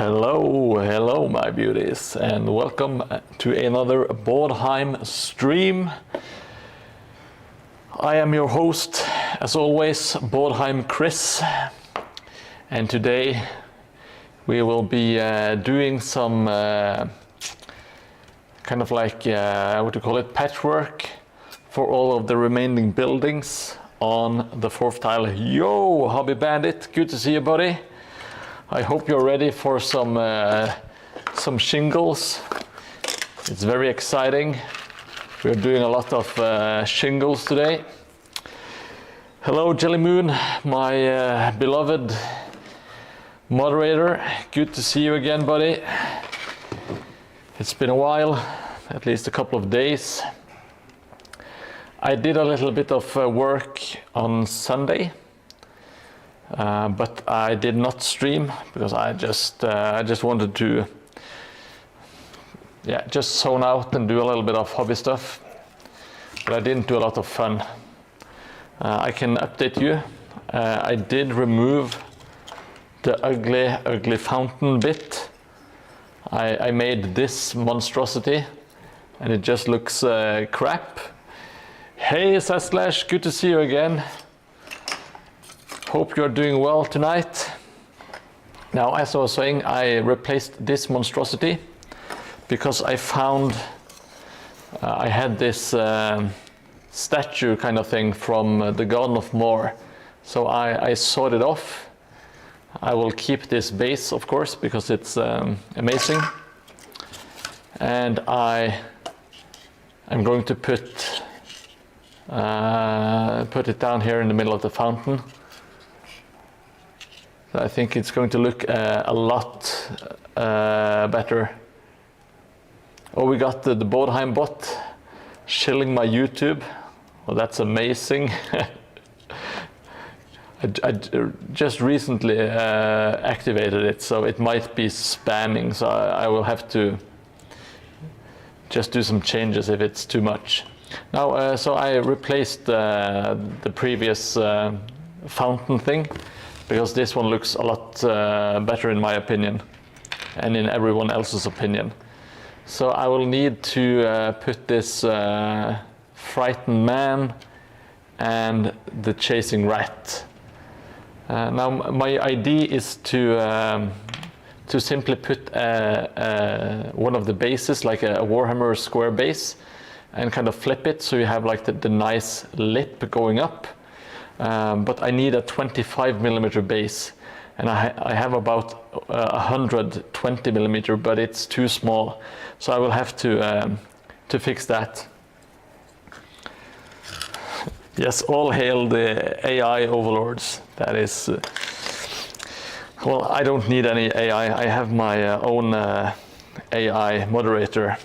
Hello my beauties, and welcome to another Mordheim stream. I am your host, as always, Mordheim Chris, and today we will be doing some kind of like, what do you call it, patchwork for all of the remaining buildings on the fourth tile. Yo, Hobby Bandit, good to see you, buddy. I hope you're ready for some shingles. It's very exciting. We're doing a lot of shingles today. Hello, Jelly Moon, my beloved moderator. Good to see you again, buddy. It's been a while, at least a couple of days. I did a little bit of work on Sunday. But I did not stream because I just wanted to just zone out and do a little bit of hobby stuff, but I didn't do a lot of fun. I can update you. I did remove the ugly fountain bit. I made this monstrosity and it just looks crap. Hey Saslash, good to see you again. Hope you're doing well tonight. Now, as I was saying, I replaced this monstrosity because I found I had this statue kind of thing from the Garden of Moor. So I sawed it off. I will keep this base, of course, because it's amazing. And I'm going to put it down here in the middle of the fountain. I think it's going to look a lot better. Oh, we got the Mordheim bot shilling my YouTube. Well, that's amazing. I just recently activated it, so it might be spamming. So I will have to just do some changes if it's too much. Now, so I replaced the previous fountain thing, because this one looks a lot better in my opinion, and in everyone else's opinion. So I will need to put this frightened man and the chasing rat. Now my idea is to simply put one of the bases, like a Warhammer square base, and kind of flip it so you have like the nice lip going up. But I need a 25mm base, and I have about 120mm, but it's too small, so I will have to fix that. Yes, all hail the AI overlords. That is, well, I don't need any AI. I have my own AI moderator.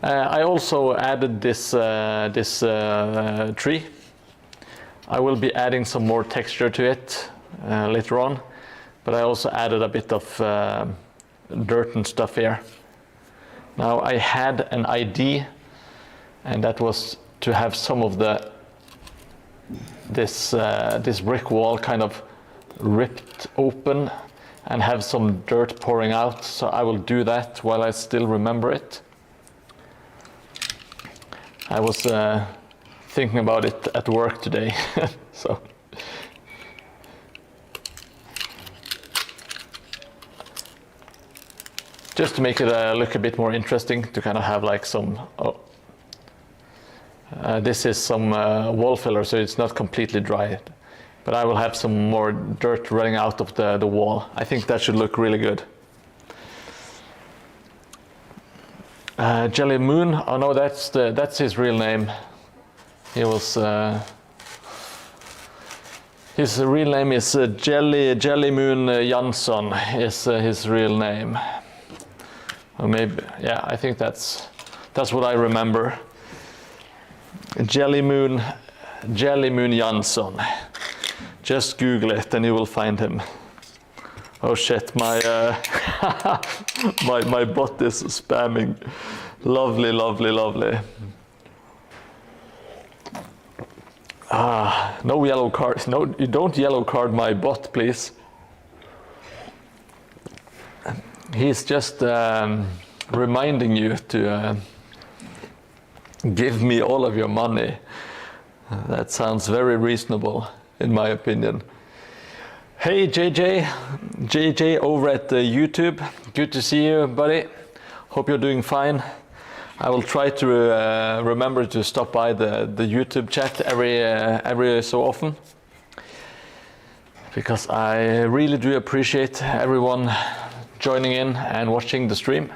I also added this tree. I will be adding some more texture to it later on, but I also added a bit of dirt and stuff here. Now I had an idea, and that was to have some of this brick wall kind of ripped open and have some dirt pouring out. So I will do that while I still remember it. I was thinking about it at work today. So just to make it look a bit more interesting, to kind of have like some this is some wall filler, so it's not completely dry, but I will have some more dirt running out of the wall. I think that should look really good. Jelly Moon, oh no, that's his real name. He was, his real name is Jelly Moon Jansson is his real name. Or maybe, yeah, I think that's what I remember. Jelly Moon Jansson. Just Google it and you will find him. Oh shit, my my bot is spamming. Lovely, lovely, lovely. No yellow cards. No, you don't yellow card my bot, please. he's just reminding you to give me all of your money. That sounds very reasonable, in my opinion. Hey JJ over at YouTube. Good to see you, buddy. Hope you're doing fine. I will try to remember to stop by the YouTube chat every so often, because I really do appreciate everyone joining in and watching the stream.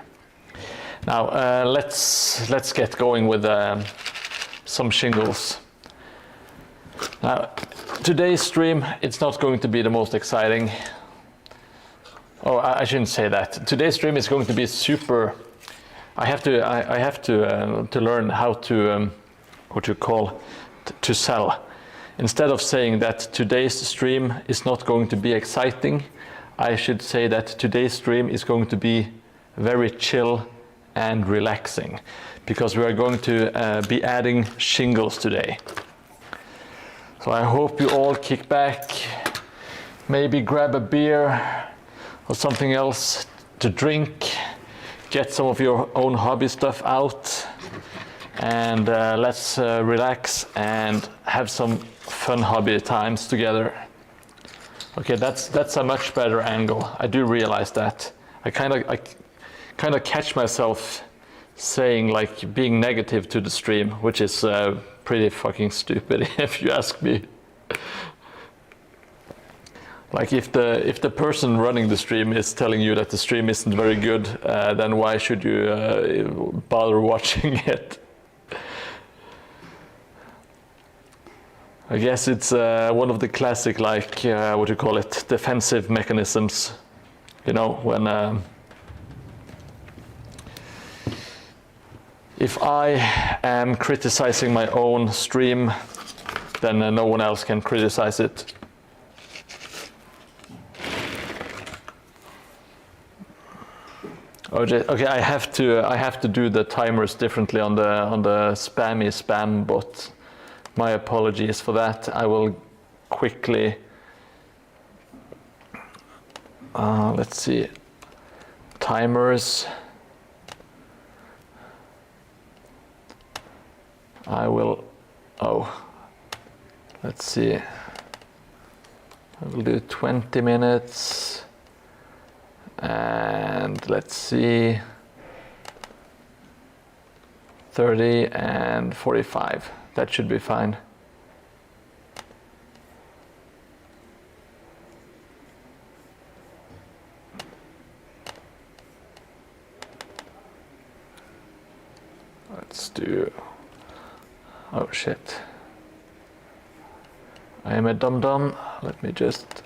Now let's get going with some shingles. Now today's stream, it's not going to be the most exciting. Oh, I shouldn't say that. Today's stream is going to be super. I have to learn how to to sell. Instead of saying that today's stream is not going to be exciting, I should say that today's stream is going to be very chill and relaxing, because we are going to be adding shingles today. So I hope you all kick back, maybe grab a beer or something else to drink, get some of your own hobby stuff out, and let's relax and have some fun hobby times together. Okay, that's a much better angle. I do realize that. I kind of catch myself saying, like, being negative to the stream, which is pretty fucking stupid if you ask me. Like, if the person running the stream is telling you that the stream isn't very good, then why should you bother watching it? I guess it's one of the classic, like, what do you call it, defensive mechanisms. You know, when if I am criticizing my own stream, then no one else can criticize it. Okay, I have to do the timers differently on the spam bot. My apologies for that. I will quickly. Let's see. Timers. I will. Oh, let's see. I will do 20 minutes. And let's see. 30 and 45. That should be fine. Let's do. Oh shit. I am a dum-dum. Let me just.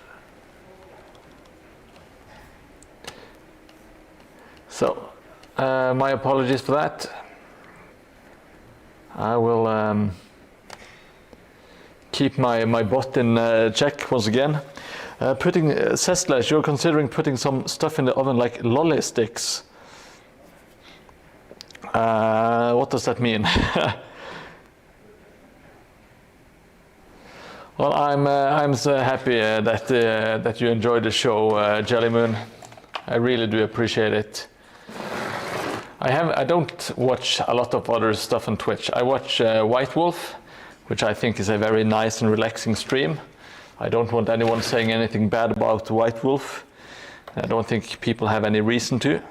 So, my apologies for that. I will keep my bot in check once again. Putting Sestlash, you're considering putting some stuff in the oven like lolly sticks. What does that mean? Well, I'm so happy that you enjoyed the show, Jellymoon. I really do appreciate it. I don't watch a lot of other stuff on Twitch. I watch White Wolf, which I think is a very nice and relaxing stream. I don't want anyone saying anything bad about White Wolf. I don't think people have any reason to.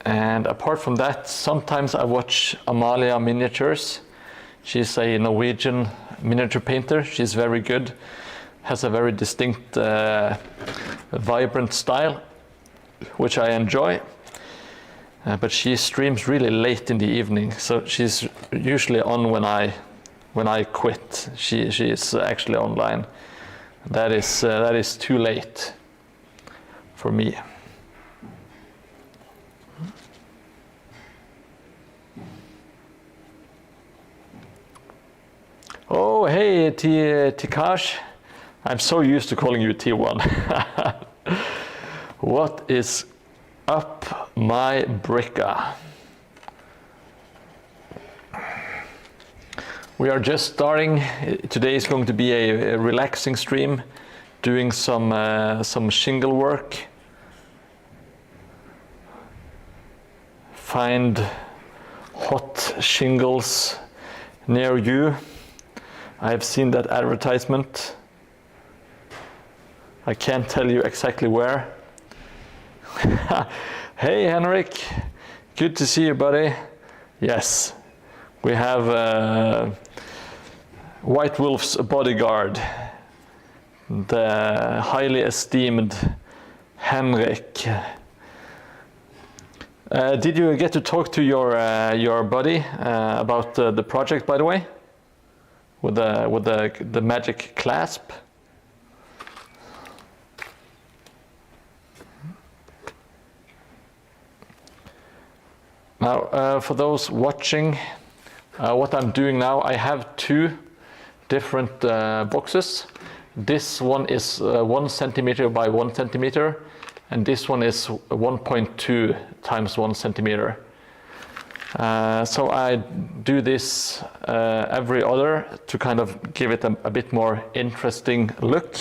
And apart from that, sometimes I watch Amalia Miniatures. She's a Norwegian miniature painter. She's very good, has a very distinct, vibrant style, which I enjoy. But she streams really late in the evening, so she's usually on when I quit. She is actually online. That is too late for me. Oh, hey, Tikash. I'm so used to calling you T1. What is up, my bricka? We are just starting. Today is going to be a relaxing stream, doing some shingle work. Find hot shingles near you. I have seen that advertisement. I can't tell you exactly where. Hey Henrik, good to see you, buddy. Yes, we have White Wolf's bodyguard, the highly esteemed Henrik. Did you get to talk to your buddy about the project, by the way, with the magic clasp? Now, for those watching, what I'm doing now, I have two different boxes. This one is 1 centimeter by 1 centimeter, and this one is 1.2 times 1 centimeter. So I do this every other to kind of give it a bit more interesting look.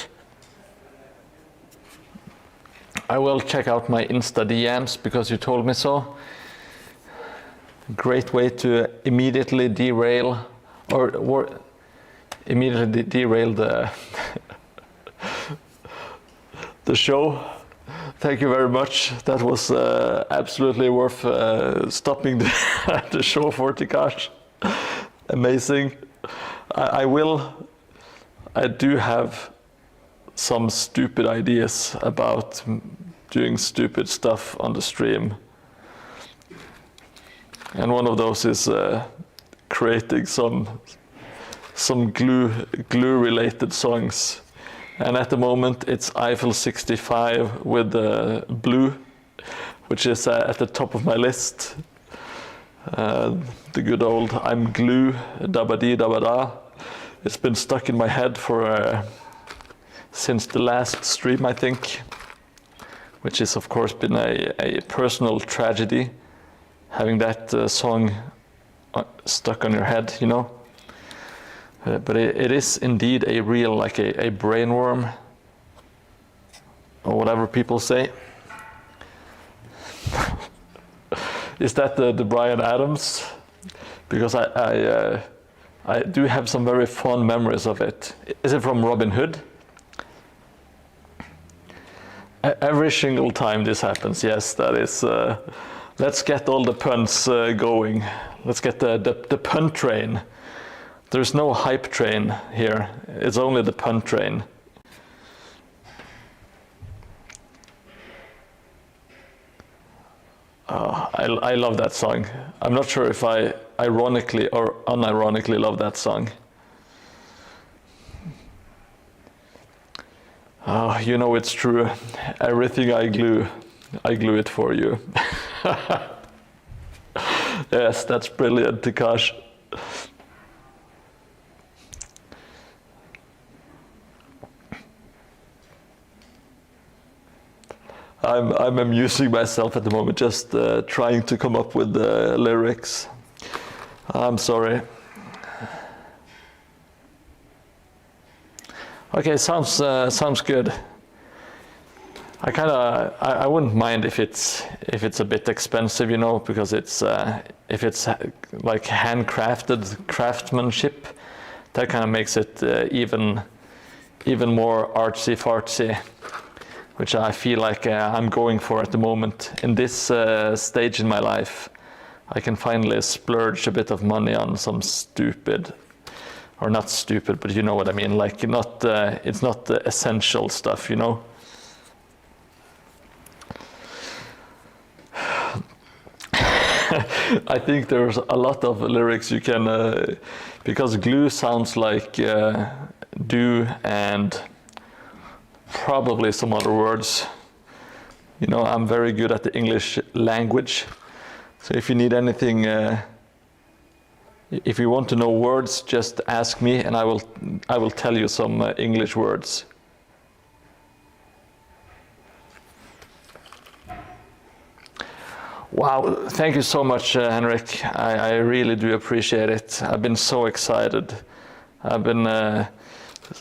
I will check out my Insta DMs because you told me so. Great way to immediately derail or immediately derail the the show. Thank you very much. That was absolutely worth stopping the show for, Tikash. Amazing. I do have some stupid ideas about doing stupid stuff on the stream. And one of those is creating some glue related songs. And at the moment it's Eiffel 65 with Blue, which is at the top of my list. The good old I'm glue, dabba dee dabba da. It's been stuck in my head for since the last stream, I think, which has of course been a personal tragedy, having that song stuck on your head, you know. But it is indeed a real, like a brainworm, or whatever people say. Is that the Bryan Adams? Because I do have some very fond memories of it. Is it from Robin Hood? Every single time this happens, yes, that is. Let's get all the puns going. Let's get the pun train. There's no hype train here. It's only the pun train. I love that song. I'm not sure if I ironically or unironically love that song. Oh, you know it's true. Everything I glue it for you. Yes, that's brilliant, Tikash. I'm amusing myself at the moment, just trying to come up with the lyrics. I'm sorry. Okay, sounds good. I wouldn't mind if it's a bit expensive, you know, because it's if it's like handcrafted craftsmanship, that kind of makes it even more artsy fartsy, which I feel like I'm going for at the moment. In this stage in my life, I can finally splurge a bit of money on some stupid, or not stupid, but you know what I mean, like it's not the essential stuff, you know. I think there's a lot of lyrics you can, because glue sounds like do and probably some other words. You know, I'm very good at the English language. So if you need anything, if you want to know words, just ask me and I will tell you some English words. Wow, thank you so much, Henrik. I really do appreciate it. I've been so excited. I've been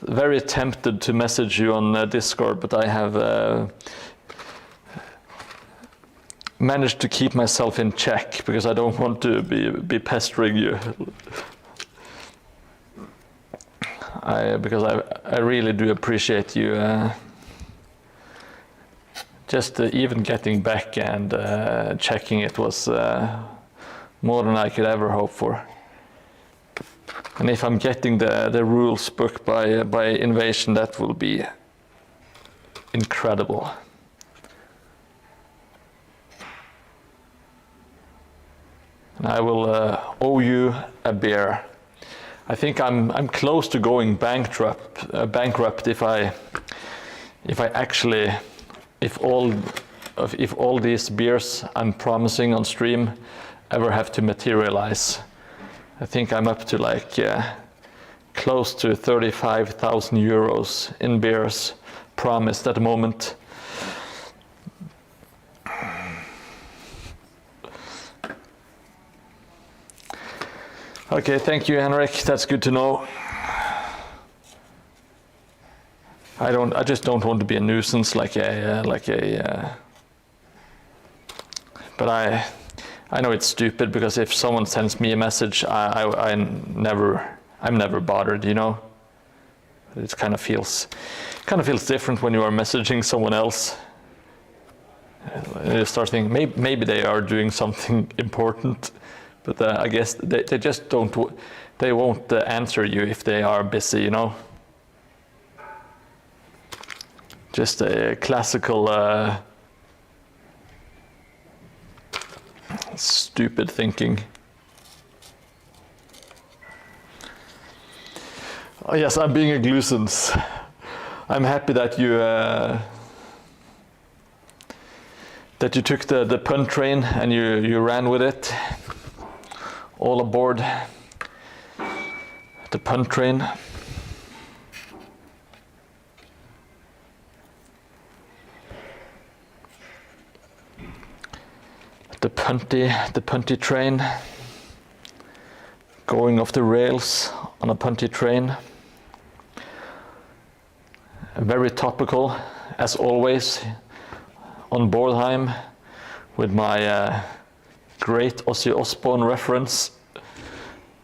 very tempted to message you on Discord, but I have managed to keep myself in check because I don't want to be pestering you. Because I really do appreciate you just even getting back and checking it was more than I could ever hope for. And if I'm getting the rules book by Invasion, that will be incredible. And I will owe you a beer. I think I'm close to going bankrupt if all these beers I'm promising on stream ever have to materialize. I think I'm up to like close to 35,000 euros in beers promised at the moment. Okay, thank you, Henrik. That's good to know. I just don't want to be a nuisance like a. But I know it's stupid because if someone sends me a message, I'm never bothered, you know. It kind of feels different when you are messaging someone else. You start thinking maybe they are doing something important. But I guess they just they won't answer you if they are busy, you know. Just a classical stupid thinking. Oh yes, I'm being a nuisance. I'm happy that you took the pun train and you ran with it. All aboard the pun train. The punty train. Going off the rails on a punty train. Very topical, as always, on Mordheim with my great Ozzy Osbourne reference.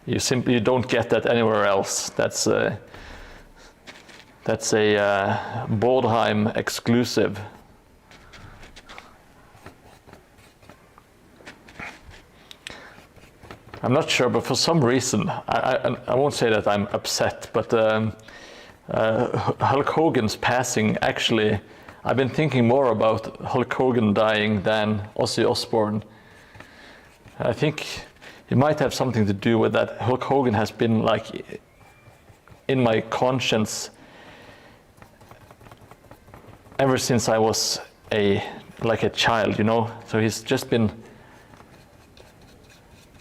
You don't get that anywhere else. That's a Mordheim exclusive. I'm not sure, but for some reason, I won't say that I'm upset, but Hulk Hogan's passing, actually, I've been thinking more about Hulk Hogan dying than Ozzy Osbourne. I think it might have something to do with that. Hulk Hogan has been like in my conscience ever since I was a child, you know. So he's just been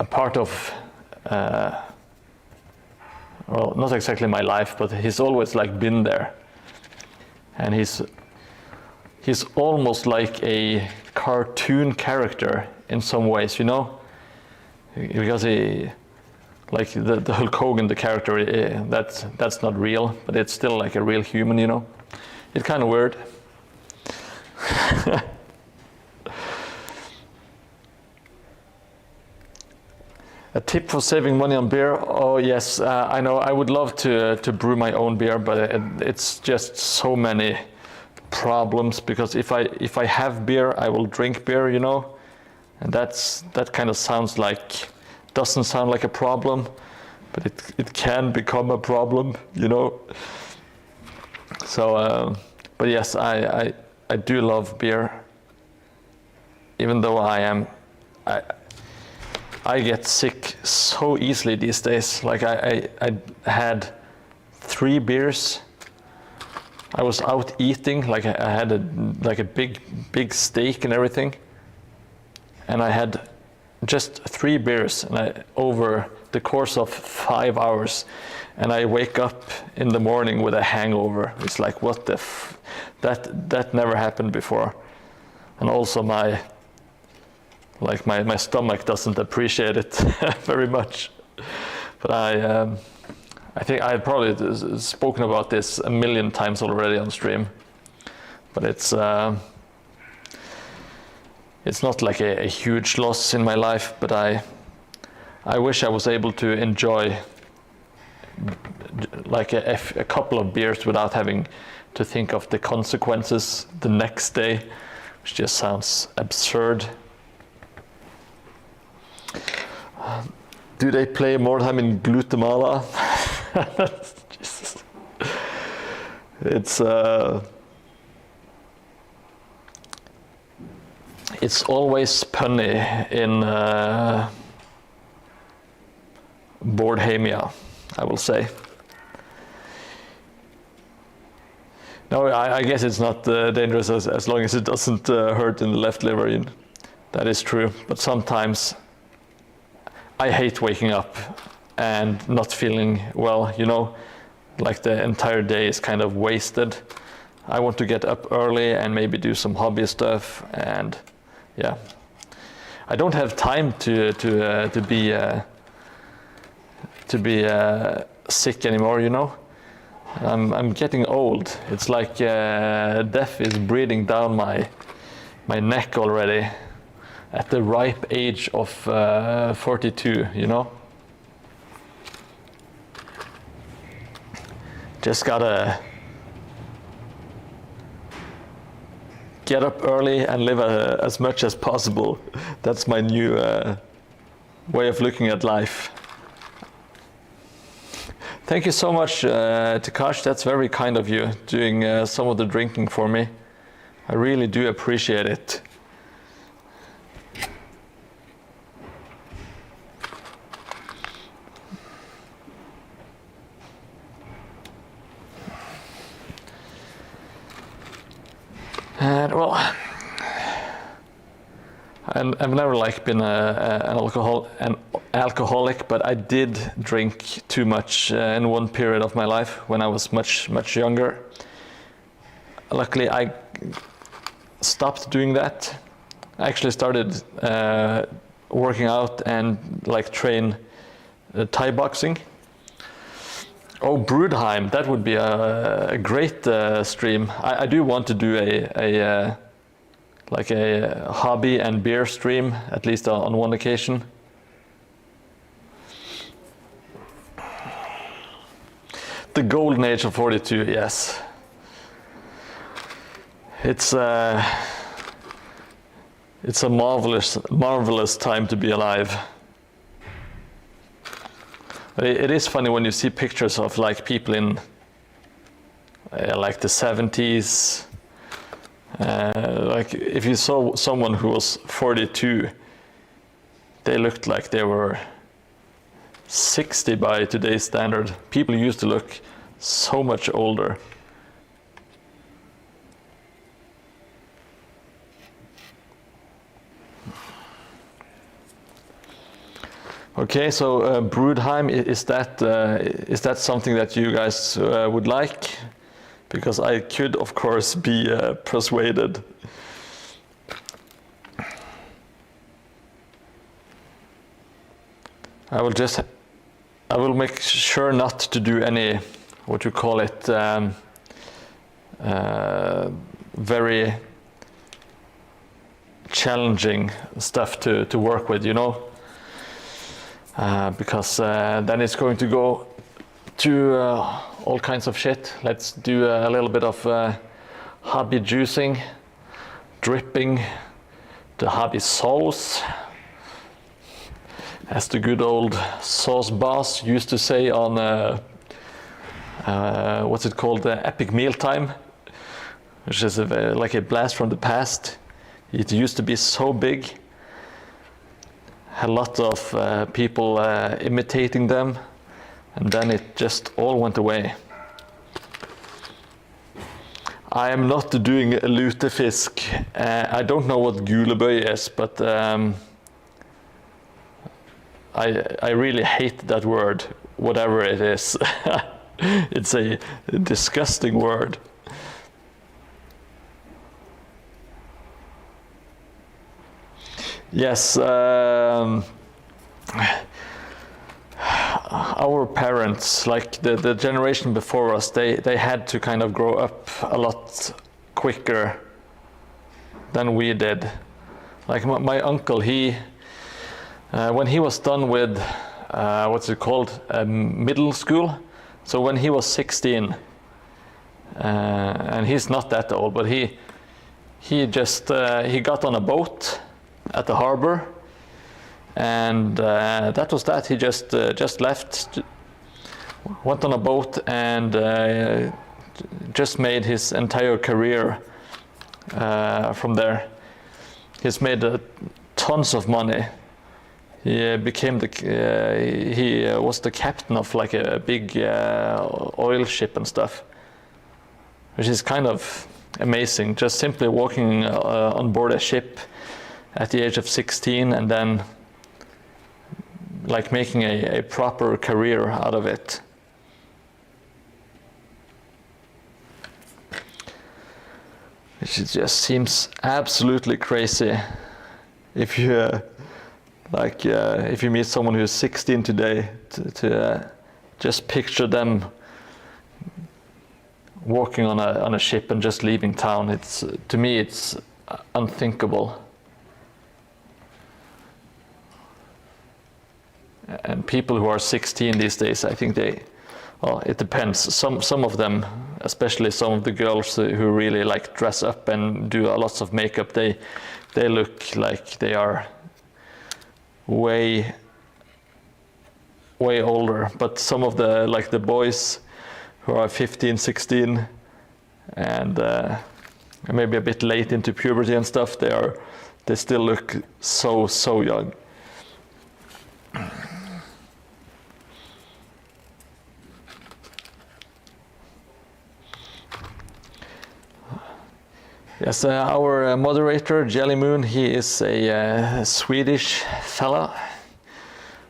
a part of, well, not exactly my life, but he's always like been there, and he's almost like a cartoon character in some ways, you know. Because he, like the Hulk Hogan, the character, that's not real, but it's still like a real human, you know. It's kind of weird. A tip for saving money on beer? Oh yes, I know. I would love to brew my own beer, but it's just so many problems. Because if I have beer, I will drink beer, you know. And that kind of doesn't sound like a problem, but it can become a problem, you know. So, but yes, I do love beer, even though I get sick so easily these days. Like I had 3 beers. I was out eating, like I had a big steak and everything. And I had just 3 beers over the course of 5 hours, and I wake up in the morning with a hangover. It's like, what the that never happened before. And also my stomach doesn't appreciate it very much. But I I think I had probably spoken about this a million times already on stream, but it's not like a huge loss in my life, but I wish I was able to enjoy like a couple of beers without having to think of the consequences the next day, which just sounds absurd. Do they play Mordheim in Guatemala? Jesus. It's always punny in Mordheimia, I will say. No, I guess it's not dangerous as long as it doesn't hurt in the left liver. That is true, but sometimes I hate waking up and not feeling well, like the entire day is kind of wasted. I want to get up early and maybe do some hobby stuff, and yeah. I don't have time to be sick anymore, I'm getting old. It's like death is breathing down my neck already at the ripe age of 42, Just gotta get up early and live as much as possible. That's my new way of looking at life. Thank you so much, Takash. That's very kind of you, doing some of the drinking for me. I really do appreciate it. And well, I've never been an alcoholic, but I did drink too much in one period of my life when I was much younger. Luckily, I stopped doing that. I actually started working out and train Thai boxing. Oh, Mordheim, that would be a great stream. I do want to do a hobby and beer stream, at least on one occasion. The golden age of 42, yes. It's a marvelous time to be alive. It is funny when you see pictures of people in the 70s. If you saw someone who was 42, they looked like they were 60 by today's standard. People used to look so much older. Okay, so Mordheim, is that something that you guys would like? Because I could, of course, be persuaded. I will make sure not to do any, what you call it, very challenging stuff to work with, because then it's going to go to all kinds of shit. Let's do a little bit of hobby juicing, dripping the hobby sauce, as the good old sauce boss used to say on what's it called, Epic Mealtime, which is like a blast from the past. It used to be so big. A lot of people imitating them, and then it just all went away. I am not doing lutefisk. I don't know what gulebøy is, but I really hate that word, whatever it is. It's a disgusting word. Yes, our parents, like the generation before us, they had to kind of grow up a lot quicker than we did. Like my uncle, he when he was done with what's it called, middle school. So when he was 16, and he's not that old, but he got on a boat at the harbor, and that was that. He just left, went on a boat, and just made his entire career from there. He's made tons of money. He became he was the captain of like a big oil ship and stuff, which is kind of amazing. Just simply walking on board a ship at the age of 16 and then like making a proper career out of it. Which just seems absolutely crazy. If you if you meet someone who's 16 today, to just picture them walking on a ship and just leaving town. It's, to me, it's unthinkable. And people who are 16 these days, I think well, it depends. Some of them, especially some of the girls who really like dress up and do lots of makeup, they look like they are way older. But some of the boys who are 15, 16, and maybe a bit late into puberty and stuff, they still look so young. Yes, our moderator, Jelly Moon, he is a Swedish fella,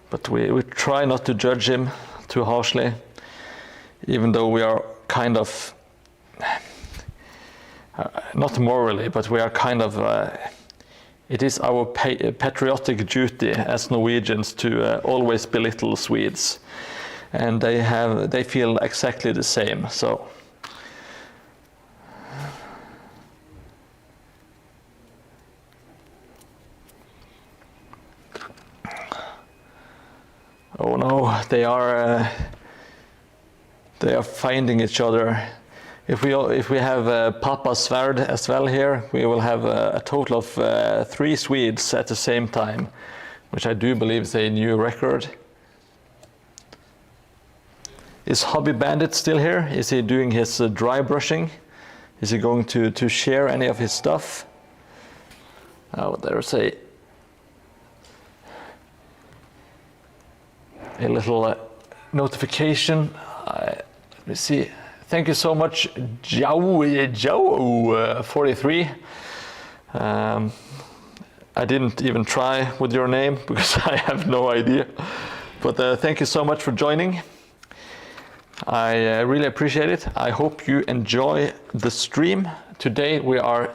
but we try not to judge him too harshly, even though we are kind of, not morally, but we are kind of, it is our patriotic duty as Norwegians to always belittle Swedes, and they feel exactly the same, so. Oh no, they are finding each other. If we have Papa Sverd as well here, we will have a total of 3 Swedes at the same time, which I do believe is a new record. Is Hobby Bandit still here? Is he doing his dry brushing? Is he going to share any of his stuff? Oh, there's a little notification. Let me see. Thank you so much, Joe43. I didn't even try with your name because I have no idea. But thank you so much for joining. I really appreciate it. I hope you enjoy the stream. Today we are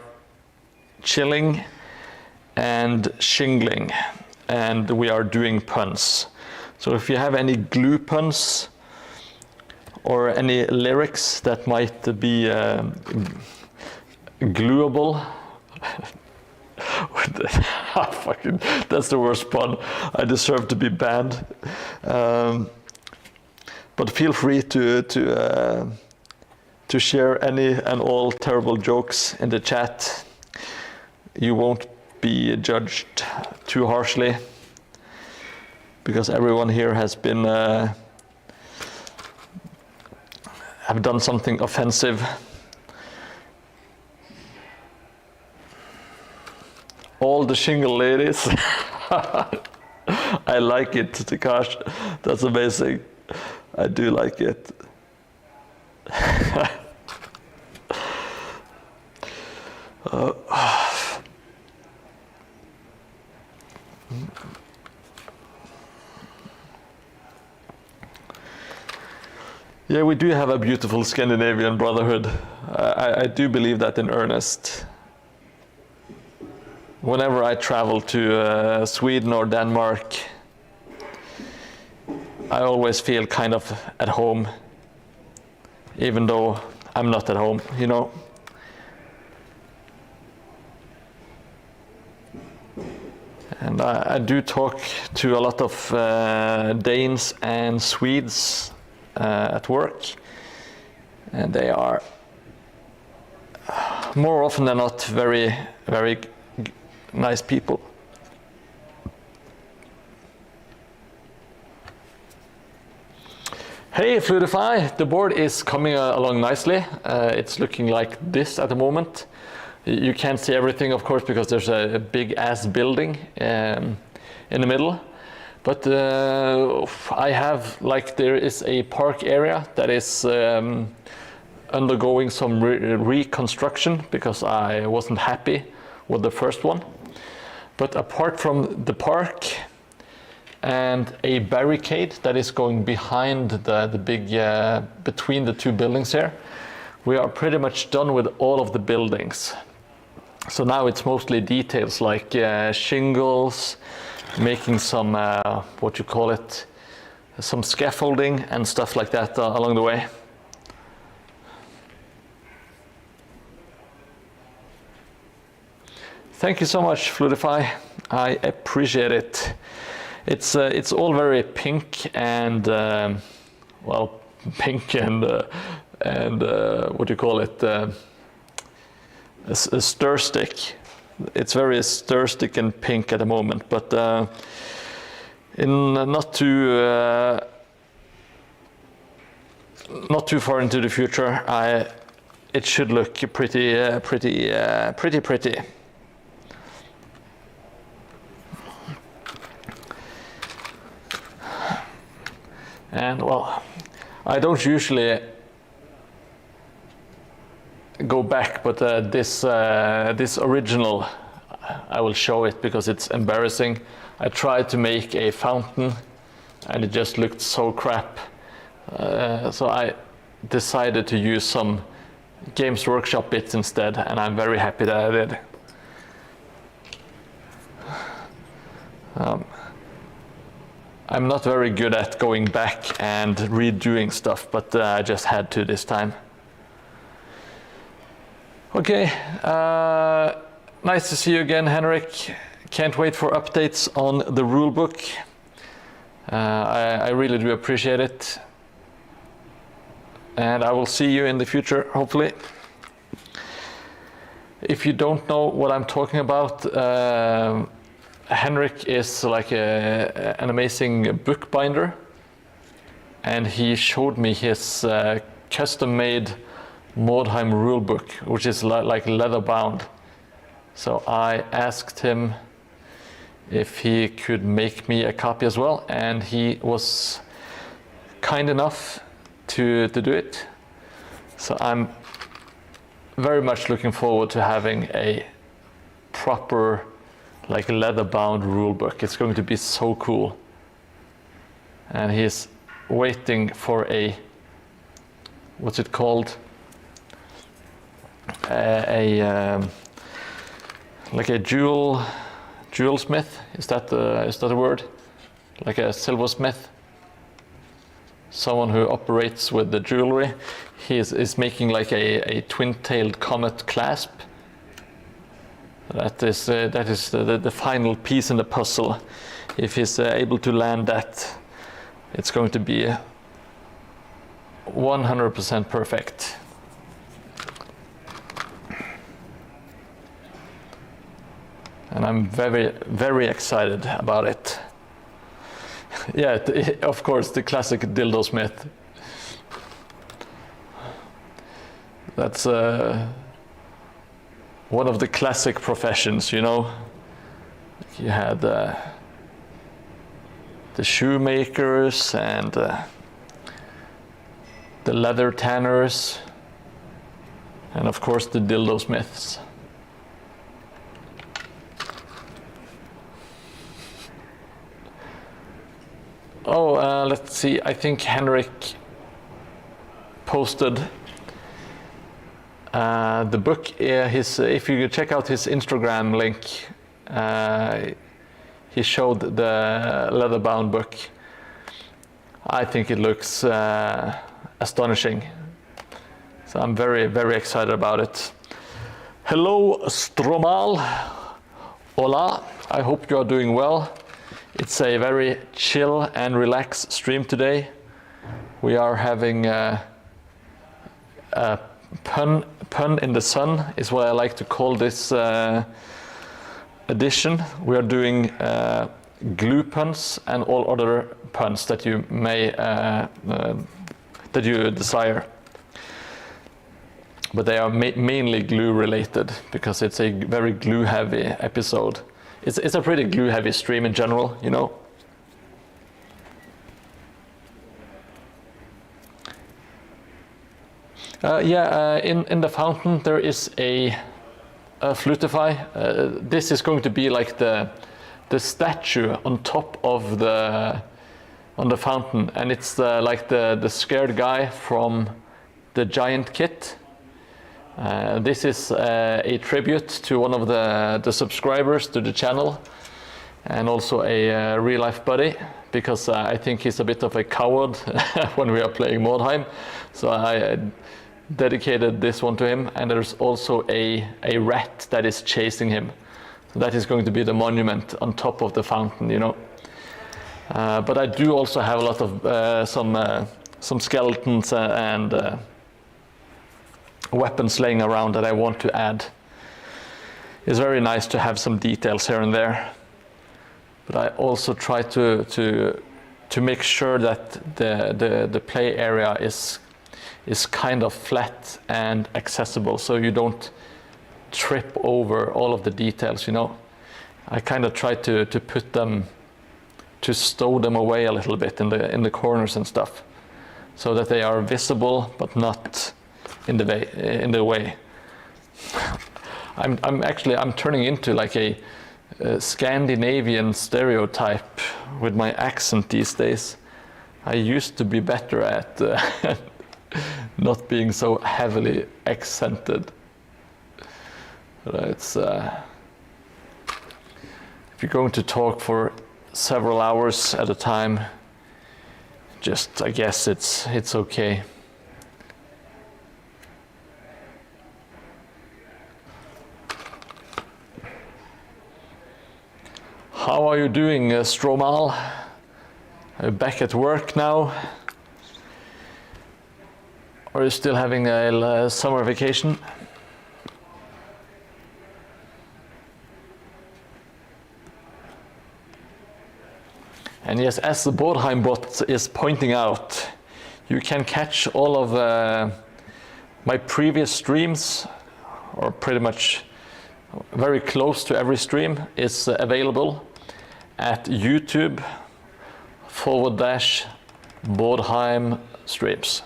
chilling and shingling, and we are doing puns. So if you have any glue puns or any lyrics that might be glueable, fucking, that's the worst pun. I deserve to be banned. But feel free to share any and all terrible jokes in the chat. You won't be judged too harshly, because everyone here has been have done something offensive. All the shingle ladies. I like it, Takash. That's amazing. I do like it. Yeah, we do have a beautiful Scandinavian brotherhood. I do believe that in earnest. Whenever I travel to Sweden or Denmark, I always feel kind of at home, even though I'm not at home, you know. And I do talk to a lot of Danes and Swedes at work, and they are more often than not very, very nice people. Hey Fluidify, the board is coming along nicely. It's looking like this at the moment. You can't see everything, of course, because there's a big ass building in the middle. But I have, like, there is a park area that is undergoing some reconstruction because I wasn't happy with the first one. But apart from the park and a barricade that is going behind the big, between the two buildings here, we are pretty much done with all of the buildings. So now it's mostly details like shingles, making some, what you call it, some scaffolding and stuff like that along the way. Thank you so much, Fluidify. I appreciate it. It's all very pink and, well, pink and what do you call it? A stir stick. It's very stir stick and pink at the moment, but in not too far into the future, it should look pretty. And well, I don't usually go back, but this original, I will show it because it's embarrassing. I tried to make a fountain and it just looked so crap. So I decided to use some Games Workshop bits instead, and I'm very happy that I did. I'm not very good at going back and redoing stuff, but I just had to this time. Okay, nice to see you again, Henrik. Can't wait for updates on the rulebook. I really do appreciate it. And I will see you in the future, hopefully. If you don't know what I'm talking about, Henrik is like an amazing bookbinder. And he showed me his custom-made Mordheim rulebook, which is like leather bound. So I asked him if he could make me a copy as well, and he was kind enough to do it. So I'm very much looking forward to having a proper like leather bound rulebook. It's going to be so cool. And he's waiting for a, what's it called? Like a jewel smith. Is that a word? Like a silversmith. Someone who operates with the jewelry. He is making like a twin-tailed comet clasp. That is the final piece in the puzzle. If he's able to land that, it's going to be 100% perfect. And I'm very, very excited about it. Yeah, of course, the classic dildo smith. That's one of the classic professions, you know. You had the shoemakers and the leather tanners, and of course the dildo smiths. Oh, let's see. I think Henrik posted the book. If you check out his Instagram link, he showed the leather-bound book. I think it looks astonishing. So I'm very, very excited about it. Hello, Stromal. Hola. I hope you are doing well. It's a very chill and relaxed stream today. We are having a pun in the sun is what I like to call this edition. We are doing glue puns and all other puns that you may that you desire. But they are mainly glue related because it's a very glue heavy episode. It's a pretty glue heavy stream in general, you know. In the fountain there is a Flutify. This is going to be like the statue on top of the fountain, and it's like the scared guy from the Giant Kit. This is a tribute to one of the subscribers to the channel, and also a real life buddy, because I think he's a bit of a coward when we are playing Mordheim. So I dedicated this one to him, and there's also a rat that is chasing him. So that is going to be the monument on top of the fountain, you know. But I do also have a lot of some skeletons and weapons laying around that I want to add. It's very nice to have some details here and there, but I also try to make sure that the play area is kind of flat and accessible, so you don't trip over all of the details, you know. I kind of try to put them, to stow them away a little bit in the corners and stuff, so that they are visible but not in the way. I'm turning into like a Scandinavian stereotype with my accent these days. I used to be better at not being so heavily accented. But it's if you're going to talk for several hours at a time, just I guess it's okay. How are you doing, Stromal? Are you back at work now? Or are you still having a summer vacation? And yes, as the Mordheim bot is pointing out, you can catch all of my previous streams, or pretty much very close to every stream is available at YouTube/Mordheim streams.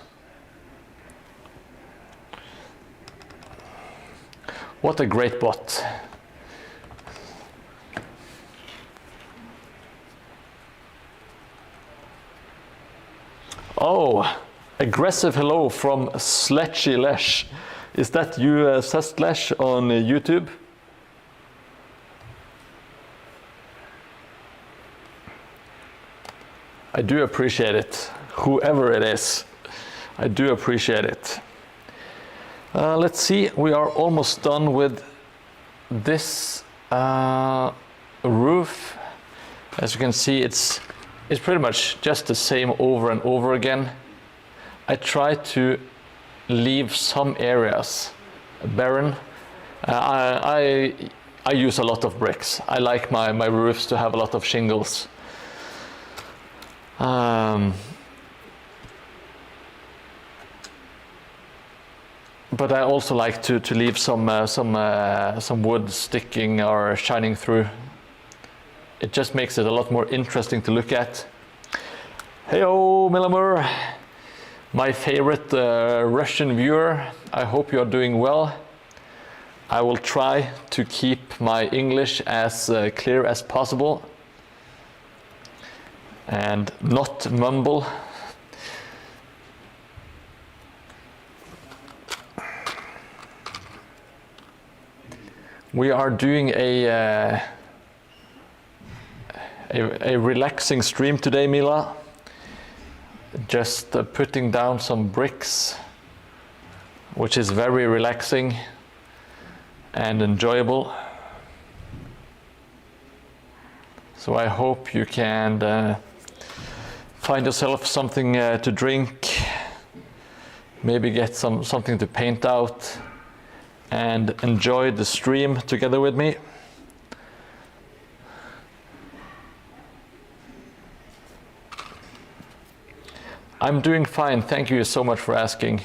What a great bot. Oh, aggressive hello from Sletchy Lesh. Is that you, Sestlesh, on YouTube? I do appreciate it, whoever it is. I do appreciate it. Let's see, we are almost done with this roof. As you can see, it's pretty much just the same over and over again. I try to leave some areas barren. I use a lot of bricks. I like my roofs to have a lot of shingles. But I also like to leave some wood sticking or shining through. It just makes it a lot more interesting to look at. Heyo, Millamur, my favorite Russian viewer. I hope you are doing well. I will try to keep my English as clear as possible and not mumble. We are doing a relaxing stream today, Mila. just putting down some bricks, which is very relaxing and enjoyable. So I hope you can find yourself something to drink, maybe get something to paint out, and enjoy the stream together with me. I'm doing fine, thank you so much for asking.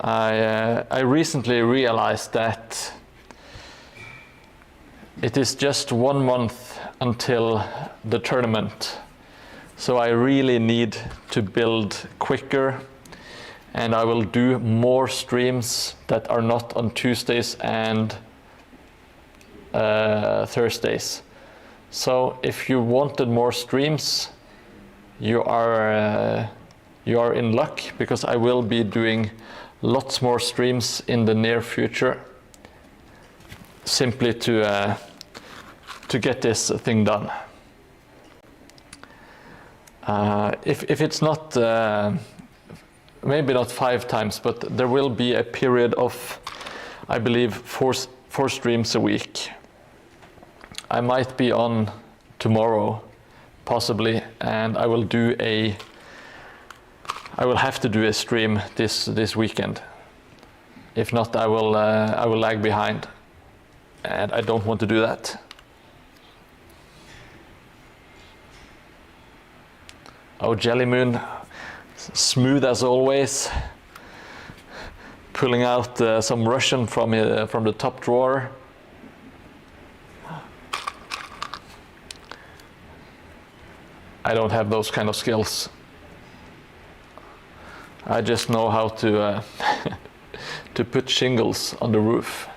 I recently realized that it is just 1 month until the tournament, so I really need to build quicker, and I will do more streams that are not on Tuesdays and Thursdays. So if you wanted more streams, you are in luck, because I will be doing lots more streams in the near future, simply to get this thing done. If it's not, maybe not 5 times, but there will be a period of, I believe, four streams a week. I might be on tomorrow, possibly, and I will have to do a stream this weekend. If not, I will lag behind, and I don't want to do that. Oh, Jelly Moon, smooth as always, pulling out some Russian from the top drawer. I don't have those kind of skills. I just know how to to put shingles on the roof.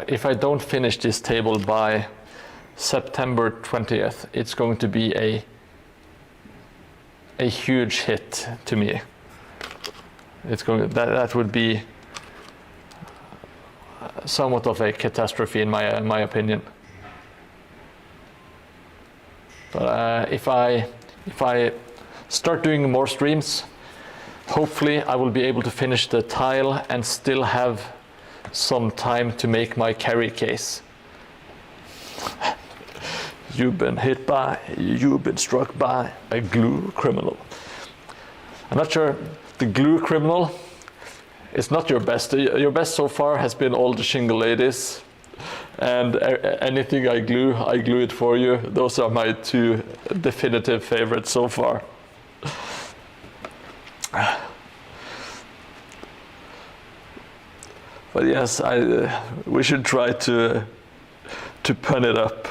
If I don't finish this table by September 20th, it's going to be a huge hit to me. That would be somewhat of a catastrophe in my opinion. But if I start doing more streams, hopefully I will be able to finish the tile and still have some time to make my carry case. You've been struck by a glue criminal. I'm not sure the glue criminal is not your best. Your best so far has been all the shingle ladies, and anything I glue it for you. Those are my 2 definitive favorites so far. But yes, we should try to pun it up.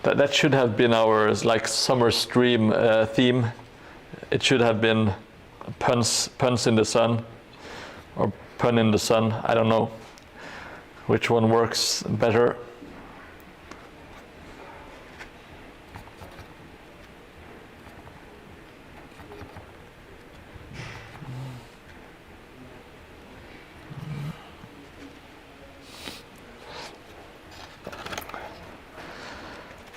That should have been our summer stream theme. It should have been puns in the sun, or pun in the sun. I don't know which one works better.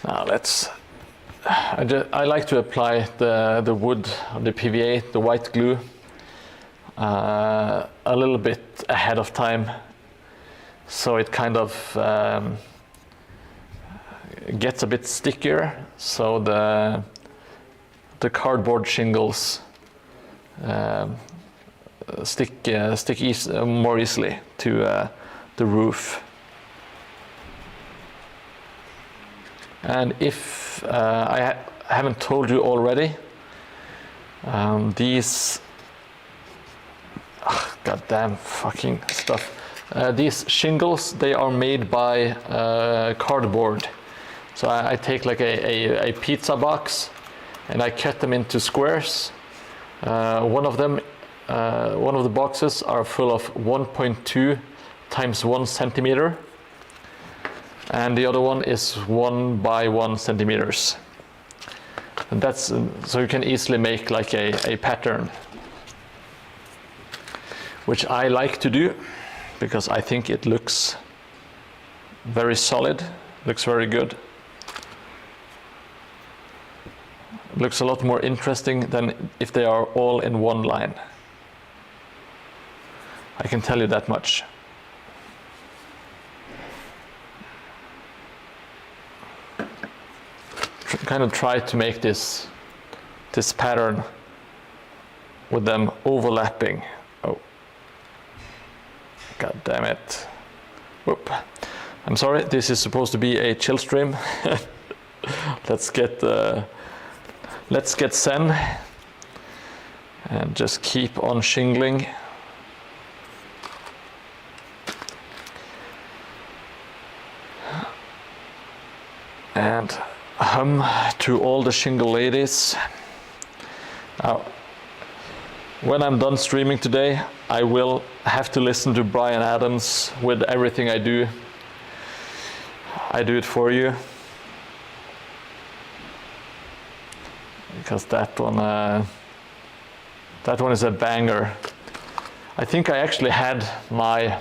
Now I like to apply the wood, the PVA, the white glue, a little bit ahead of time, so it kind of gets a bit stickier, so the cardboard shingles stick more easily to the roof. And if I haven't told you already, these goddamn fucking stuff. These shingles, they are made by cardboard. So I take like a pizza box and I cut them into squares. One of the boxes are full of 1.2 times 1 centimeter. And the other one is 1 by 1 centimeters. And that's so you can easily make like a pattern. which I like to do because I think it looks very solid, looks very good. Looks a lot more interesting than if they are all in one line. I can tell you that much. Kind of try to make this pattern with them overlapping. Oh, god damn it. Whoop. I'm sorry, this is supposed to be a chill stream. Let's get Zen and just keep on shingling. And hum to all the shingle ladies. Now, when I'm done streaming today, I will have to listen to Bryan Adams with everything I do. I do it for you. Because that one is a banger. I think I actually had my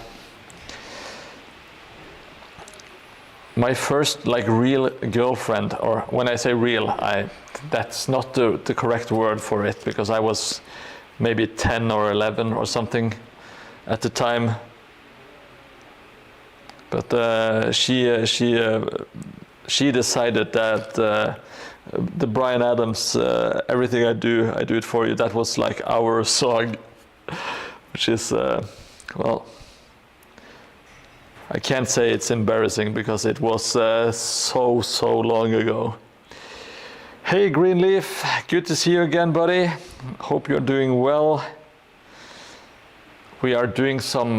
first like real girlfriend, or when I say real, that's not the correct word for it, because I was maybe 10 or 11 or something at the time. But she decided that the Bryan Adams, everything I do it for you, that was like our song, which is, well, I can't say it's embarrassing because it was so long ago. Hey Greenleaf, good to see you again, buddy. Hope you're doing well. We are doing some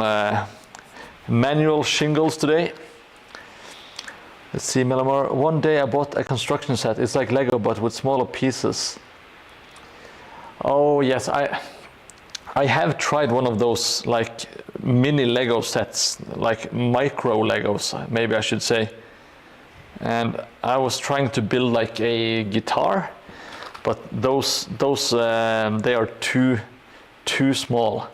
manual shingles today. Let's see, Melamar. One day I bought a construction set. It's like Lego but with smaller pieces. Oh yes, I have tried one of those like mini Lego sets, like micro Legos, maybe I should say. And I was trying to build like a guitar, but those they are too small.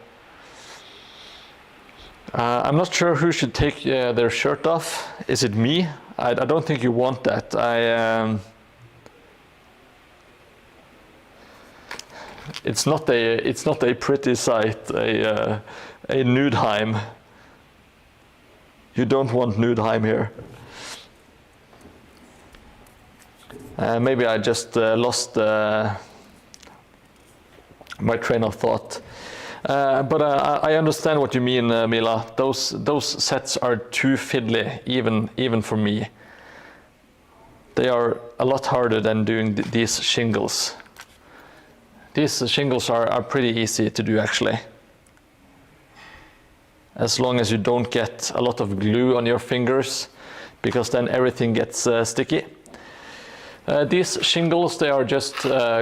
I'm not sure who should take their shirt off. Is it me? I don't think you want that. It's not a pretty sight. A Mordheim. You don't want Mordheim here. Maybe I just lost my train of thought. But I understand what you mean, Mila. Those sets are too fiddly, even for me. They are a lot harder than doing these shingles. These shingles are pretty easy to do, actually. As long as you don't get a lot of glue on your fingers, because then everything gets sticky. These shingles, they are just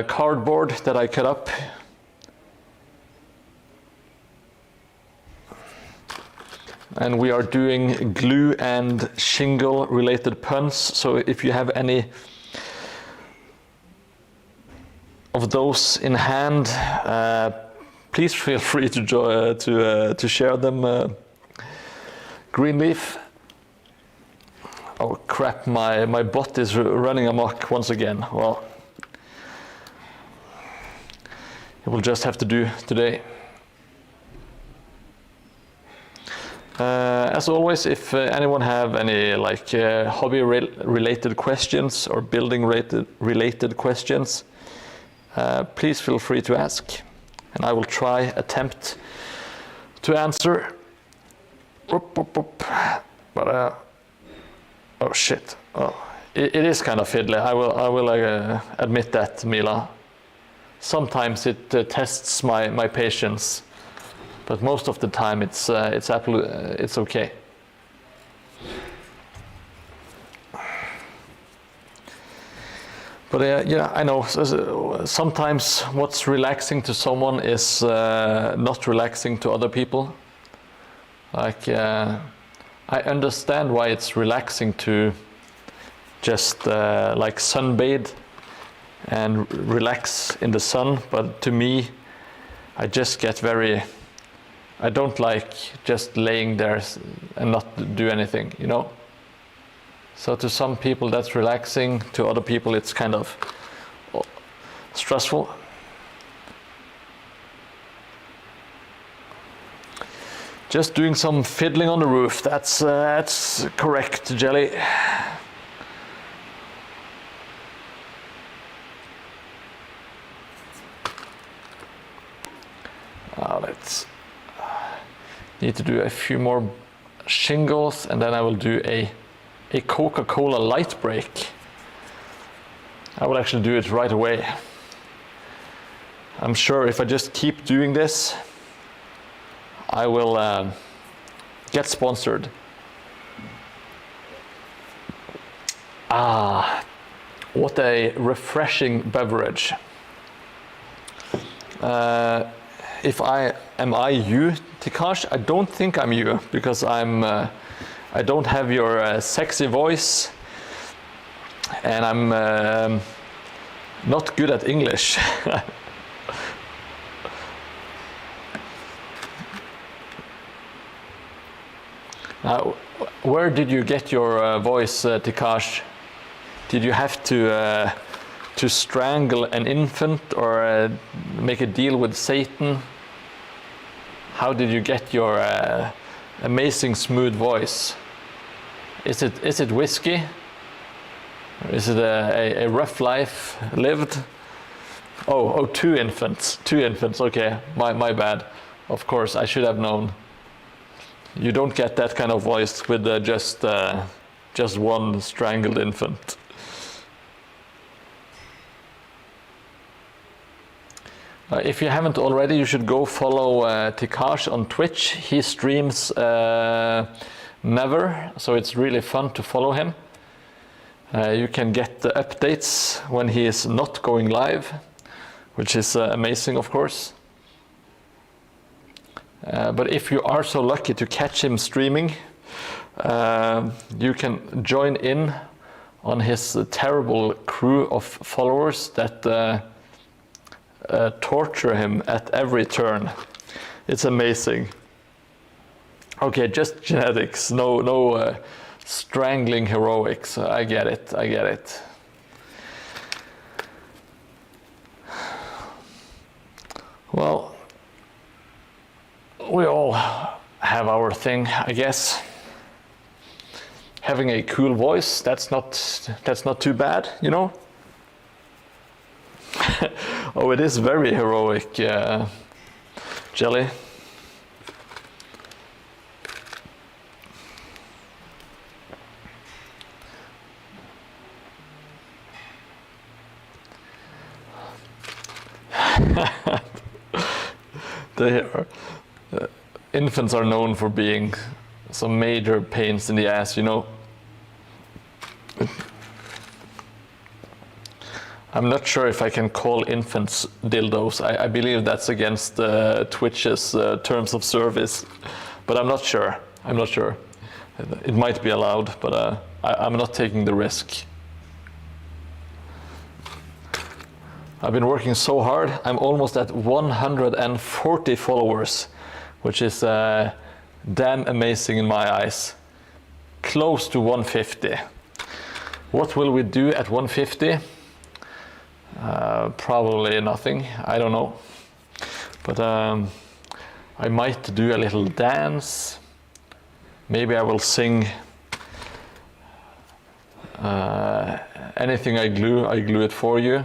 cardboard that I cut up. And we are doing glue and shingle related puns. So if you have any of those in hand, please feel free to share them. Greenleaf. Oh crap, my bot is running amok once again. Well, it will just have to do today. As always, if anyone have any like hobby related questions or building related questions, please feel free to ask, and I will attempt to answer. But oh shit! Oh, it is kind of fiddly. I will admit that, Mila. Sometimes it tests my patience. But most of the time, it's okay. But yeah, I know. Sometimes what's relaxing to someone is not relaxing to other people. Like I understand why it's relaxing to just like sunbathe and relax in the sun. But to me, I just get very I don't like just laying there and not do anything, you know. So to some people that's relaxing, to other people it's kind of stressful. Just doing some fiddling on the roof, that's correct, Jelly. Let's need to do a few more shingles, and then I will do a Coca-Cola light break. I will actually do it right away. I'm sure if I just keep doing this, I will get sponsored. What a refreshing beverage. Am I you, Tikash? I don't think I'm you, because I don't have your sexy voice, and I'm not good at English. Where did you get your voice, Tikash? Did you have to strangle an infant or make a deal with Satan? How did you get your amazing smooth voice? Is it whiskey? Or is it a rough life lived? Oh, two infants. Okay, my bad. Of course, I should have known. You don't get that kind of voice with just one strangled infant. If you haven't already, you should go follow Tikash on Twitch. He streams never, so it's really fun to follow him. You can get the updates when he is not going live, which is amazing, of course. But if you are so lucky to catch him streaming, you can join in on his terrible crew of followers that torture him at every turn. It's amazing. Okay, just genetics, no strangling heroics. I get it. Well, we all have our thing, I guess. Having a cool voice, that's not too bad, you know. Oh, it is very heroic, Jelly. Infants are known for being some major pains in the ass, you know. I'm not sure if I can call infants dildos. I believe that's against Twitch's terms of service, but I'm not sure. It might be allowed, but I'm not taking the risk. I've been working so hard. I'm almost at 140 followers, which is damn amazing in my eyes. Close to 150. What will we do at 150? Probably nothing, I don't know. But I might do a little dance. Maybe I will sing anything I glue it for you.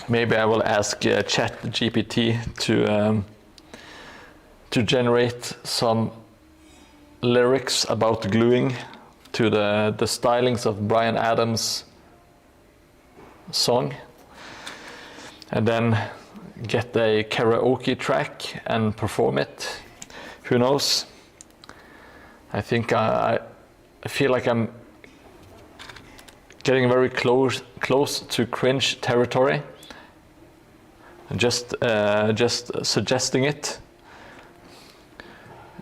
Maybe I will ask ChatGPT to generate some lyrics about gluing to the stylings of Bryan Adams' song, and then get a karaoke track and perform it. Who knows? I think I feel like I'm getting very close to cringe territory. Just suggesting it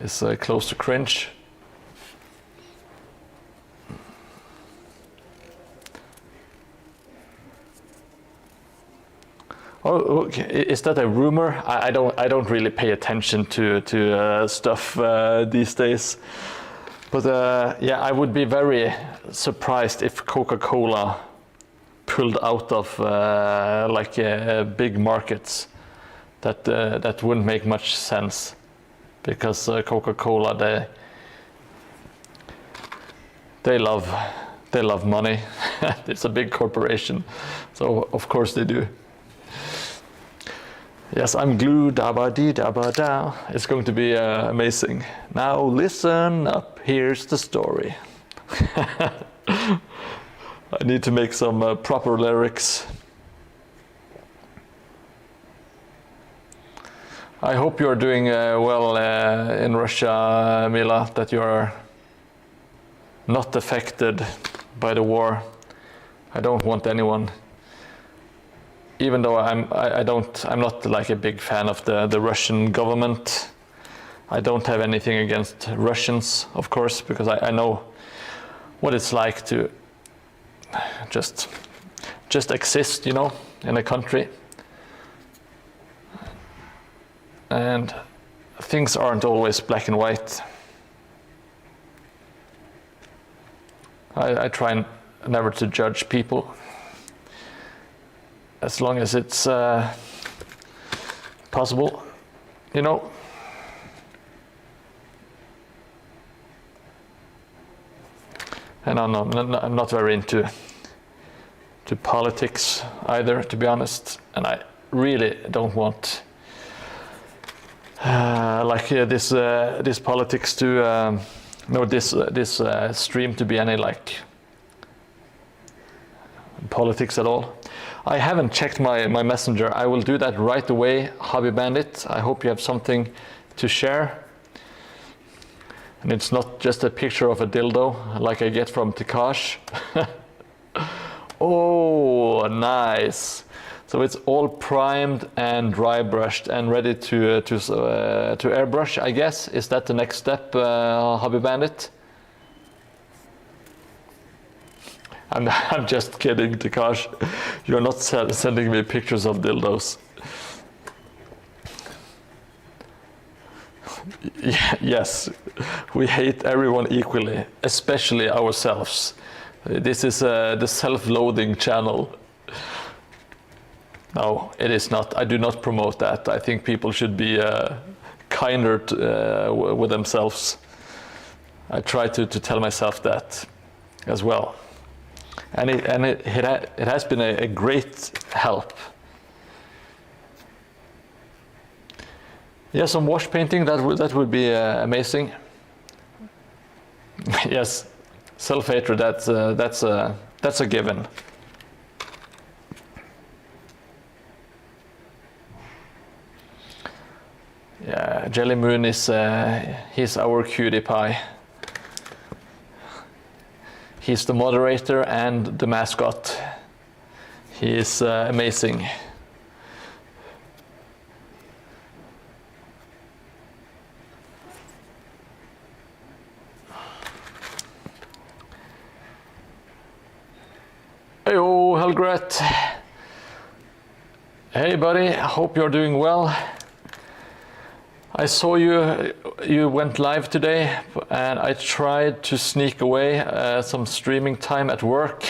is close to cringe. Oh, okay. Is that a rumor? I don't really pay attention to stuff these days. But yeah, I would be very surprised if Coca-Cola pulled out of like big markets. That wouldn't make much sense, because Coca-Cola they love money. It's a big corporation, so of course they do. Yes, I'm glued, dabba dee dabba da. It's going to be amazing. Now listen up, here's the story. I need to make some proper lyrics. I hope you're doing well in Russia, Mila, that you're not affected by the war. I don't want anyone, even though I'm not like a big fan of the Russian government. I don't have anything against Russians, of course, because I know what it's like to just exist, you know, in a country. And things aren't always black and white. I try never to judge people, as long as it's possible, you know. And I'm not very into politics either, to be honest. And I really don't want this politics to this stream to be any like politics at all. I haven't checked my messenger. I will do that right away, Hobby Bandit. I hope you have something to share. And it's not just a picture of a dildo like I get from Takash. Oh, nice. So it's all primed and dry brushed and ready to airbrush, I guess. Is that the next step, Hobby Bandit? I'm just kidding, Takash. You're not sending me pictures of dildos. Yes, we hate everyone equally, especially ourselves. This is the self-loathing channel. No, it is not. I do not promote that. I think people should be kinder with themselves. I try to tell myself that as well. And it has been a great help. Yeah, some wash painting, that would be amazing. Yes, self-hatred, that's a given. Yeah, Jelly Moon is he's our cutie pie. He's the moderator and the mascot. He is amazing. Heyo, Helgret. Hey buddy, I hope you're doing well. I saw you went live today, and I tried to sneak away some streaming time at work,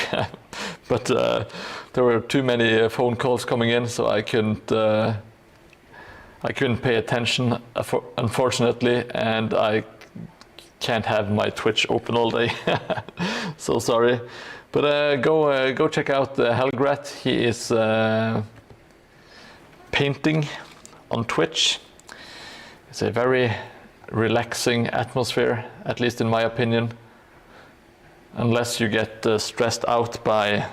but there were too many phone calls coming in, so I couldn't pay attention, unfortunately, and I can't have my Twitch open all day. So sorry, but go check out Helgret. He is painting on Twitch. It's a very relaxing atmosphere, at least in my opinion, unless you get stressed out by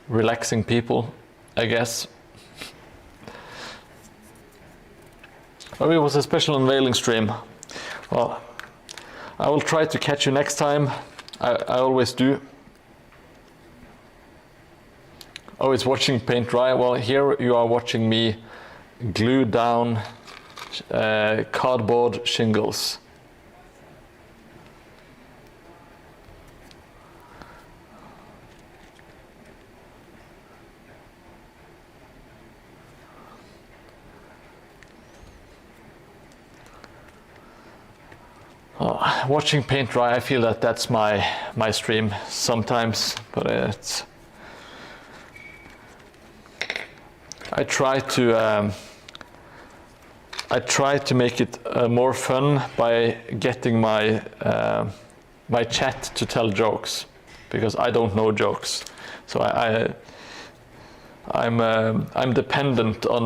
relaxing people, I guess. Oh, it was a special unveiling stream. Well, I will try to catch you next time. I always do. Oh, it's watching paint dry. Well, here you are watching me glue down cardboard shingles. watching paint dry, I feel that that's my stream sometimes, but I try to make it more fun by getting my chat to tell jokes, because I don't know jokes, so I'm dependent on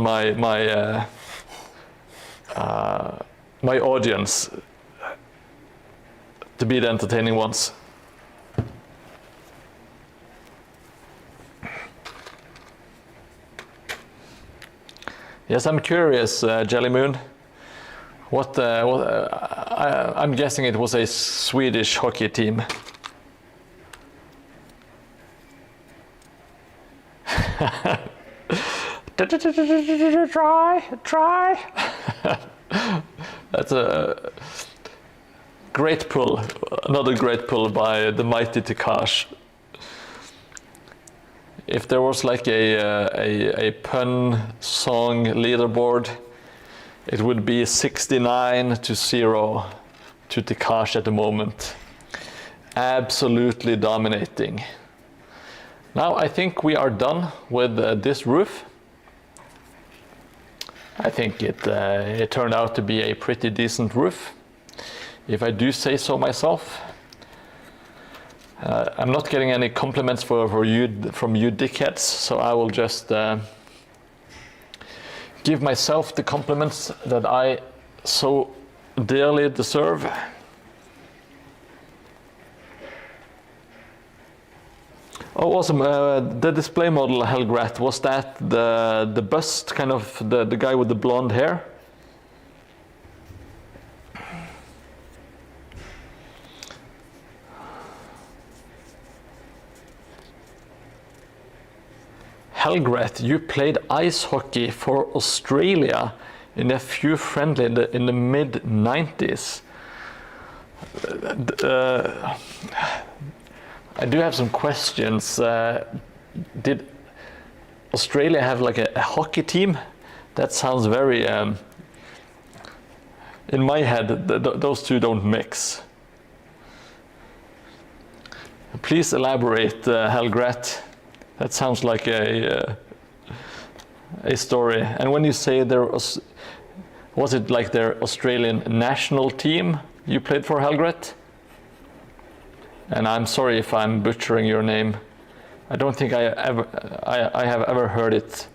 my audience to be the entertaining ones. Yes, I'm curious, Jelly Moon. I'm guessing it was a Swedish hockey team. Try. That's a great pull. Another great pull by the mighty Takash. If there was like a pun song leaderboard, it would be 69-0 to Takash at the moment. Absolutely dominating. Now I think we are done with this roof. I think it turned out to be a pretty decent roof, if I do say so myself. I'm not getting any compliments from you dickheads, so I will just give myself the compliments that I so dearly deserve. Oh, awesome. The display model, Helgrat, was that the bust, kind of the guy with the blonde hair? Helgrat, you played ice hockey for Australia in a few friendly in the mid-90s. I do have some questions. Did Australia have like a hockey team? That sounds very... in my head, those two don't mix. Please elaborate, Helgrat. That sounds like a story. And when you say was it like their Australian national team you played for, Helgrat? And I'm sorry if I'm butchering your name. I don't think I have ever heard it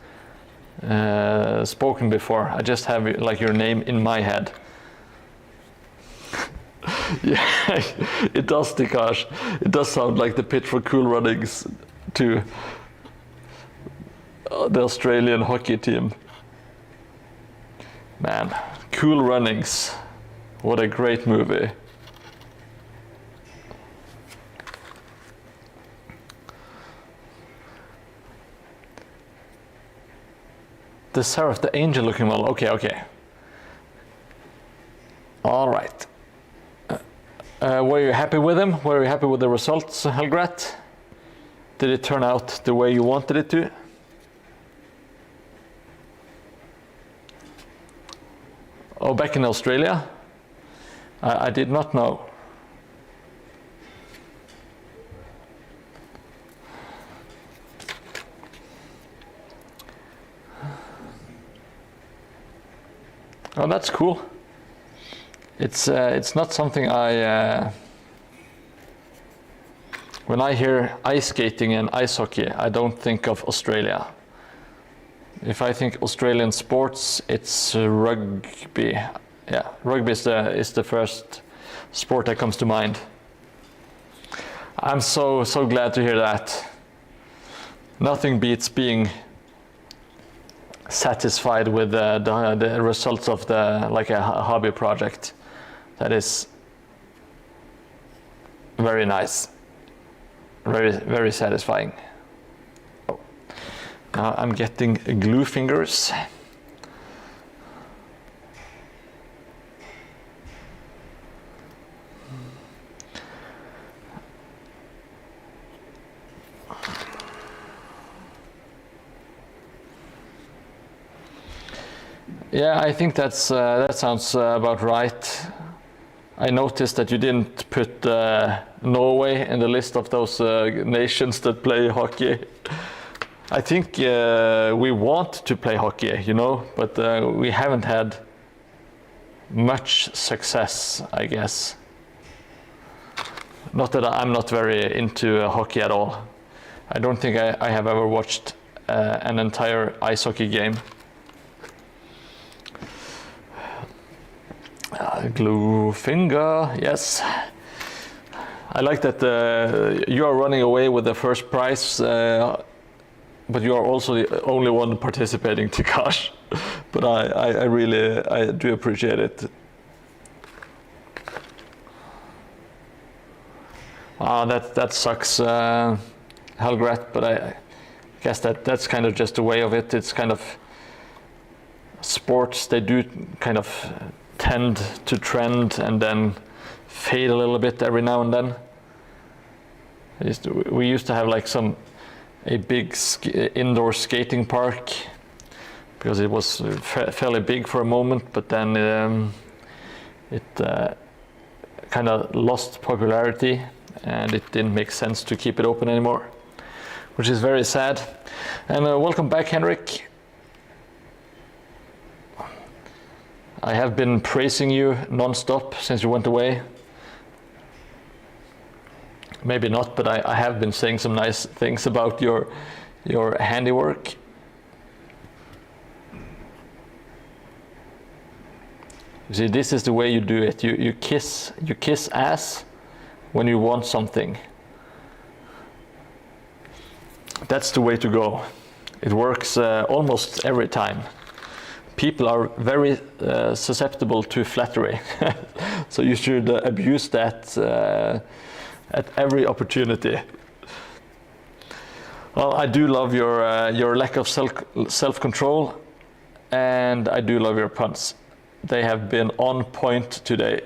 spoken before. I just have like your name in my head. Yeah, it does, Tikash. It does sound like the pitch for Cool Runnings to the Australian hockey team. Man, Cool Runnings. What a great movie. The Seraph, the angel looking model. Okay. All right. Were you happy with him? Were you happy with the results, Helgrat? Did it turn out the way you wanted it to? Oh, back in Australia? I did not know. Oh, that's cool. It's not something when I hear ice skating and ice hockey, I don't think of Australia. If I think Australian sports, it's rugby. Yeah, rugby is the first sport that comes to mind. I'm so glad to hear that. Nothing beats being satisfied with the results of like a hobby project. That is very nice, very satisfying. Now I'm getting glue fingers. Yeah, I think that sounds about right. I noticed that you didn't put Norway in the list of those nations that play hockey. I think we want to play hockey, you know, but we haven't had much success, I guess. Not that I'm not very into hockey at all. I don't think I have ever watched an entire ice hockey game. Glue finger, yes. I like that you are running away with the first prize, but you are also the only one participating, Tikash. But I really do appreciate it. That sucks, Helgrat, but I guess that's kind of just the way of it. It's kind of sports, they do kind of tend to trend and then fade a little bit every now and then. We used to have like a big indoor skating park because it was fairly big for a moment, but then it kind of lost popularity and it didn't make sense to keep it open anymore, which is very sad. And welcome back, Henrik. I have been praising you non-stop since you went away. Maybe not, but I have been saying some nice things about your handiwork. You see, this is the way you do it. You kiss ass when you want something. That's the way to go. It works almost every time. People are very susceptible to flattery, so you should abuse that at every opportunity. Well, I do love your lack of self-control, and I do love your puns. They have been on point today.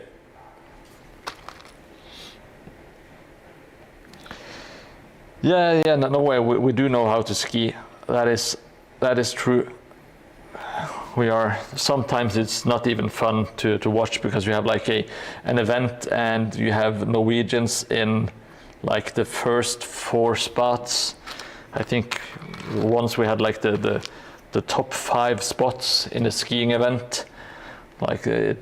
Yeah, no way. We do know how to ski. That is true. We are, sometimes it's not even fun to watch because you have like an event and you have Norwegians in like the first 4 spots. I think once we had like the top 5 spots in a skiing event. Like it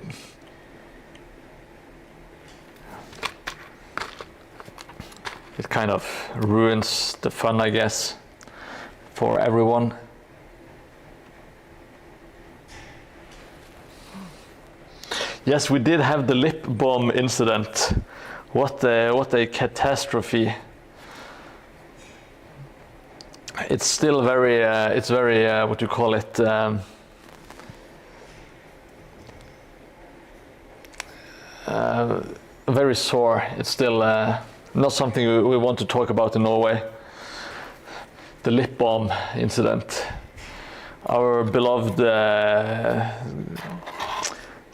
kind of ruins the fun, I guess, for everyone. Yes, we did have the lip balm incident. What a catastrophe! It's still very, what do you call it? Very sore. It's still not something we want to talk about in Norway. The lip balm incident. Our beloved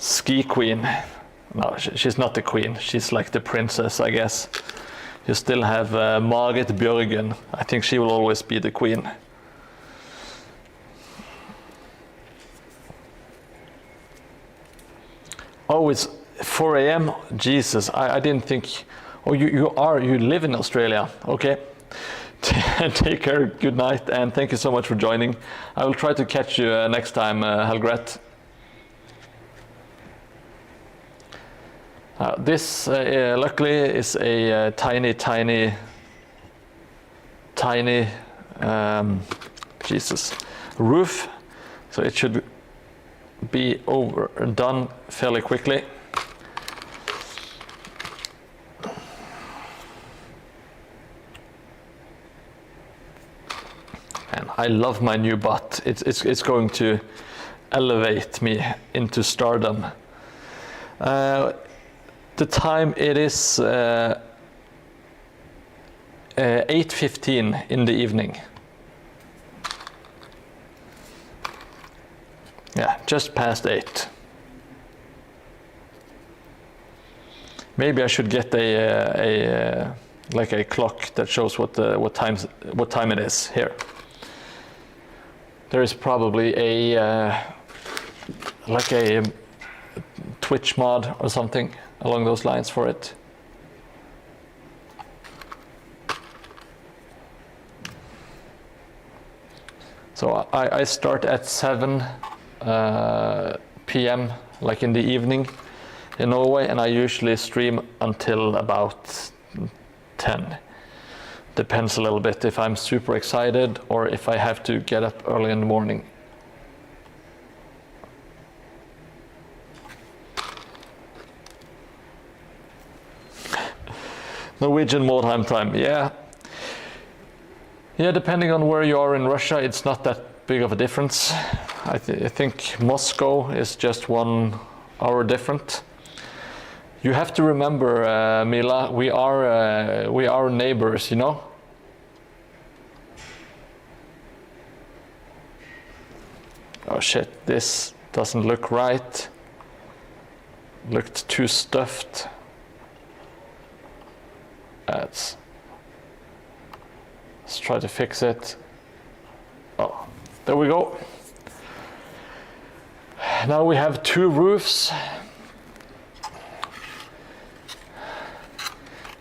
ski queen. No, she's not the queen. She's like the princess, I guess. You still have Marit Bjørgen. I think she will always be the queen. Oh, it's 4 a.m. Jesus, I didn't think. Oh, you live in Australia. Okay. Take care. Good night, and thank you so much for joining. I will try to catch you next time, Helgrat. This, luckily, is a tiny, Jesus, roof, so it should be done fairly quickly. And I love my new butt. It's going to elevate me into stardom. The time it is 8:15 in the evening. Yeah, just past 8. Maybe I should get a clock that shows what time it is here. There is probably a Twitch mod or something along those lines for it. So I start at 7 p.m. like in the evening in Norway, and I usually stream until about 10. Depends a little bit if I'm super excited or if I have to get up early in the morning. Norwegian Mordheim time, yeah. Yeah, depending on where you are in Russia, it's not that big of a difference. I think Moscow is just 1 hour different. You have to remember, Mila, we are neighbors, you know? Oh shit, this doesn't look right. Looked too stuffed. Let's try to fix it. Oh, there we go. Now we have 2 roofs.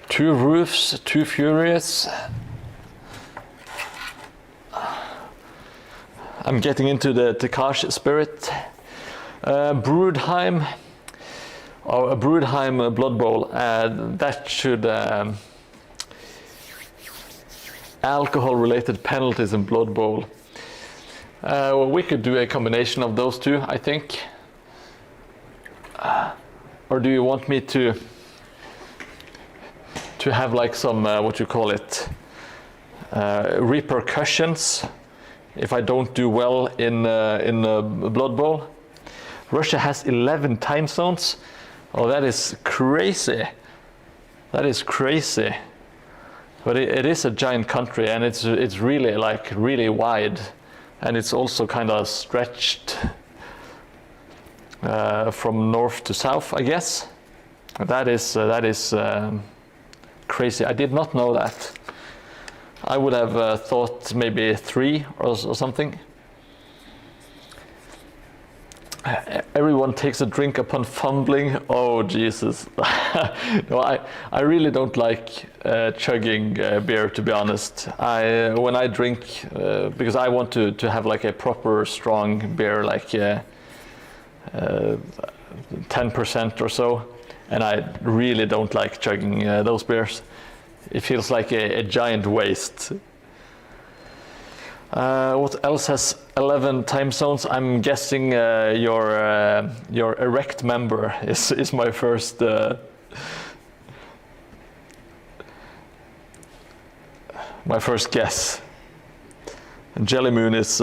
2 roofs, 2 Furious. I'm getting into the Takash spirit. Mordheim. Oh, a Mordheim Blood Bowl. That should... alcohol-related penalties in Blood Bowl. Well, we could do a combination of those 2, I think. Or do you want me to have like some what you call it, repercussions if I don't do well in Blood Bowl? Russia has 11 time zones. Oh, that is crazy. That is crazy. But it is a giant country, and it's really like really wide, and it's also kind of stretched from north to south, I guess. That is crazy. I did not know that. I would have thought maybe 3 or something. Everyone takes a drink upon fumbling. Oh Jesus! No, I really don't like chugging beer, to be honest. When I drink, because I want to have like a proper strong beer, like 10% or so, and I really don't like chugging those beers. It feels like a giant waste. What else has 11 time zones? I'm guessing your erect member is my first guess. And Jelly Moon is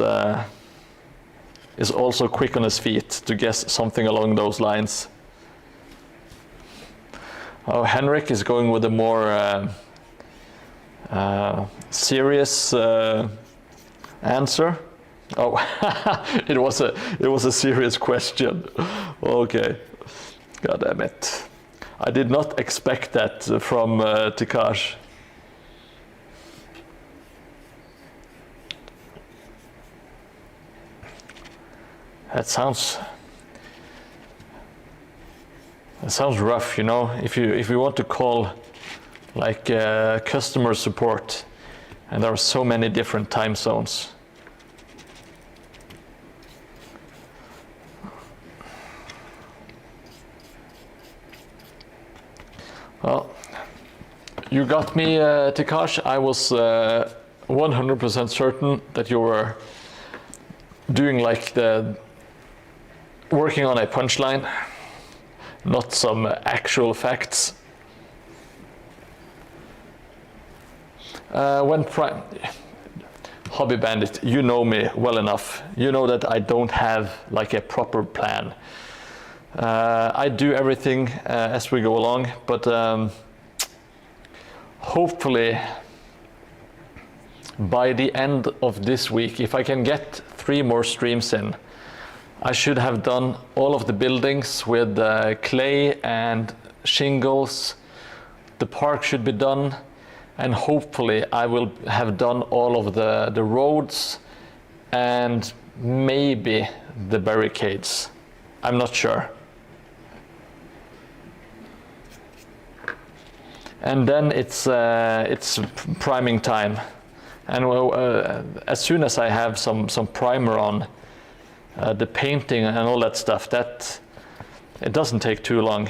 also quick on his feet to guess something along those lines. Oh, Henrik is going with a more serious answer. Oh, it was a serious question. Okay, god damn it! I did not expect that from Takash. That sounds rough, you know. If you want to call like customer support, and there are so many different time zones. Well, you got me, Takash. I was 100% certain that you were doing like working on a punchline, not some actual facts. Hobby Bandit, you know me well enough. You know that I don't have like a proper plan. I do everything as we go along, but hopefully by the end of this week, if I can get 3 more streams in, I should have done all of the buildings with clay and shingles. The park should be done, and hopefully I will have done all of the roads and maybe the barricades. I'm not sure. and then it's priming time. And as soon as I have some primer on the painting and all that stuff, that it doesn't take too long.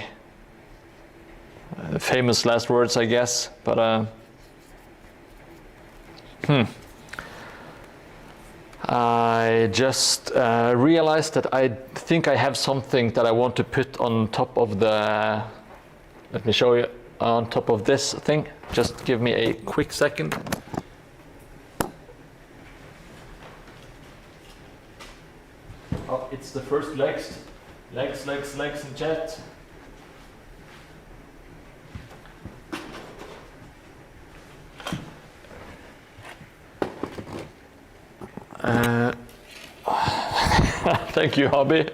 Famous last words, I guess, but I just realized that I think I have something that I want to put on top of the, let me show you, on top of this thing. Just give me a quick second. Oh, it's the first legs in chat. Thank you, Hobby.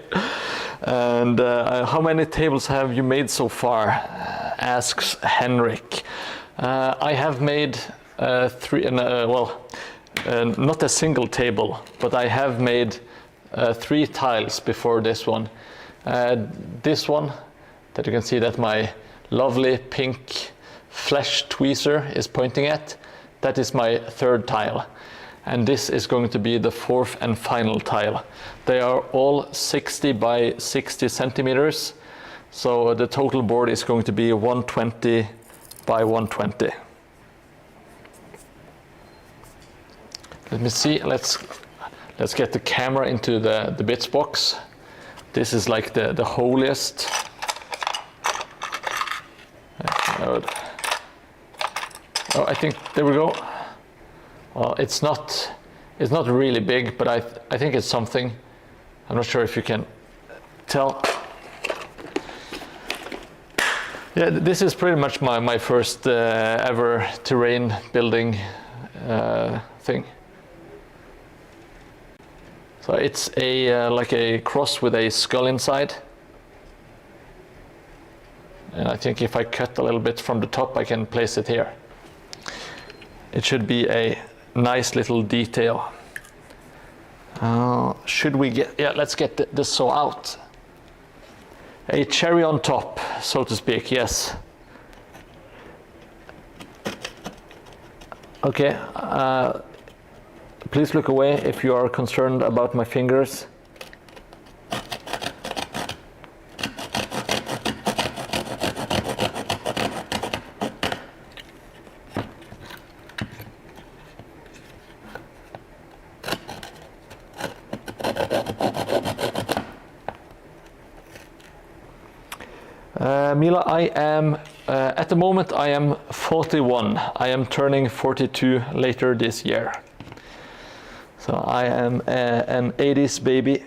And how many tables have you made so far? Asks Henrik. I have made 3, not a single table, but I have made 3 tiles before this one. This one, that you can see that my lovely pink flesh tweezer is pointing at, that is my 3rd tile. And this is going to be the 4th and final tile. They are all 60 by 60 centimeters. So the total board is going to be 120 by 120. Let me see, let's get the camera into the bits box. This is like the holiest. Oh, I think, there we go. Well, it's not really big, but I think it's something. I'm not sure if you can tell. Yeah, this is pretty much my first ever terrain building thing. So it's a like a cross with a skull inside. And I think if I cut a little bit from the top, I can place it here. It should be a nice little detail. Should we get, yeah, let's get this saw out. A cherry on top, so to speak, yes. Okay, please look away if you are concerned about my fingers. Mila, I am, at the moment I am 41. I am turning 42 later this year. So I am an 80s baby.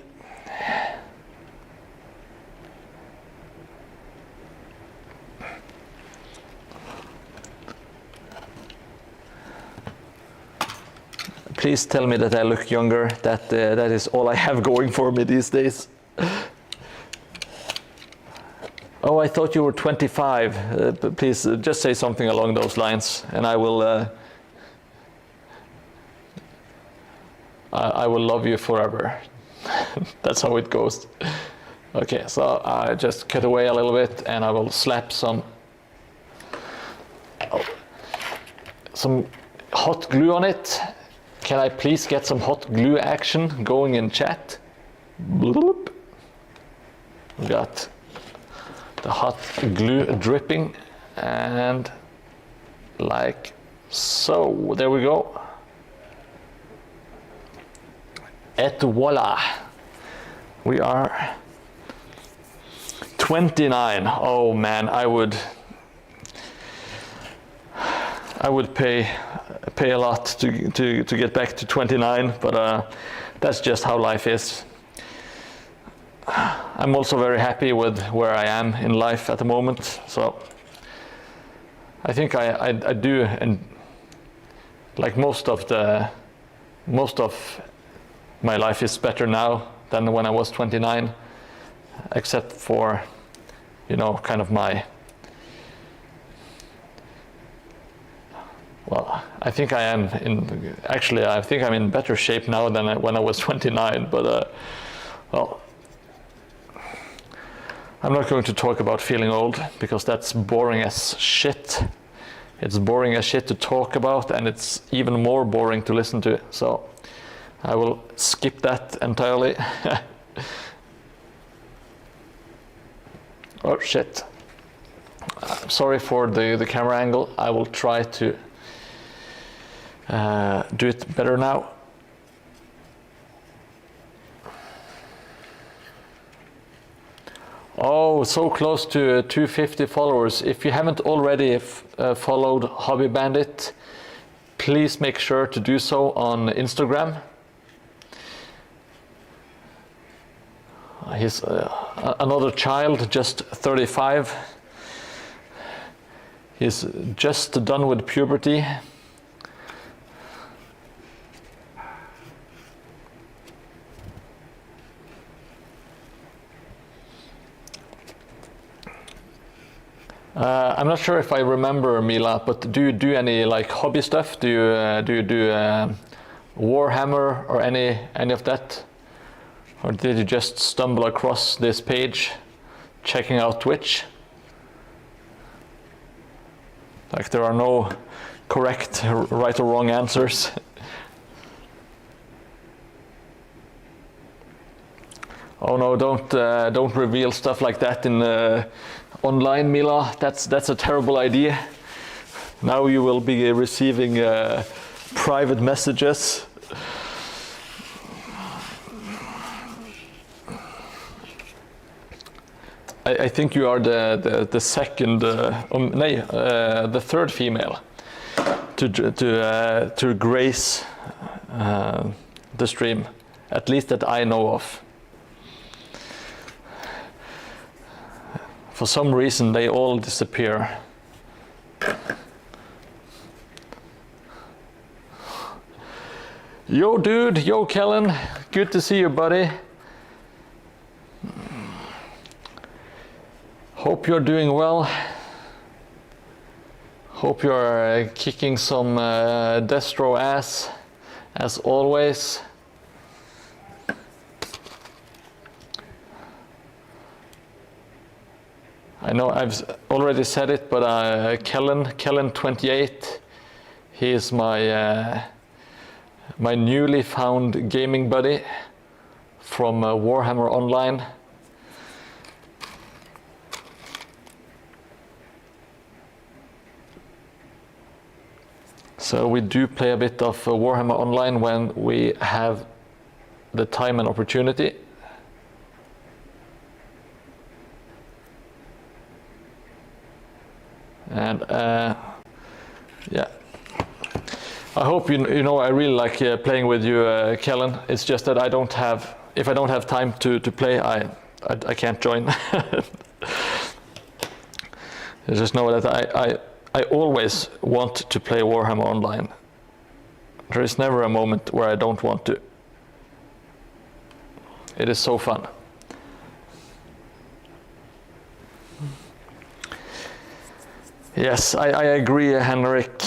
Please tell me that I look younger. That is all I have going for me these days. Oh, I thought you were 25. Please just say something along those lines, and I will love you forever. That's how it goes. Okay, so I just cut away a little bit, and I will slap some hot glue on it. Can I please get some hot glue action going in chat? Bloop. We got the hot glue dripping, and like so, there we go. Et voila, we are 29. Oh man, I would pay a lot to get back to 29, but that's just how life is. I'm also very happy with where I am in life at the moment, so I think I do, and like most of my life is better now than when I was 29, except for, you know, kind of my, well, I think I'm in better shape now than when I was 29, but well, I'm not going to talk about feeling old because that's boring as shit. It's boring as shit to talk about, and it's even more boring to listen to. So I will skip that entirely. Oh shit. Sorry for the camera angle. I will try to do it better now. Oh, so close to 250 followers. If you haven't already followed Hobby Bandit, please make sure to do so on Instagram. He's another child, just 35. He's just done with puberty. I'm not sure if I remember, Mila, but do you do any like hobby stuff? Do you do Warhammer or any of that? Or did you just stumble across this page checking out Twitch? Like there are no correct right or wrong answers. Oh no, don't reveal stuff like that in online, Mila. That's a terrible idea. Now you will be receiving private messages. I think you are the second, the third female to grace the stream, at least that I know of. For some reason, they all disappear. Yo, dude. Yo, Kellen. Good to see you, buddy. Hope you're doing well. Hope you're kicking some Destro ass, as always. I know I've already said it, but Kellen 28, he is my my newly found gaming buddy from Warhammer Online. So we do play a bit of Warhammer Online when we have the time and opportunity. And yeah, I hope you know I really like playing with you, Kellen. It's just that if I don't have time to play, I can't join. Just know that I always want to play Warhammer Online. There is never a moment where I don't want to. It is so fun. Yes, I agree, Henrik.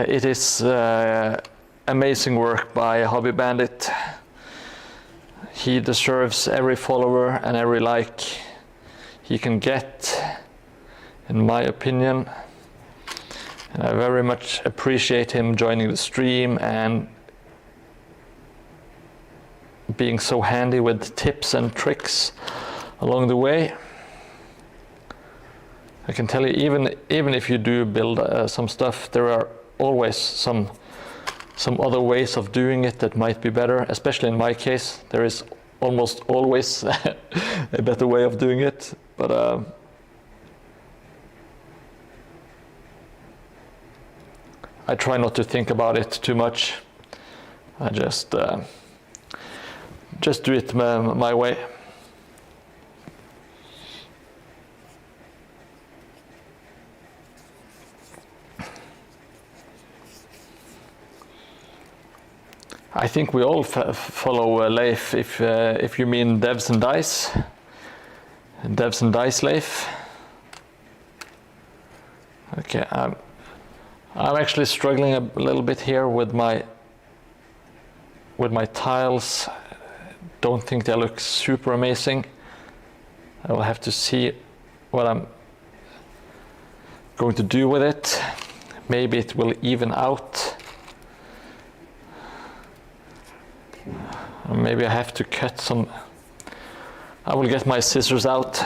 It is amazing work by Hobby Bandit. He deserves every follower and every like he can get, in my opinion. And I very much appreciate him joining the stream and being so handy with tips and tricks along the way. I can tell you, even if you do build some stuff, there are always some other ways of doing it that might be better. Especially in my case, there is almost always a better way of doing it. But I try not to think about it too much. I just do it my way. I think we all follow Leif, if you mean Devs and Dice. Devs and Dice Leif. Okay, I'm actually struggling a little bit here with my tiles. Don't think they look super amazing. I will have to see what I'm going to do with it. maybe it will even out. Maybe I have to cut some. I will get my scissors out.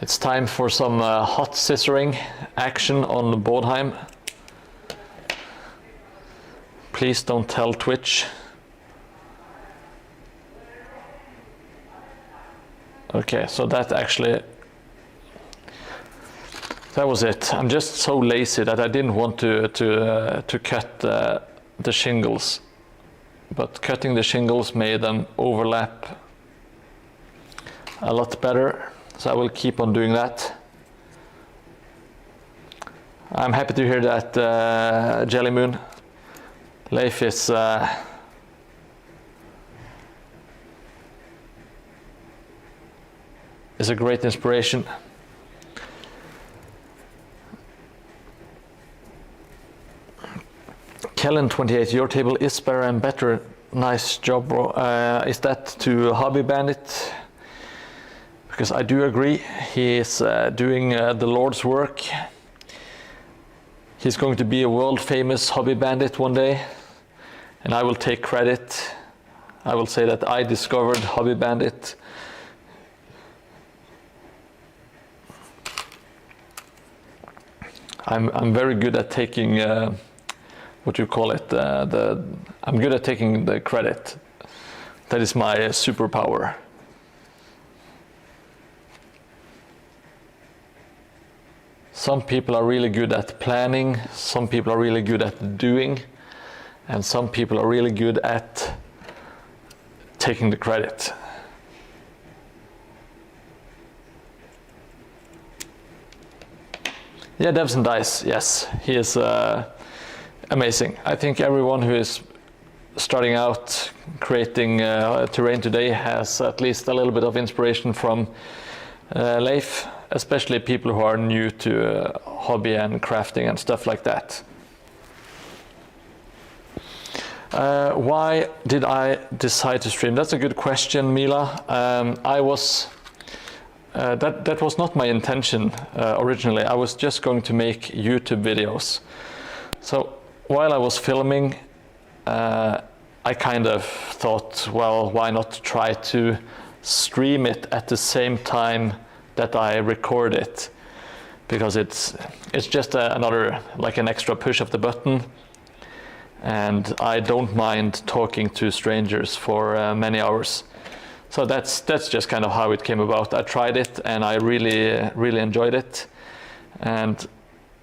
It's time for some hot scissoring action on the Mordheim. Please don't tell Twitch. Okay, so that was it. I'm just so lazy that I didn't want to cut the shingles, but cutting the shingles made them overlap a lot better. So I will keep on doing that. I'm happy to hear that Jelly Moon. Leif is a great inspiration. Kellen 28, your table is better and better. Nice job, bro. Is that to Hobby Bandit? Because I do agree, he is doing the Lord's work. He's going to be a world famous Hobby Bandit one day, and I will take credit. I will say that I discovered Hobby Bandit. I'm very good at taking what you call it. I'm good at taking the credit. That is my superpower. Some people are really good at planning, some people are really good at doing, and some people are really good at taking the credit. Yeah, Devs and Dice, yes, he is amazing. I think everyone who is starting out creating terrain today has at least a little bit of inspiration from Leif, especially people who are new to hobby and crafting and stuff like that. Why did I decide to stream? That's a good question, Mila. That was not my intention originally. I was just going to make YouTube videos. So while I was filming, I kind of thought, well, why not try to stream it at the same time that I record it, because it's just another, like an extra push of the button, and I don't mind talking to strangers for many hours. So that's just kind of how it came about. I tried it and I really enjoyed it, and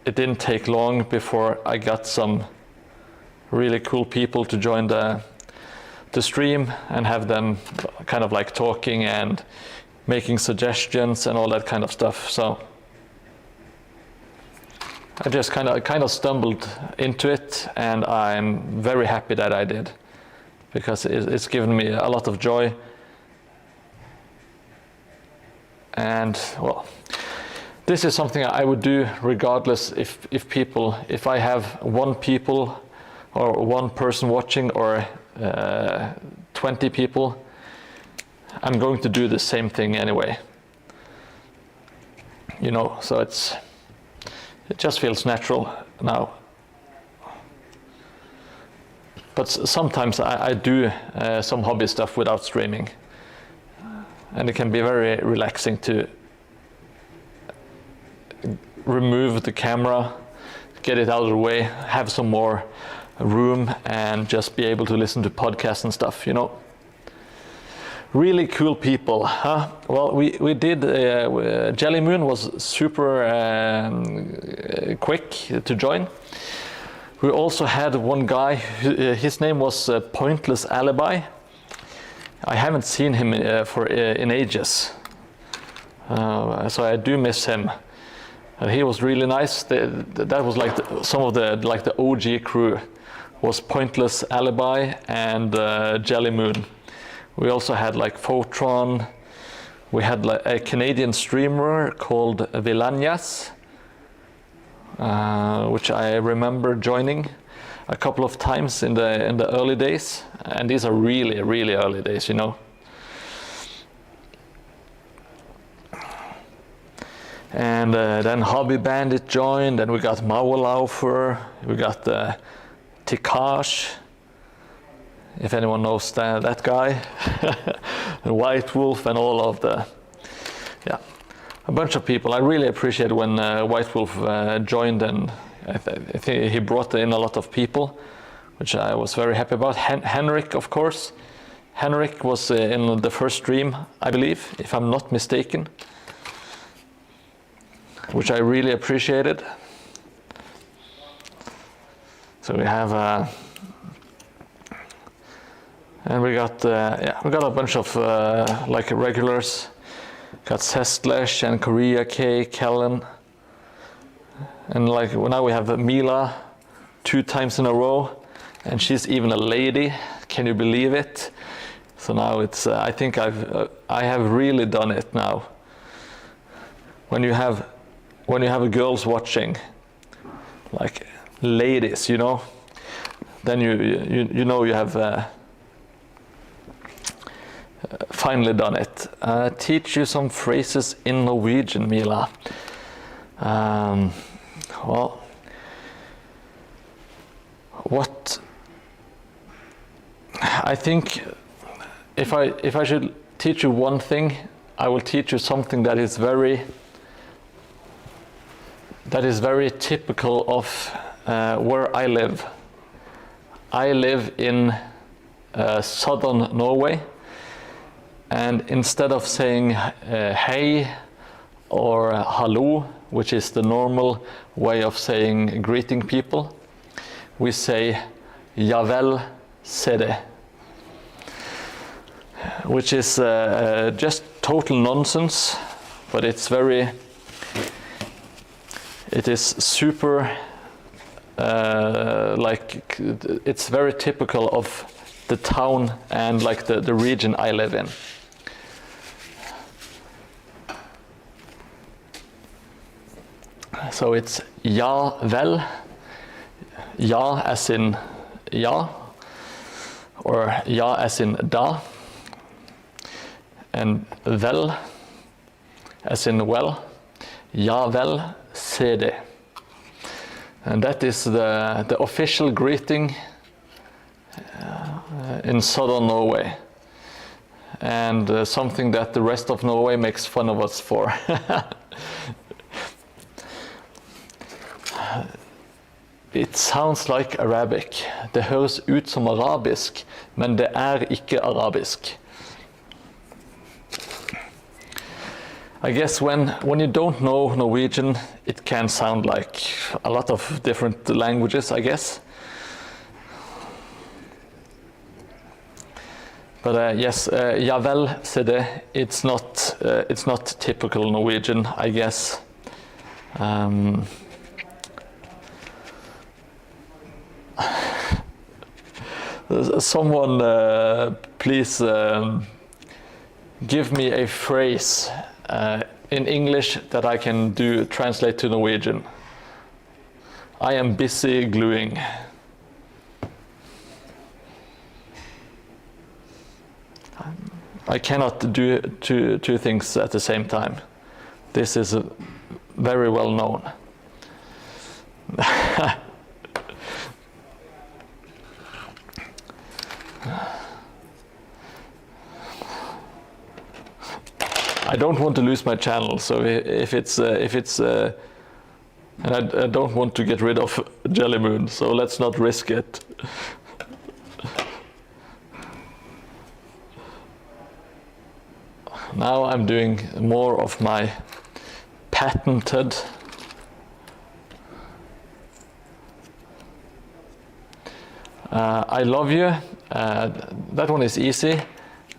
it didn't take long before I got some really cool people to join the stream and have them kind of like talking and making suggestions and all that kind of stuff. So I just kind of stumbled into it, and I'm very happy that I did, because it's given me a lot of joy. And well, this is something I would do regardless if I have one person watching or 20 people. I'm going to do the same thing anyway, you know, so it just feels natural now. But sometimes I do some hobby stuff without streaming, and it can be very relaxing to remove the camera, get it out of the way, have some more room, and just be able to listen to podcasts and stuff, you know. Really cool people, huh? Well, we did, Jelly Moon was super quick to join. We also had one guy, his name was Pointless Alibi. I haven't seen him in ages, so I do miss him. He was really nice. That was like some of the OG crew was Pointless Alibi and Jelly Moon. We also had like Photron. We had like a Canadian streamer called Vilanias, which I remember joining a couple of times in the early days, and these are really early days, you know. And then Hobby Bandit joined, and we got Mauerlaufer, we got Tikash, if anyone knows that guy, and White Wolf, and all of a bunch of people. I really appreciate when White Wolf joined, and I think he brought in a lot of people, which I was very happy about. Henrik, of course. Henrik was in the first stream, I believe, if I'm not mistaken, which I really appreciated. So we have, and we got a bunch of like regulars. Got Sestlesh and Korea K, Kellen, and like now we have Mila 2 times in a row, and she's even a lady. Can you believe it? So now it's I think I have really done it now. When you have girls watching, like ladies, you know, then you know you have finally done it. Teach you some phrases in Norwegian, Mila. Well, what I think, if I should teach you one thing, I will teach you something that is very typical of where I live. I live in southern Norway, and instead of saying hey or hallo, which is the normal way of saying greeting people, we say ja vel, se det, which is just total nonsense, but it is super like it's very typical of the town and like the region I live in. So it's ja vel, ja as in ja, or ja as in da, and vel as in well, ja vel, se det. And that is the official greeting in southern Norway, and something that the rest of Norway makes fun of us for. It sounds like Arabic. Det høres ut som arabisk, men det ikke arabisk. I guess when you don't know Norwegian, it can sound like a lot of different languages, I guess. But yes, ja vel, se det. It's not typical Norwegian, I guess. Someone please give me a phrase in English that I can translate to Norwegian. I am busy gluing. I cannot do two things at the same time. This is very well known. I don't want to lose my channel, so if it's and I don't want to get rid of Jelly Moon, so let's not risk it. Now I'm doing more of my patented I love you. That one is easy.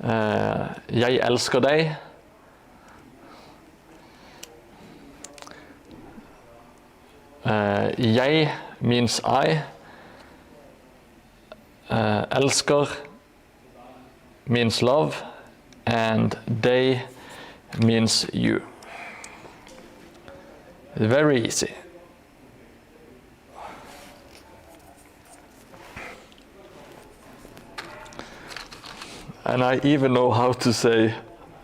Jeg elsker deg. Jeg means I. Elsker means love, and they means you. Very easy. And I even know how to say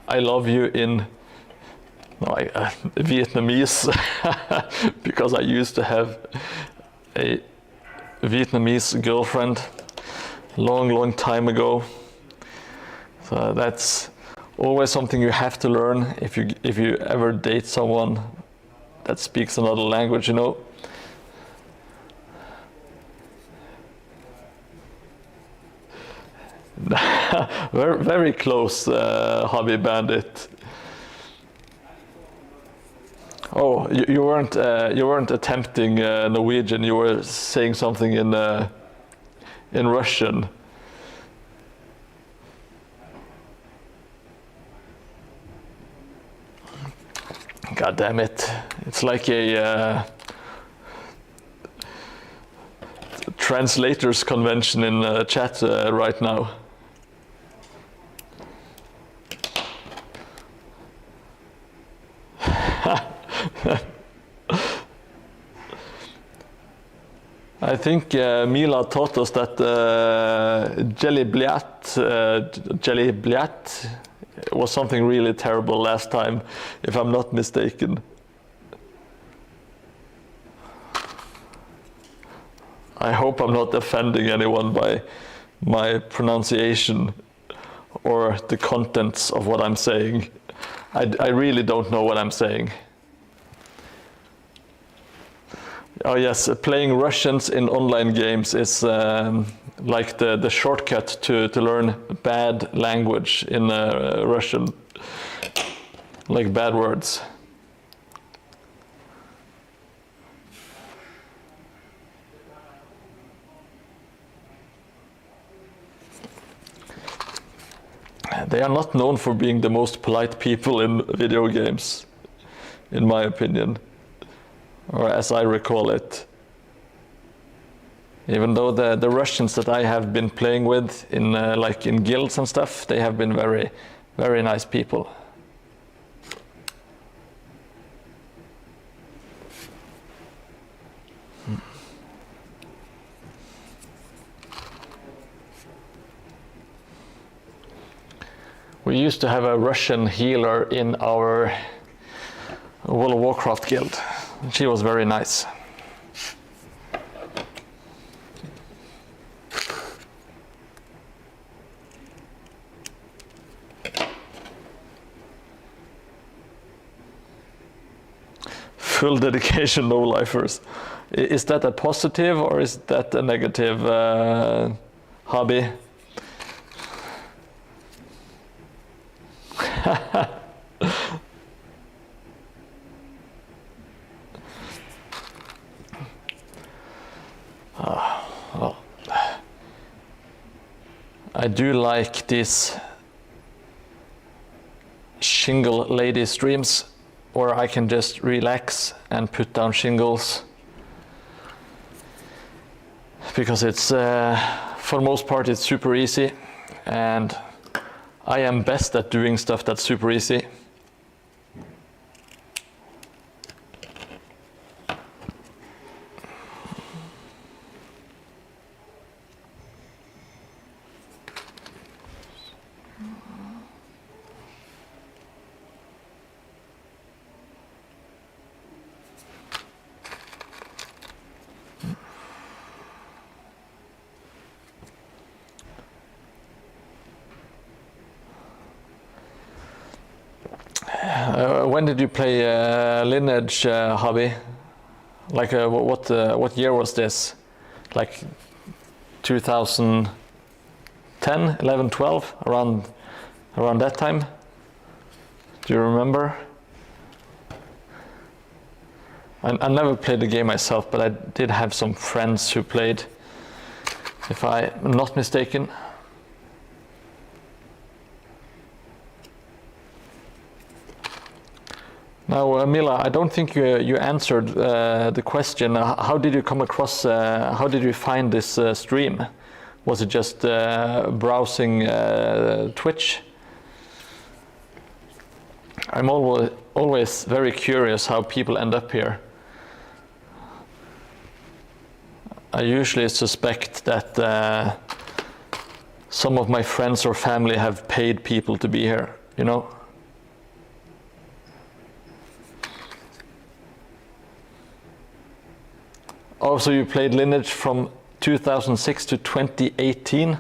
I love you in no, Vietnamese, because I used to have a Vietnamese girlfriend long time ago. So that's always something you have to learn if you ever date someone that speaks another language, you know. very, very close, Hobby Bandit. Oh, you weren't attempting Norwegian. You were saying something in Russian. God damn it! It's like a translators convention in chat right now. I think Mila taught us that jelly bliat was something really terrible last time, if I'm not mistaken. I hope I'm not offending anyone by my pronunciation or the contents of what I'm saying. I really don't know what I'm saying. Oh yes, playing Russians in online games is like the shortcut to learn bad language in Russian, like bad words. They are not known for being the most polite people in video games, in my opinion, or as I recall it. Even though the Russians that I have been playing with in like in guilds and stuff, they have been very, very nice people. We used to have a Russian healer in our World of Warcraft guild. She was very nice. Full dedication, no lifers. Is that a positive or is that a negative hobby? Well, I do like these shingle lady streams where I can just relax and put down shingles, because it's for the most part it's super easy, and I am best at doing stuff that's super easy. When did you play Lineage, Hobby? Like what year was this? Like 2010, 11, 12, around that time? Do you remember? I never played the game myself, but I did have some friends who played, if I'm not mistaken. Now, Mila, I don't think you answered the question. How did you come across, how did you find this stream? Was it just browsing Twitch? I'm always very curious how people end up here. I usually suspect that some of my friends or family have paid people to be here, you know? Oh, so you played Lineage from 2006 to 2018?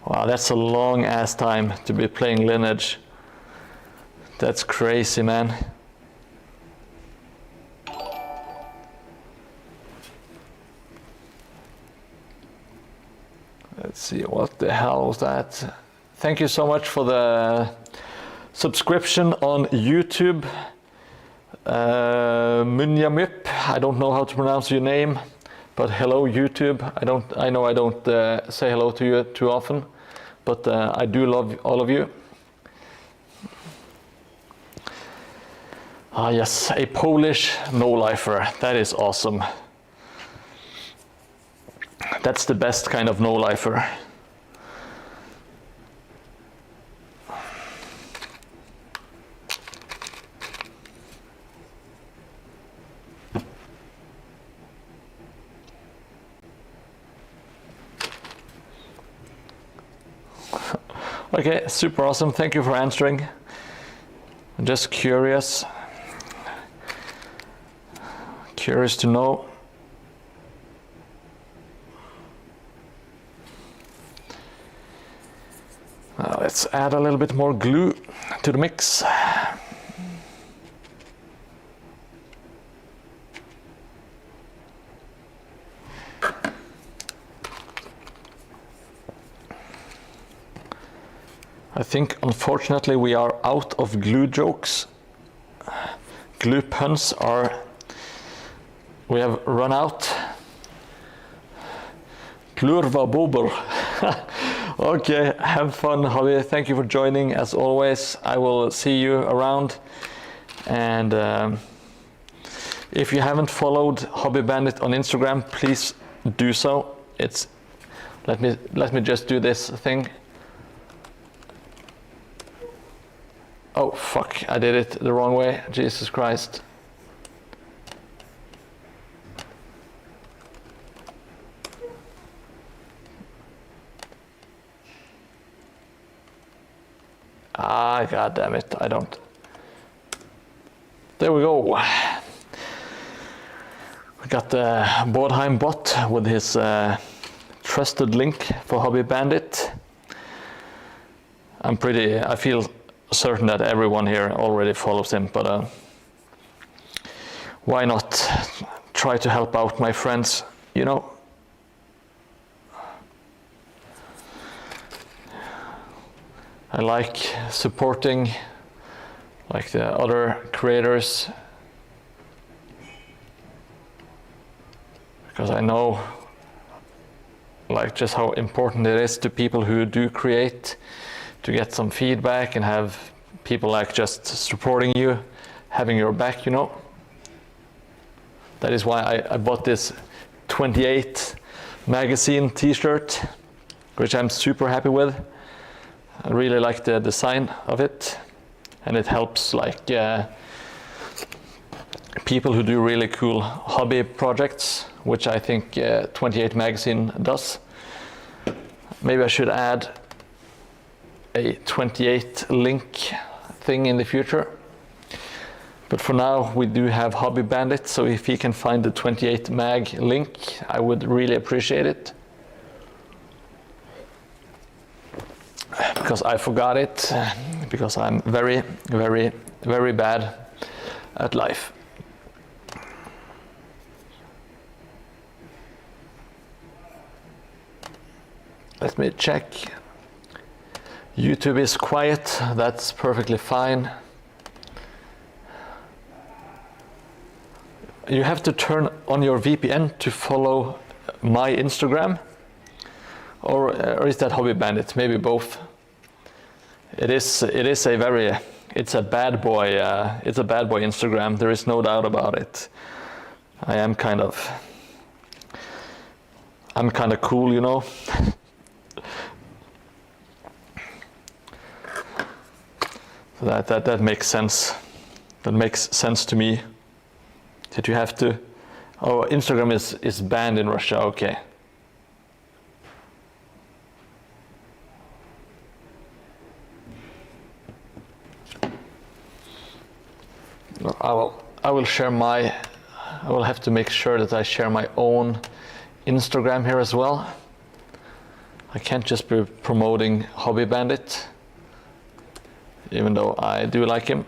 Wow, that's a long ass time to be playing Lineage. That's crazy, man. Let's see, what the hell was that? Thank you so much for the subscription on YouTube. Munyamip, I don't know how to pronounce your name, but hello YouTube. I know I don't say hello to you too often, but I do love all of you. Ah yes, a Polish no-lifer. That is awesome. That's the best kind of no-lifer. Okay, super awesome. Thank you for answering. I'm just curious to know. Let's add a little bit more glue to the mix. I think unfortunately we are out of glue jokes. Glue puns we have run out. Klurva bober. Okay, have fun, Hobby. Thank you for joining as always. I will see you around. And if you haven't followed Hobby Bandit on Instagram, please do so. Let me just do this thing. Oh fuck, I did it the wrong way. Jesus Christ. Ah, god damn it, I don't. There we go. We got the Mordheim bot with his trusted link for Hobby Bandit. I feel certain that everyone here already follows him, but why not try to help out my friends, you know? I like supporting like the other creators because I know like just how important it is to people who do create to get some feedback and have people like just supporting you, having your back, you know. That is why I bought this 28 magazine t-shirt, which I'm super happy with. I really like the design of it, and it helps like people who do really cool hobby projects, which I think 28 magazine does. Maybe I should add a 28 link thing in the future. But for now, we do have Hobby Bandit, so if he can find the 28 mag link, I would really appreciate it. Because I forgot it, because I'm very, very, very bad at life. Let me check. YouTube is quiet, that's perfectly fine. You have to turn on your VPN to follow my Instagram, or is that Hobby Bandit? Maybe both. It's a bad boy Instagram. There is no doubt about it. I'm kind of cool, you know. That makes sense. That makes sense to me. Did you have to? Oh, Instagram is banned in Russia. Okay. I will share my I will have to make sure that I share my own Instagram here as well. I can't just be promoting Hobby Bandit, even though I do like him.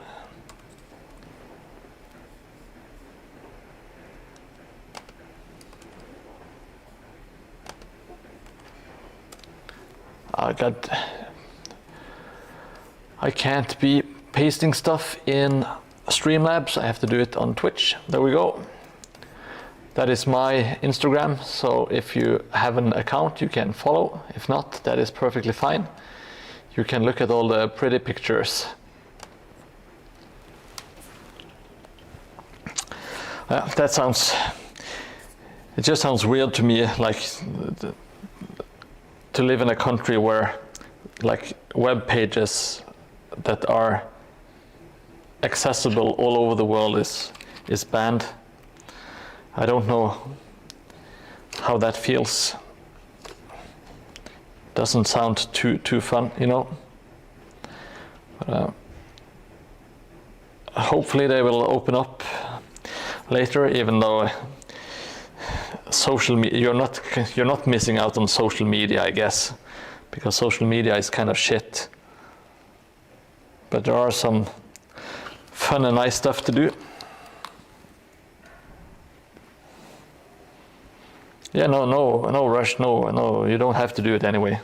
I can't be pasting stuff in Streamlabs. I have to do it on Twitch. There we go. That is my Instagram. So if you have an account, you can follow. If not, that is perfectly fine. You can look at all the pretty pictures. It just sounds weird to me, like to live in a country where like web pages that are accessible all over the world is banned. I don't know how that feels. Doesn't sound too fun, you know. But, hopefully they will open up later, even though social media, you're not missing out on social media, I guess, because social media is kind of shit. But there are some fun and nice stuff to do. Yeah, no rush, no, you don't have to do it anyway.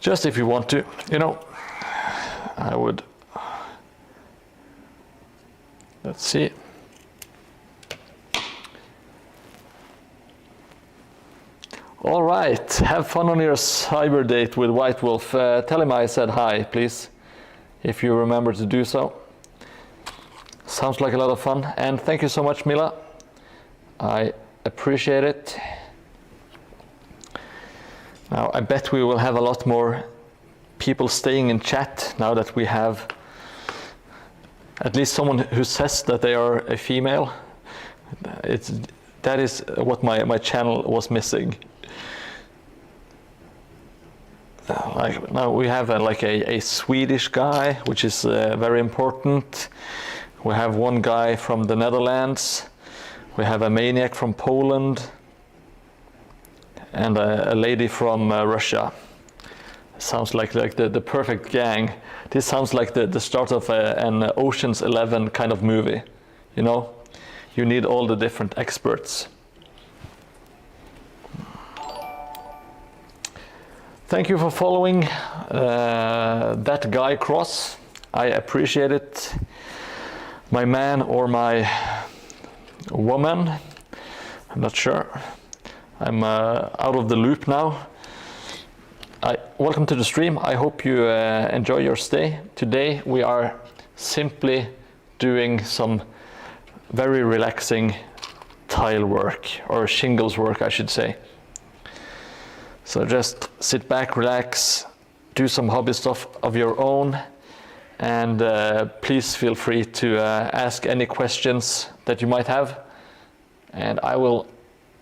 Just if you want to, you know. I would. Let's see. All right, have fun on your cyber date with White Wolf. Tell him I said hi, please, if you remember to do so. Sounds like a lot of fun. And thank you so much, Mila. I appreciate it. Now, I bet we will have a lot more people staying in chat now that we have at least someone who says that they are a female. That is what my channel was missing. Like now we have a Swedish guy, which is very important. We have one guy from the Netherlands. We have a maniac from Poland and a lady from Russia. Sounds like the perfect gang. This sounds like the start of an Ocean's 11 kind of movie. You know, you need all the different experts. Thank you for following that guy Cross. I appreciate it. My man or my woman, I'm not sure. I'm out of the loop now. Welcome to the stream. I hope you enjoy your stay. Today we are simply doing some very relaxing tile work, or shingles work I should say. So just sit back, relax, do some hobby stuff of your own, and please feel free to ask any questions that you might have, and I will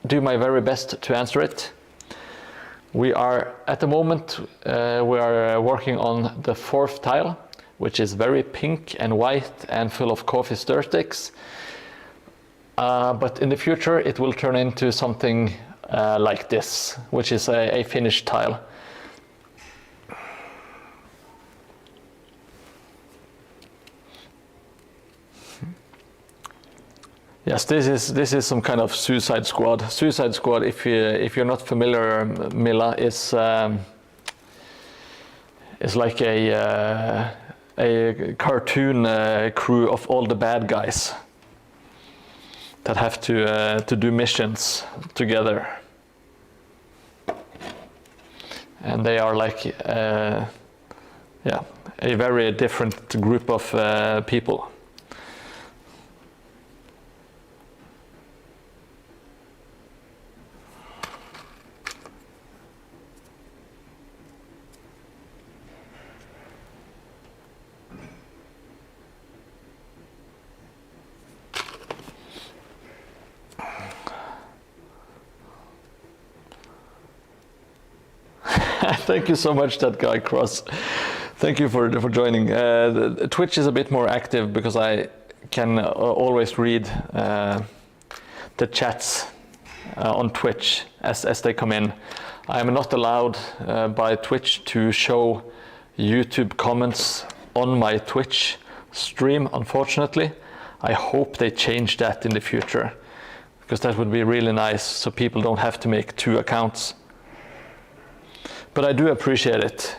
do my very best to answer it. We are, at the moment, we are working on the fourth tile, which is very pink and white and full of coffee stir sticks. But in the future, it will turn into something like this, which is a finished tile. Yes, this is some kind of Suicide Squad. Suicide Squad, if you're not familiar, Mila, is like a cartoon crew of all the bad guys that have to do missions together, and they are like a very different group of people. Thank you so much, that guy Cross. Thank you for joining. Twitch is a bit more active because I can always read the chats on Twitch as they come in. I am not allowed by Twitch to show YouTube comments on my Twitch stream, unfortunately. I hope they change that in the future, because that would be really nice so people don't have to make 2 accounts. But I do appreciate it.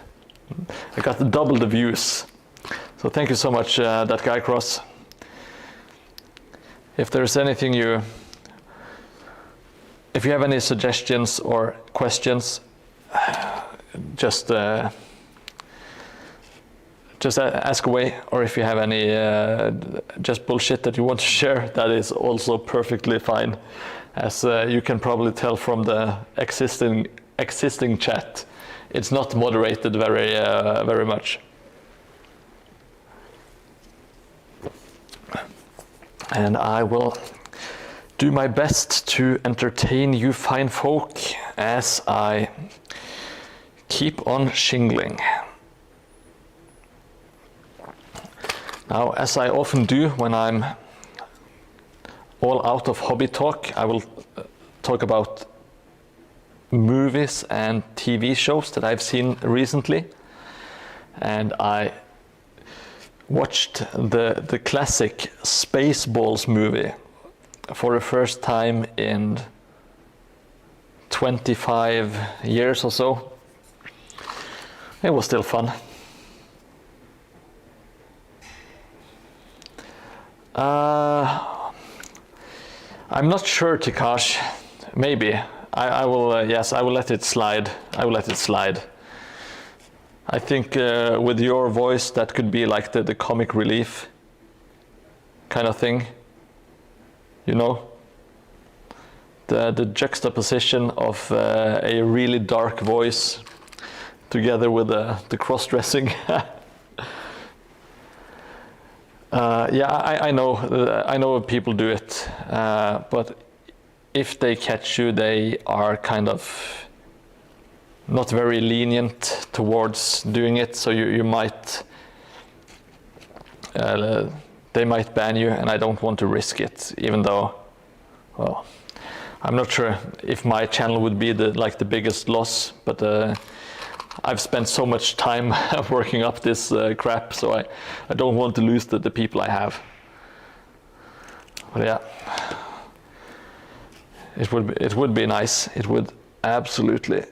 I got double the views. So thank you so much, that guy Cross. If there's anything if you have any suggestions or questions, just ask away. Or if you have any just bullshit that you want to share, that is also perfectly fine. As you can probably tell from the existing chat, it's not moderated very much. And I will do my best to entertain you fine folk as I keep on shingling. Now, as I often do when I'm all out of hobby talk, I will talk about movies and TV shows that I've seen recently. And I watched the classic Spaceballs movie for the first time in 25 years or so. It was still fun. I'm not sure, Tikash. Maybe. I will, yes, I will let it slide. I will let it slide. I think with your voice, that could be like the comic relief kind of thing. You know? The juxtaposition of a really dark voice together with the cross-dressing. Yeah, I know people do it, but if they catch you, they are kind of not very lenient towards doing it, so you might, they might ban you, and I don't want to risk it, even though, well, I'm not sure if my channel would be the biggest loss, but I've spent so much time working up this crap, so I don't want to lose the people I have. But yeah, it would be nice. It would absolutely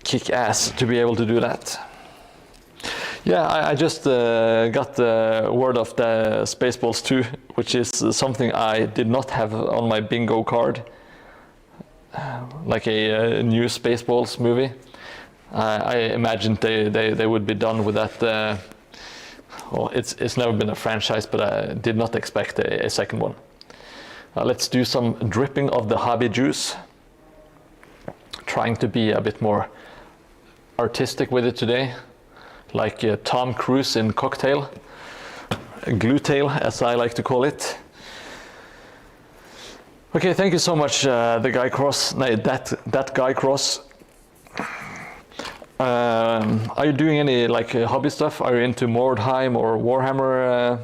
kick ass to be able to do that. Yeah, I just got the word of the Spaceballs 2, which is something I did not have on my bingo card, like a new Spaceballs movie. I imagined they would be done with that. Well, it's never been a franchise, but I did not expect a second one. Let's do some dripping of the hobby juice. Trying to be a bit more artistic with it today, like Tom Cruise in Cocktail, Glue Tail, as I like to call it. Okay, thank you so much, the guy Cross. No, that guy Cross. Are you doing any hobby stuff? Are you into Mordheim or Warhammer,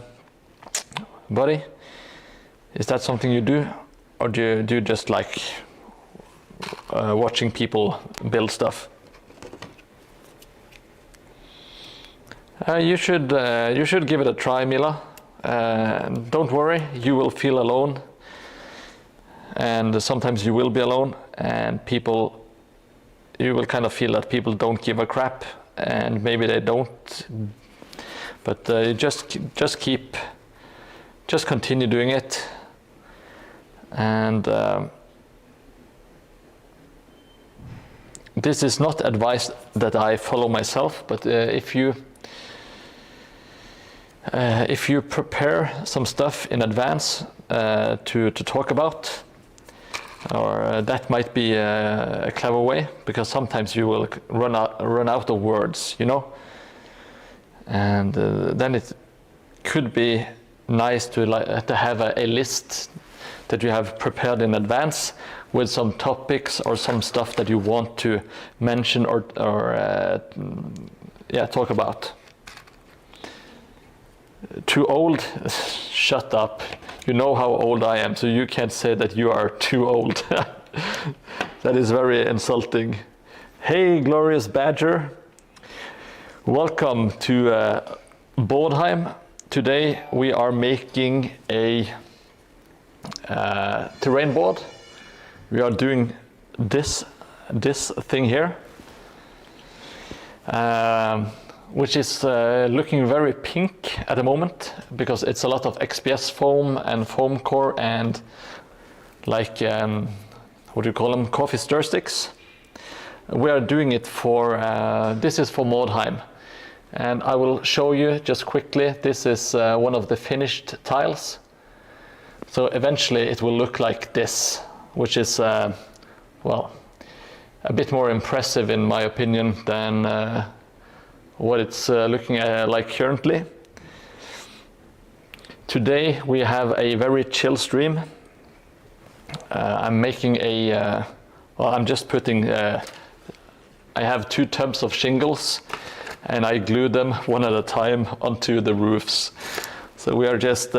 buddy? Is that something you do, or do you just like watching people build stuff? You should give it a try, Mila. Don't worry, you will feel alone, and sometimes you will be alone, and you will kind of feel that people don't give a crap, and maybe they don't, but just continue doing it, and this is not advice that I follow myself, but if you prepare some stuff in advance to talk about, or that might be a clever way, because sometimes you will run out of words, you know, and then it could be nice to have a list that you have prepared in advance with some topics or some stuff that you want to mention or talk about. Too old? Shut up. you know how old I am, so you can't say that you are too old. That is very insulting. Hey, Glorious Badger. Welcome to Mordheim. Today we are making a terrain board. We are doing this thing here, which is looking very pink at the moment because it's a lot of XPS foam and foam core and like what do you call them, coffee stir sticks. We are doing it for this is for Mordheim, and I will show you just quickly. This is one of the finished tiles, so eventually it will look like this, which is well, a bit more impressive in my opinion than what it's looking like currently. Today we have a very chill stream. I'm making a well, I'm just putting I have 2 tubs of shingles and I glue them one at a time onto the roofs. So we are just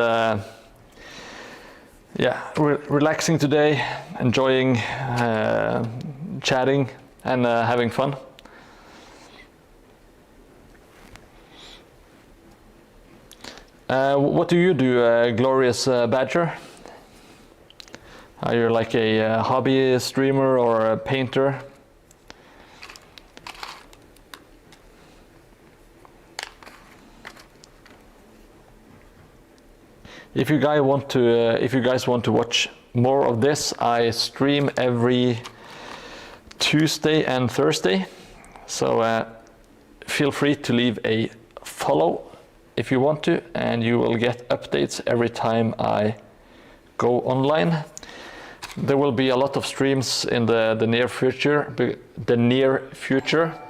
relaxing today, enjoying chatting and having fun. What do you do, Glorious Badger? Are you like a hobby streamer or a painter? If you guys want to watch more of this, I stream every Tuesday and Thursday. So feel free to leave a follow if you want to, and you will get updates every time I go online. There will be a lot of streams in the near future.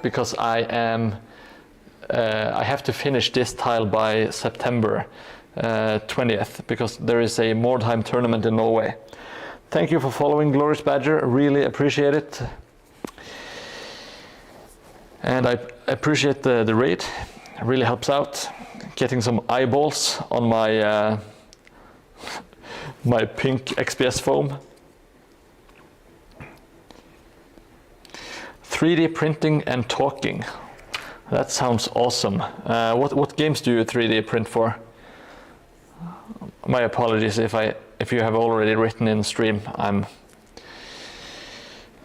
Because I have to finish this tile by September 20th, because there is a Mordheim tournament in Norway. Thank you for following, Glorious Badger. I really appreciate it. And I appreciate the raid. It really helps out. Getting some eyeballs on my my pink XPS foam. 3D printing and talking. That sounds awesome. What games do you 3D print for? My apologies if you have already written in stream.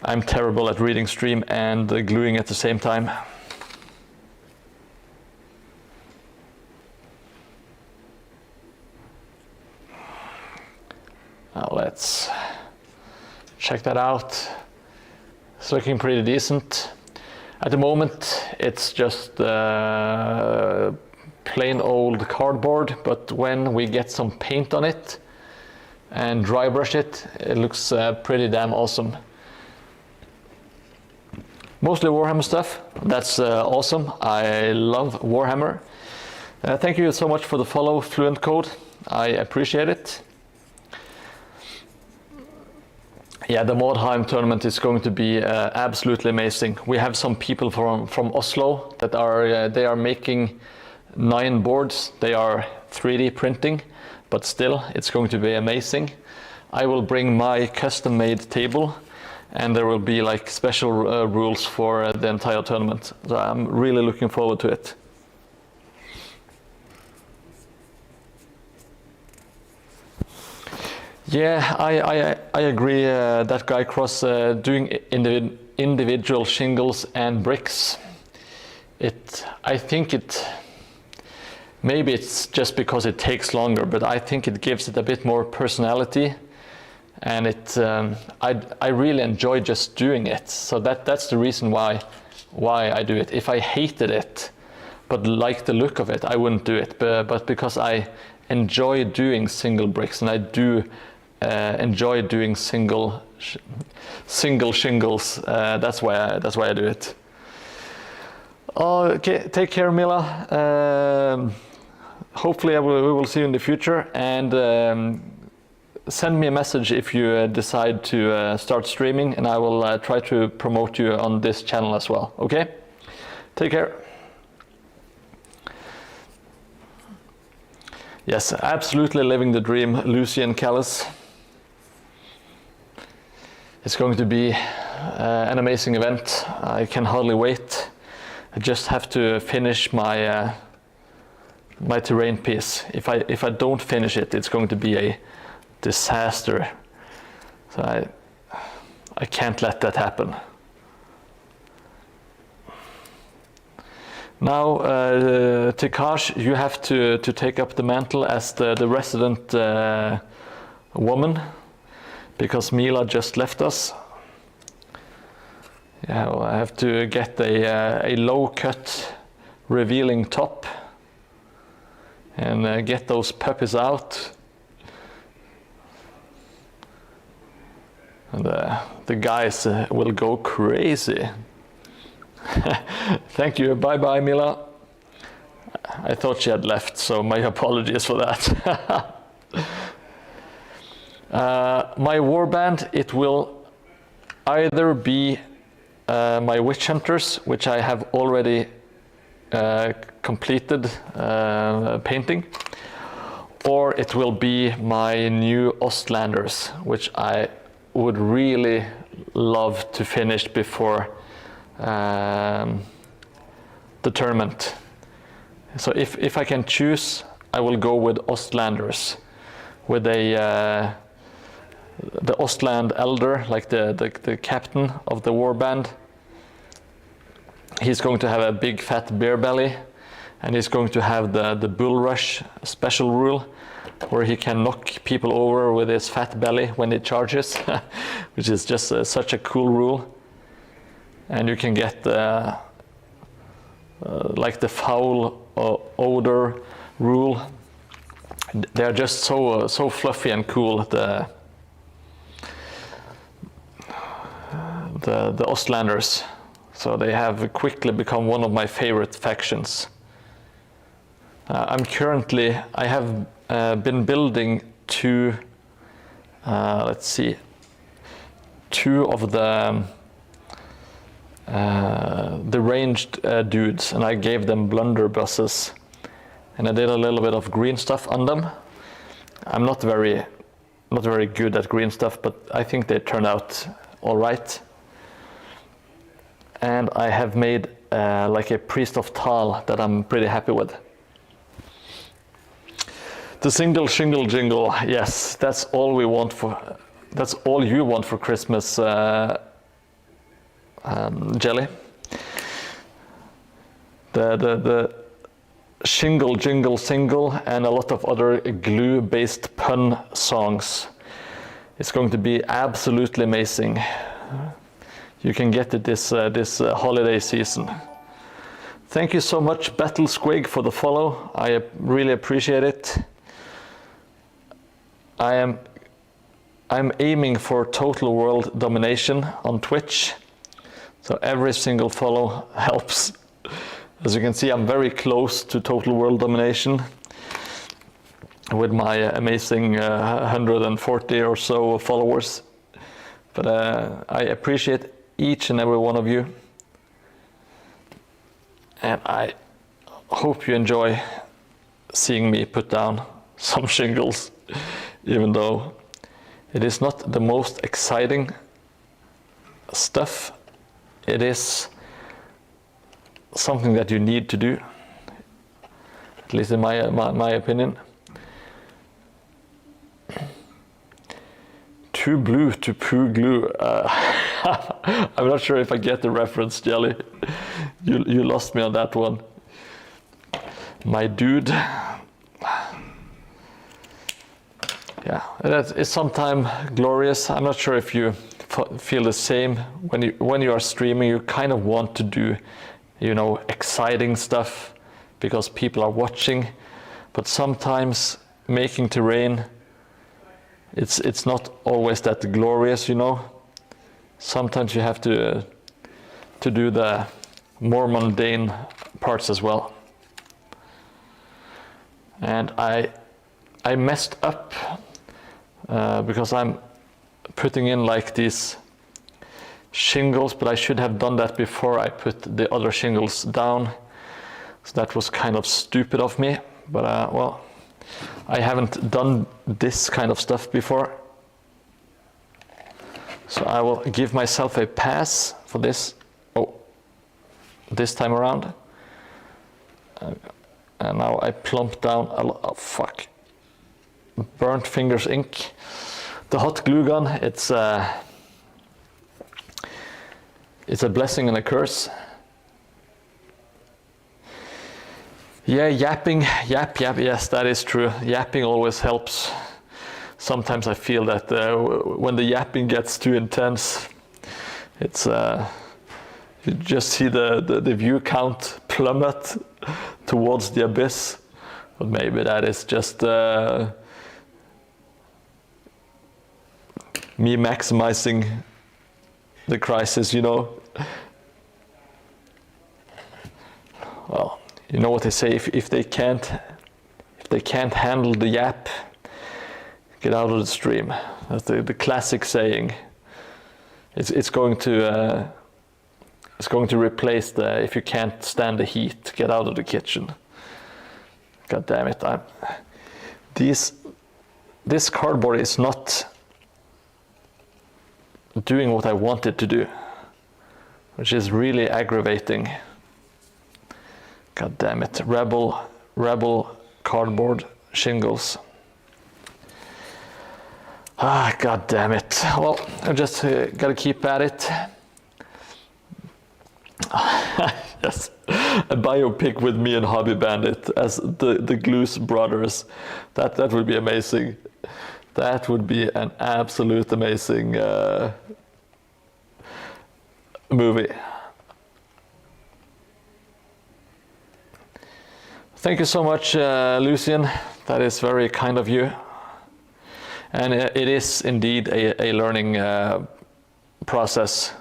I'm terrible at reading stream and gluing at the same time. Now let's check that out. It's looking pretty decent. At the moment, it's just plain old cardboard, but when we get some paint on it and dry brush it, it looks pretty damn awesome. Mostly Warhammer stuff. That's awesome. I love Warhammer. Thank you so much for the follow, Fluent Code. I appreciate it. Yeah, the Mordheim tournament is going to be absolutely amazing. We have some people from Oslo that are making 9 boards. They are 3D printing, but still it's going to be amazing. I will bring my custom-made table, and there will be like special rules for the entire tournament. So I'm really looking forward to it. Yeah, I agree. That guy Cross doing individual shingles and bricks. I think maybe it's just because it takes longer, but I think it gives it a bit more personality, and I really enjoy just doing it. So that's the reason why I do it. If I hated it, but liked the look of it, I wouldn't do it. But because I enjoy doing single bricks, and I do enjoy doing single shingles, that's why I do it. Okay, take care, Mila. Hopefully we will see you in the future, and send me a message if you decide to start streaming, and I will try to promote you on this channel as well. Okay, take care. Yes, absolutely living the dream, Lucy and Callis. It's going to be an amazing event. I can hardly wait. I just have to finish my my terrain piece. If I don't finish it, it's going to be a disaster. So I can't let that happen. Now, Tikash, you have to take up the mantle as the resident woman, because Mila just left us. Yeah, well, I have to get a low-cut, revealing top, and get those puppies out. And the guys will go crazy. Thank you. Bye-bye, Mila. I thought she had left, so my apologies for that. My warband, it will either be my witch hunters, which I have already completed painting, or it will be my new Ostlanders, which I would really love to finish before the tournament. So if I can choose, I will go with Ostlanders, with the Ostland Elder, like the captain of the warband. He's going to have a big fat bear belly, and he's going to have the bull rush special rule, where he can knock people over with his fat belly when he charges, which is just such a cool rule. And you can get like the foul odor rule. They are just so fluffy and cool. The Ostlanders. So they have quickly become one of my favorite factions. I have been building two of the ranged dudes, and I gave them blunderbusses, and I did a little bit of green stuff on them. I'm not very good at green stuff, but I think they turned out all right. And I have made like a priest of Tal that I'm pretty happy with. The single shingle jingle, yes, that's all we want for. That's all you want for Christmas, Jelly. The shingle jingle single and a lot of other glue-based pun songs. It's going to be absolutely amazing. You can get it this holiday season. Thank you so much, Battle Squig, for the follow. I really appreciate it. I'm aiming for total world domination on Twitch, so every single follow helps. As you can see, I'm very close to total world domination with my amazing 140 or so followers. But I appreciate each and every one of you, and I hope you enjoy seeing me put down some shingles, even though it is not the most exciting stuff. It is something that you need to do, at least in my opinion. Too blue to poo glue. I'm not sure if I get the reference, Jelly. You lost me on that one. My dude. Yeah, it's sometimes glorious. I'm not sure if you feel the same. When you are streaming, you kind of want to do, exciting stuff because people are watching. But sometimes making terrain, it's not always that glorious, Sometimes you have to do the more mundane parts as well. And I messed up because I'm putting in like these shingles, but I should have done that before I put the other shingles down. So that was kind of stupid of me, but well, I haven't done this kind of stuff before. So I will give myself a pass for this. Oh, this time around. And now I plump down a lot. Oh, fuck. Burnt fingers ink. The hot glue gun, it's a blessing and a curse. Yeah, yapping, yap, yes, that is true. Yapping always helps. Sometimes I feel that when the yapping gets too intense, it's you just see the view count plummet towards the abyss. But maybe that is just me maximizing the crisis, you know. Well, you know what they say, if they can't handle the yap, get out of the stream. That's the classic saying. It's going to replace the if you can't stand the heat, get out of the kitchen. God damn it! This cardboard is not doing what I want it to do, which is really aggravating. God damn it! Rebel cardboard shingles. Ah, god damn it. Well, I just gotta keep at it. Yes, a biopic with me and Hobby Bandit as the Glues brothers. That would be amazing. That would be an absolute amazing movie. Thank you so much, Lucian. That is very kind of you. And it is indeed a learning process,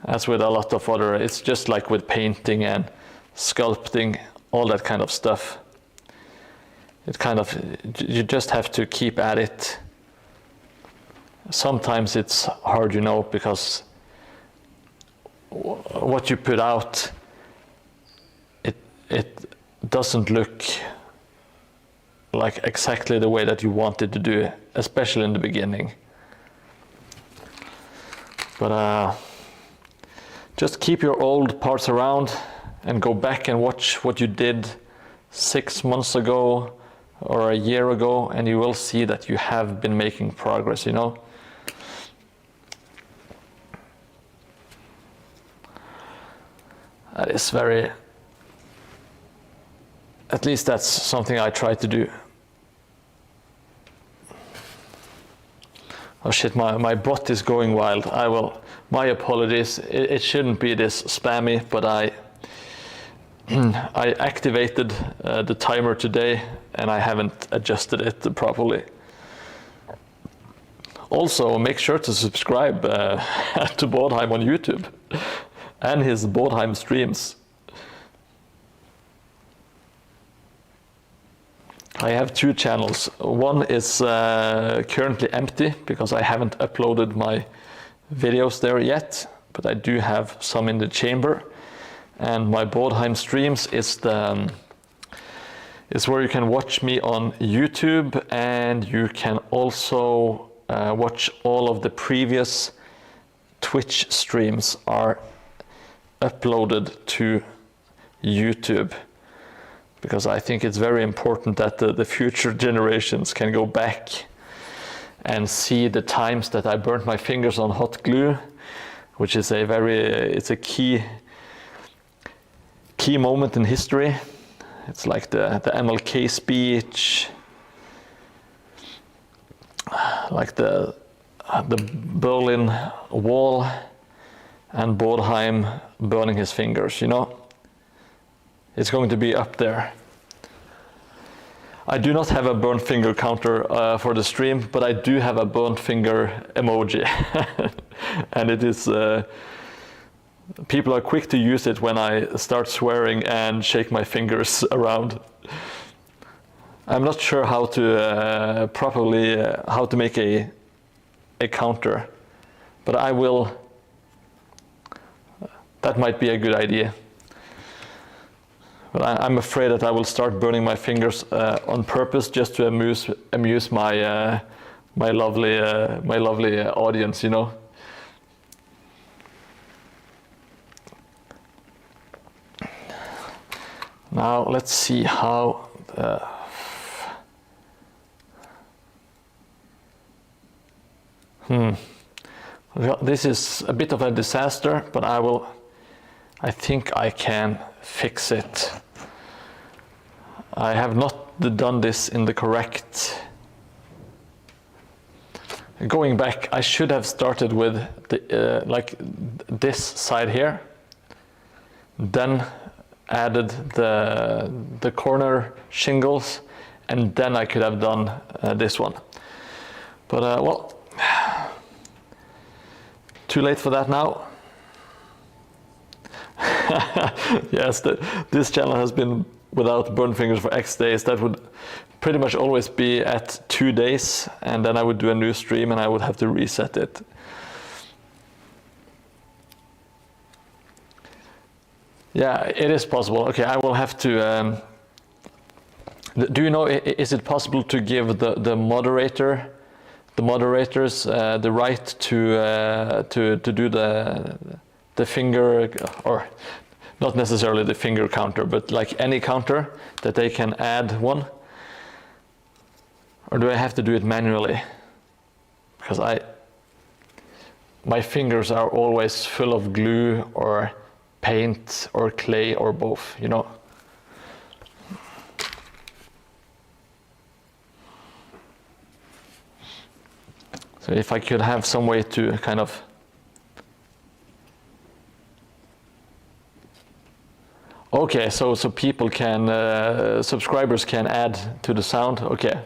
as with a lot of other, it's just like with painting and sculpting, all that kind of stuff. It kind of, you just have to keep at it. Sometimes it's hard, you know, because what you put out, it doesn't look like exactly the way that you want it to do, especially in the beginning. But just keep your old parts around and go back and watch what you did 6 months ago or a year ago, and you will see that you have been making progress, you know. That is very, at least that's something I try to do. Oh shit, my bot is going wild. My apologies. It shouldn't be this spammy, but I activated the timer today and I haven't adjusted it properly. Also, make sure to subscribe to Mordheim on YouTube and his Mordheim streams. I have 2 channels. One is currently empty because I haven't uploaded my videos there yet, but I do have some in the chamber. And my Mordheim streams is where you can watch me on YouTube, and you can also watch all of the previous Twitch streams are uploaded to YouTube. Because I think it's very important that the future generations can go back and see the times that I burnt my fingers on hot glue, which is it's a key moment in history. It's like the MLK speech, like the Berlin Wall, and Mordheim burning his fingers, you know. It's going to be up there. I do not have a burnt finger counter for the stream, but I do have a burnt finger emoji. And it is, people are quick to use it when I start swearing and shake my fingers around. I'm not sure how to properly, how to make a counter, but I will, that might be a good idea. But I'm afraid that I will start burning my fingers on purpose just to amuse my my lovely audience, you know. Now let's see how. Well, this is a bit of a disaster, but I think I can fix it. I have not done this in the correct. Going back, I should have started with the like this side here, then added the corner shingles, and then I could have done this one. But well, too late for that now. Yes, this channel has been without burn fingers for X days. That would pretty much always be at 2 days, and then I would do a new stream and I would have to reset it. Yeah, it is possible. Okay, I will have to. Do you know? Is it possible to give the moderators the right to do the finger, or not necessarily the finger counter, but like any counter that they can add one? Or do I have to do it manually? Because my fingers are always full of glue or paint or clay or both, you know. So if I could have some way to kind of okay, so people can subscribers can add to the sound. Okay.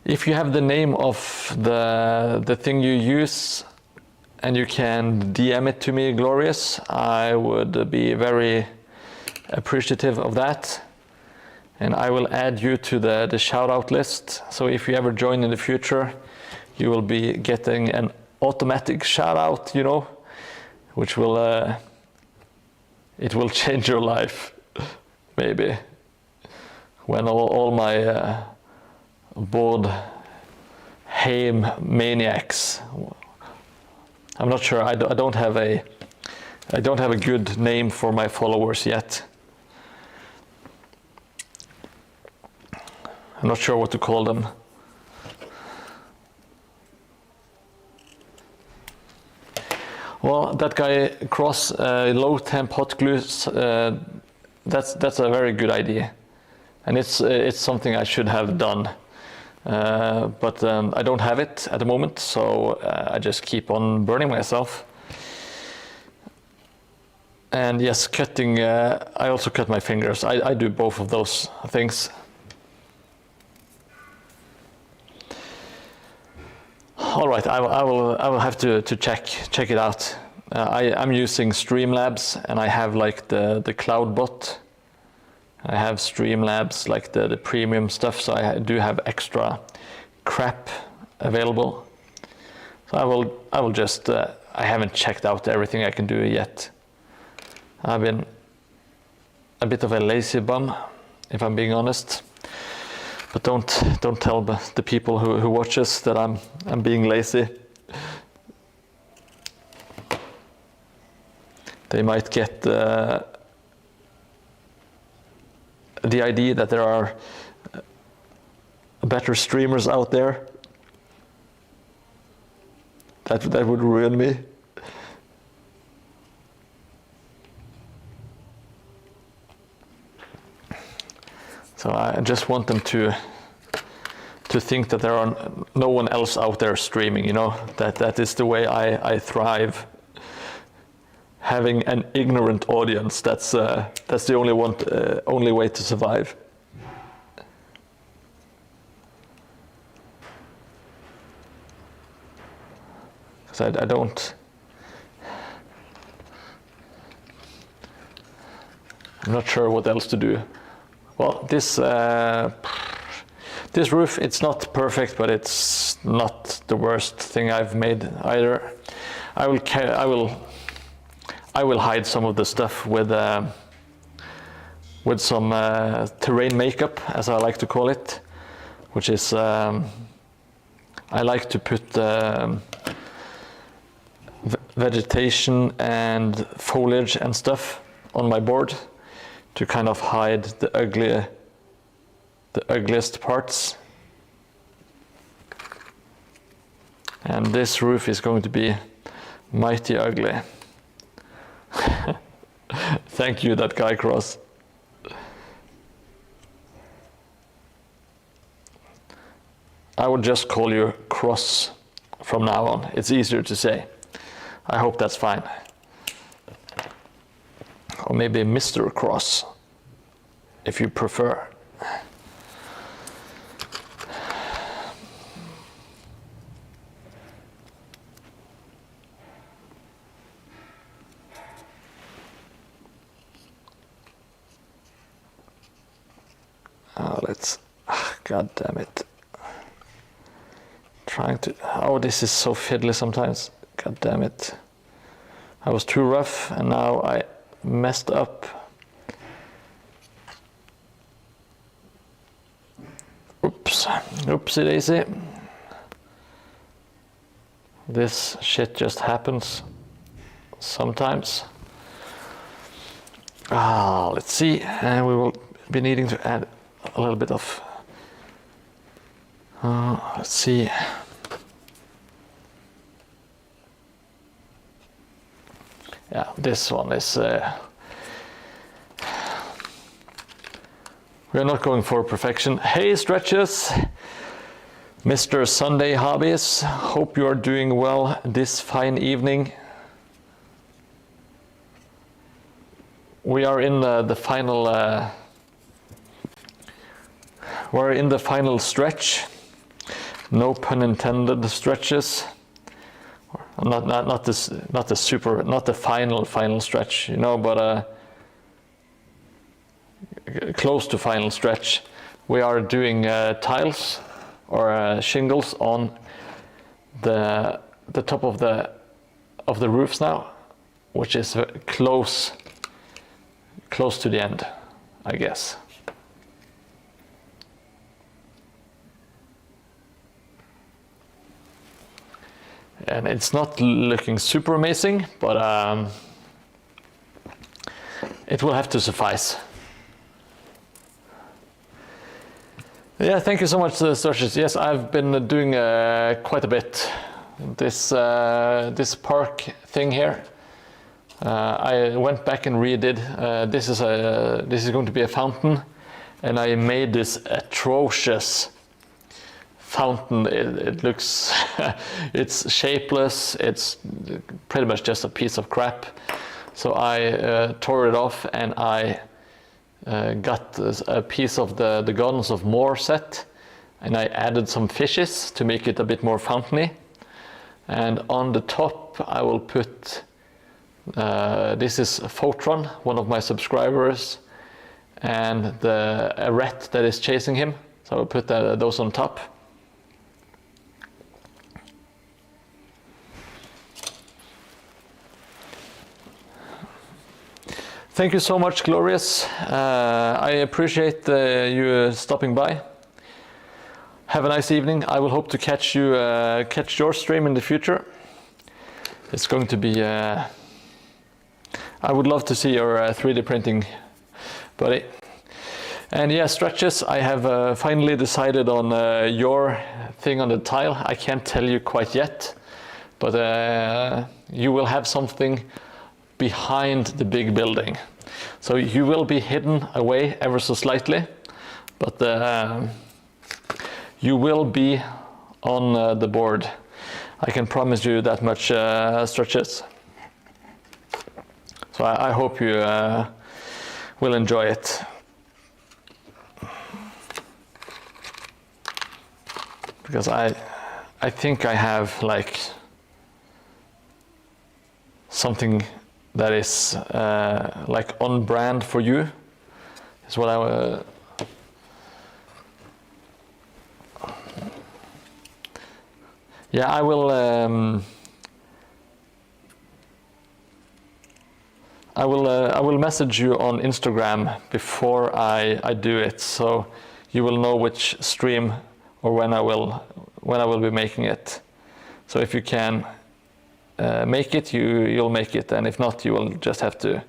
If you have the name of the thing you use and you can DM it to me, Glorious, I would be very appreciative of that. And I will add you to the shout out list. So if you ever join in the future, you will be getting an automatic shout out, you know, which will it will change your life, maybe, when all my Mordheim maniacs. I'm not sure. I don't have a good name for my followers yet. I'm not sure what to call them. Well, that guy Cross, low temp hot glue, that's a very good idea, and it's something I should have done, but I don't have it at the moment, so I just keep on burning myself. And yes, cutting. I also cut my fingers. I do both of those things. All right, I will have to check it out. I'm using Streamlabs, and I have like the Cloudbot. I have Streamlabs, like the premium stuff, so I do have extra crap available. So I will just I haven't checked out everything I can do yet. I've been a bit of a lazy bum, if I'm being honest. But don't tell the people who watch us that I'm being lazy. They might get the idea that there are better streamers out there. That would ruin me. So I just want them to think that there are no one else out there streaming, you know, that is the way I thrive. Having an ignorant audience, that's the only way to survive. Because I don't. I'm not sure what else to do. Well, this roof, it's not perfect, but it's not the worst thing I've made either. I will hide some of the stuff with some terrain makeup, as I like to call it, which is I like to put vegetation and foliage and stuff on my board to kind of hide the ugliest parts. And this roof is going to be mighty ugly. Thank you, that guy Cross. I would just call you Cross from now on. It's easier to say. I hope that's fine. Or maybe Mr. Cross, if you prefer. God damn it. This is so fiddly sometimes. God damn it. I was too rough and now I messed up. Oops. Oopsie daisy. This shit just happens sometimes. Let's see. And we will be needing to add a little bit of let's see. Yeah, this one is we're not going for perfection. Hey Stretches, Mr. Sunday Hobbies, hope you are doing well this fine evening. We are in the final we're in the final stretch. No pun intended stretches. Not the final stretch, you know, but close to final stretch. We are doing tiles or shingles on the top of the roofs now, which is close to the end, I guess. And it's not looking super amazing, but it will have to suffice. Yeah, thank you so much, Sturges. Yes, I've been doing quite a bit. This park thing here, I went back and redid. This is going to be a fountain, and I made this atrocious fountain. It looks it's shapeless. It's pretty much just a piece of crap. So I tore it off and I got a piece of the Gardens of Moor set, and I added some fishes to make it a bit more fountainy. And on the top I will put this is Photron, one of my subscribers, and a rat that is chasing him. So I will put those on top. Thank you so much, Glorious. I appreciate you stopping by. Have a nice evening. I will hope to catch your stream in the future. It's going to be. I would love to see your 3D printing, buddy. And yeah, Stretches. I have finally decided on your thing on the tile. I can't tell you quite yet, but you will have something behind the big building. So you will be hidden away ever so slightly, but you will be on the board. I can promise you that much, Stretches. So I hope you will enjoy it. Because I think I have like something that is like on brand for you, is what I yeah, I will I will message you on Instagram before I do it, so you will know which stream or when I will be making it. So if you can make it, you'll make it, and if not, you will just have to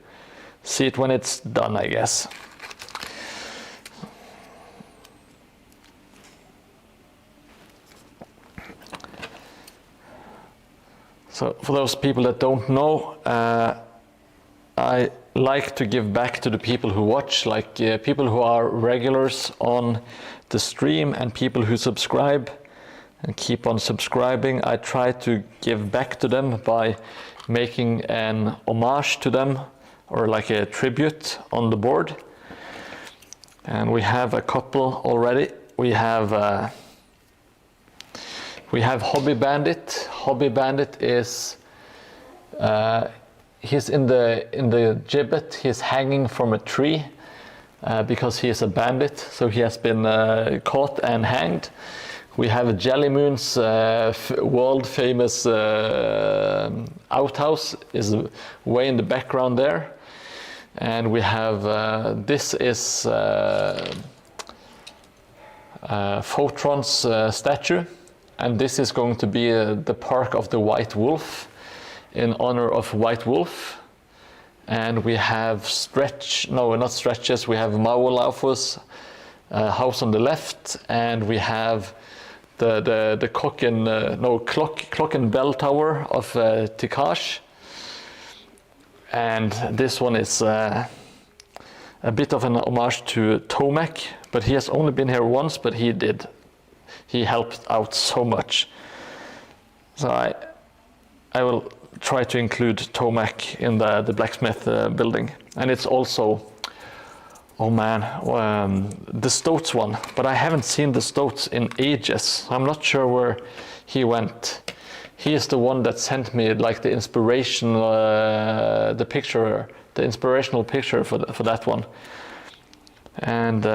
see it when it's done, I guess. So for those people that don't know, I like to give back to the people who watch, like people who are regulars on the stream and people who subscribe and keep on subscribing. I try to give back to them by making an homage to them, or like a tribute on the board. And we have a couple already. We have Hobby Bandit. Hobby Bandit is he's in the gibbet. He's hanging from a tree because he is a bandit. So he has been caught and hanged. We have Jelly Moon's world famous outhouse is way in the background there. And we have this is Photron's statue. And this is going to be the Park of the White Wolf in honor of White Wolf. And we have not stretches, we have Maulaufus house on the left, and we have the clock and bell tower of Tikash. And this one is a bit of an homage to Tomek, but he has only been here once, but he helped out so much. So I will try to include Tomek in the blacksmith building. And it's also, oh man, the Stoats one. But I haven't seen the Stoats in ages. I'm not sure where he went. He is the one that sent me like the inspirational picture for that one. And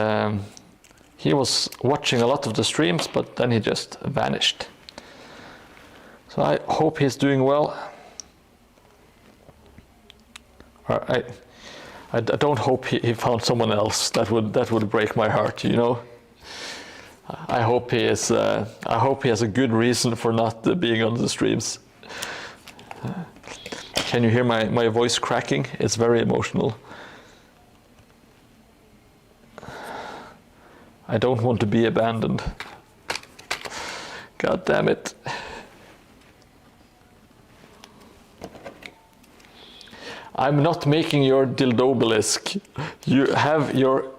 he was watching a lot of the streams, but then he just vanished. So I hope he's doing well. I don't hope he found someone else. That would break my heart, you know. I hope he is. I hope he has a good reason for not being on the streams. Can you hear my voice cracking? It's very emotional. I don't want to be abandoned. God damn it. I'm not making your dildobelisk. You have your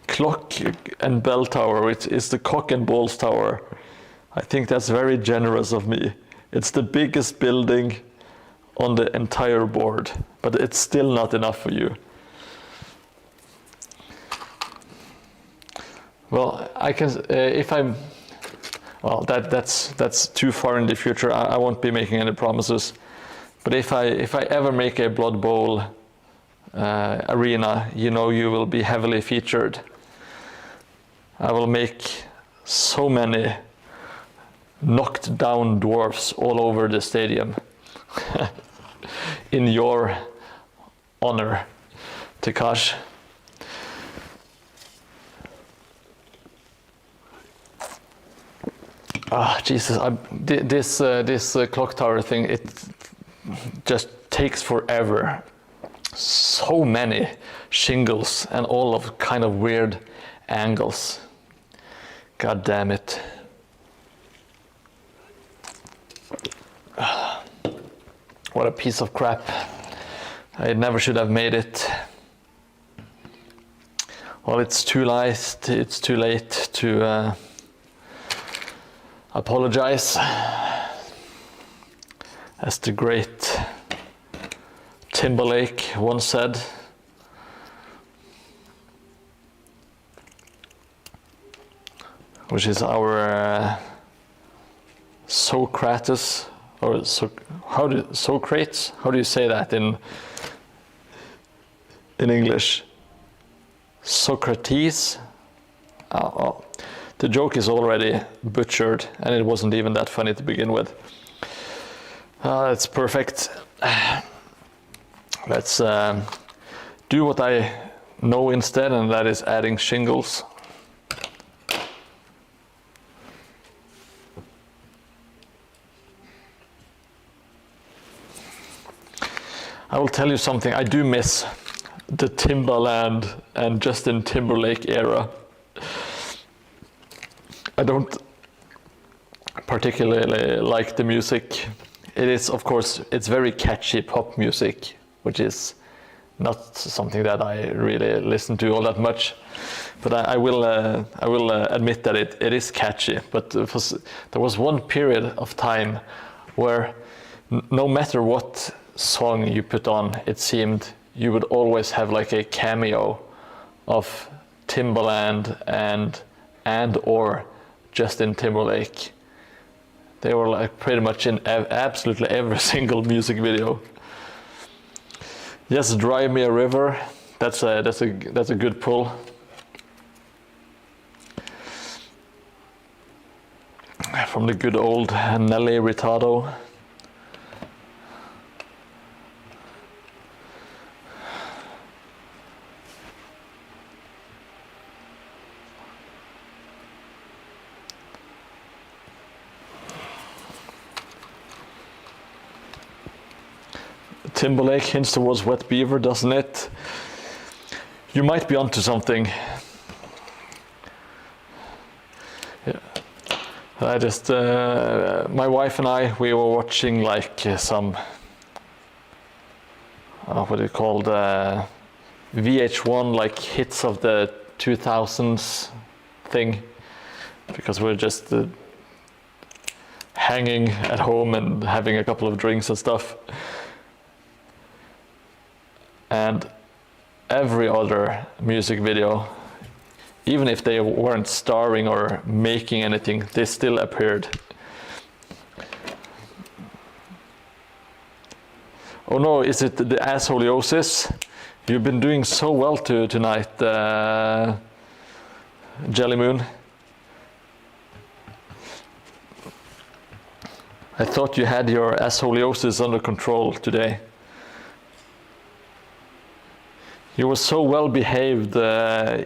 clock and bell tower, which is the cock and balls tower. I think that's very generous of me. It's the biggest building on the entire board, but it's still not enough for you. Well, I can, if I'm, well, that's too far in the future. I won't be making any promises. But if I ever make a Blood Bowl arena, you know you will be heavily featured. I will make so many knocked down dwarfs all over the stadium in your honor, Takash. Ah, Jesus! This clock tower thing, it just takes forever. So many shingles and all of kind of weird angles. God damn it. What a piece of crap. I never should have made it. Well, it's too late to apologize. As the great Timberlake once said. Which is our Socrates, or Socrates? How do you say that in English? Socrates? Oh, the joke is already butchered, and it wasn't even that funny to begin with. That's perfect. Let's do what I know instead, and that is adding shingles. I will tell you something, I do miss the Timbaland and Justin Timberlake era. I don't particularly like the music. It is, of course, it's very catchy pop music, which is not something that I really listen to all that much. But I will admit that it is catchy. But there was one period of time where no matter what song you put on, it seemed you would always have like a cameo of Timbaland and or Justin Timberlake. They were like pretty much in absolutely every single music video. Yes, Drive Me a River. That's a good pull. From the good old Nelly Furtado. Timberlake hints towards Wet Beaver, doesn't it? You might be onto something. Yeah. I just, my wife and I, we were watching like some, what do you call VH1, like hits of the 2000s thing, because we're just hanging at home and having a couple of drinks and stuff. And every other music video, even if they weren't starring or making anything, they still appeared. Oh no, is it the assholeosis? You've been doing so well tonight, Jelly Moon. I thought you had your assholeosis under control today. You were so well behaved,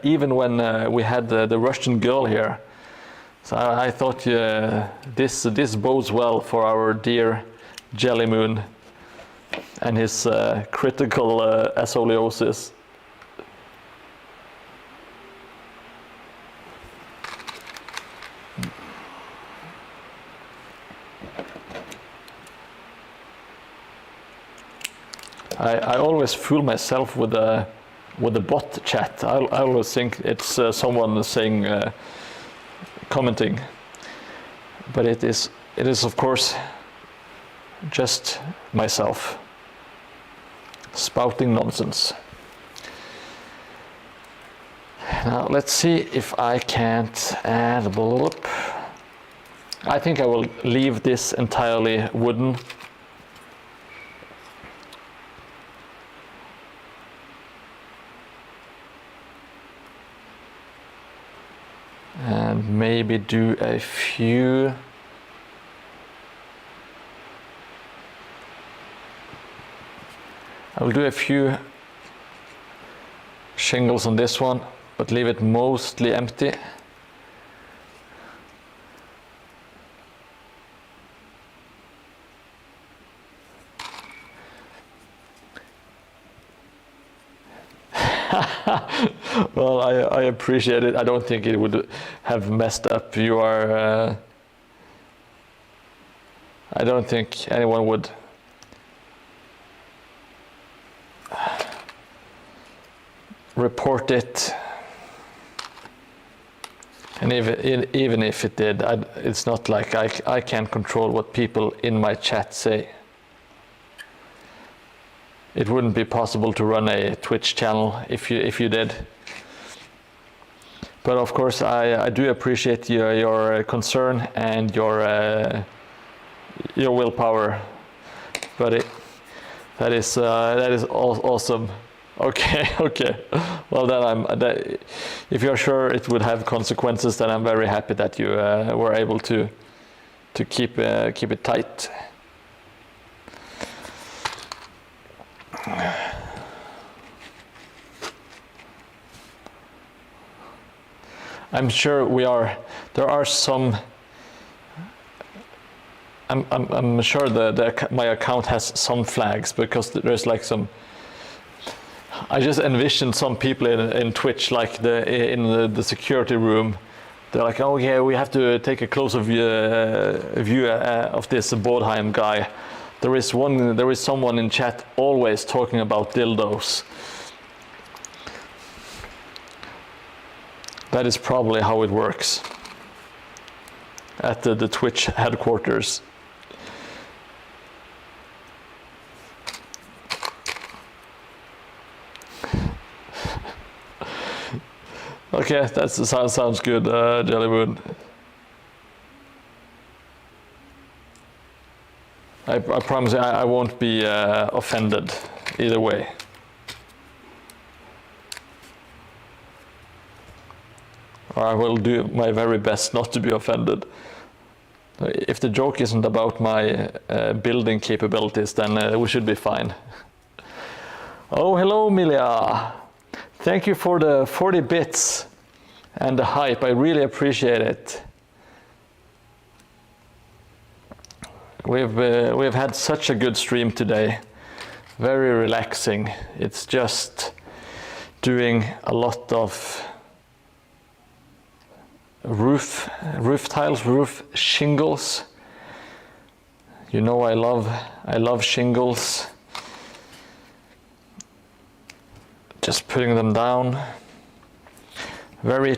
even when we had the Russian girl here. So I thought this bodes well for our dear Jelly Moon and his critical scoliosis. I always fool myself with the bot chat. I always think it's someone saying, commenting, but it is of course just myself spouting nonsense. Now let's see if I can't add a blip. I think I will leave this entirely wooden. And maybe do a few I will do a few shingles on this one, but leave it mostly empty. Well, I appreciate it. I don't think it would have messed up your... I don't think anyone would report it. And even if it did, it's not like I can't control what people in my chat say. It wouldn't be possible to run a Twitch channel if you did. But of course, I do appreciate your concern and your willpower, buddy. That is awesome. Okay. Well, then if you're sure it would have consequences, then I'm very happy that you were able to keep it tight. I'm sure there are some. I'm sure my account has some flags, because there's like some. I just envisioned some people in Twitch, like in the security room. They're like, oh yeah, we have to take a closer view of this Mordheim guy. There is someone in chat always talking about dildos. That is probably how it works at the Twitch headquarters. Okay, that sounds good, Jellywood. I promise you, I won't be offended either way. Or I will do my very best not to be offended. If the joke isn't about my building capabilities, then we should be fine. Oh, hello, Milia. Thank you for the 40 bits and the hype. I really appreciate it. We've had such a good stream today. Very relaxing. It's just doing a lot of roof tiles, roof shingles. You know I love shingles. Just putting them down. Very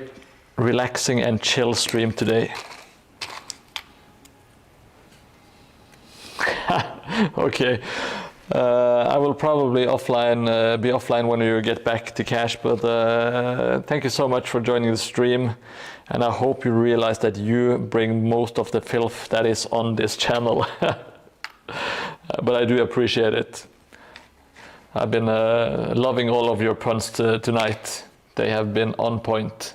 relaxing and chill stream today. Okay, I will probably be offline when you get back to cash, but thank you so much for joining the stream, and I hope you realize that you bring most of the filth that is on this channel. But I do appreciate it. I've been loving all of your puns tonight. They have been on point.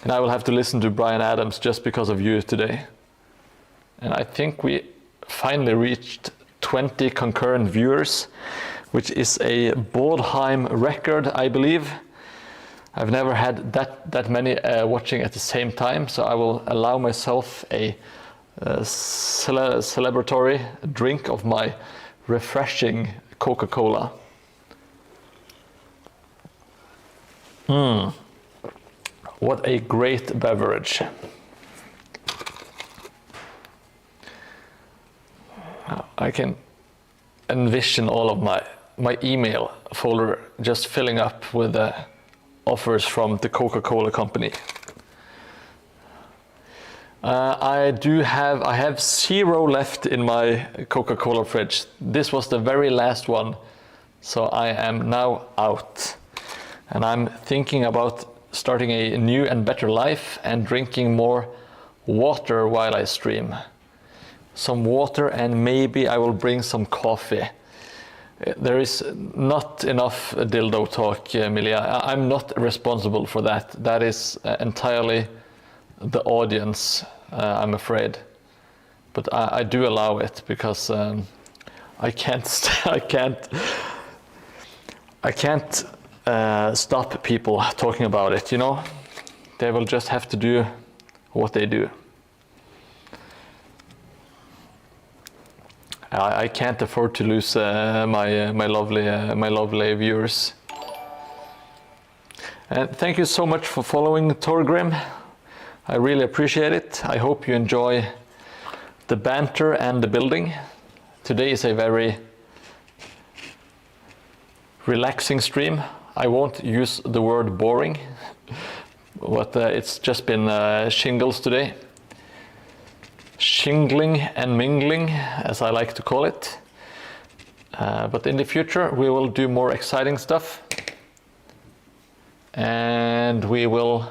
And I will have to listen to Brian Adams just because of you today. And I think we finally reached 20 concurrent viewers, which is a Mordheim record, I believe. I've never had that many watching at the same time, so I will allow myself a celebratory drink of my refreshing Coca-Cola. What a great beverage. I can envision all of my email folder just filling up with offers from the Coca-Cola company. I have 0 left in my Coca-Cola fridge. This was the very last one, so I am now out. And I'm thinking about starting a new and better life and drinking more water while I stream. Some water, and maybe I will bring some coffee. There is not enough dildo talk, Milia. I'm not responsible for that. That is entirely the audience, I'm afraid. But I do allow it because I can't stop people talking about it, you know? They will just have to do what they do. I can't afford to lose my lovely viewers. And thank you so much for following Torgrim. I really appreciate it. I hope you enjoy the banter and the building. Today is a very relaxing stream. I won't use the word boring, but it's just been shingles today. Shingling and mingling, as I like to call it. But in the future, we will do more exciting stuff. And we will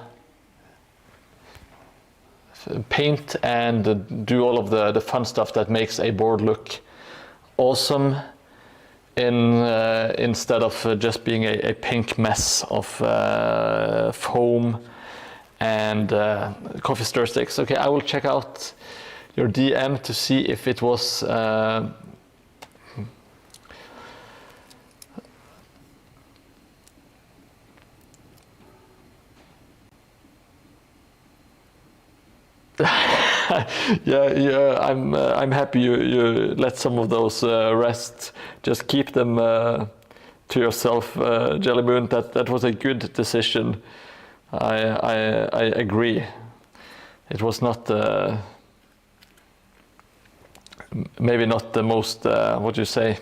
paint and do all of the fun stuff that makes a board look awesome instead of just being a pink mess of foam and coffee stir sticks. Okay, I will check out your DM to see if it was Yeah. I'm happy you let some of those rest. Just keep them to yourself, Jelly Moon. That was a good decision. I agree. It was not maybe not the most what do you say.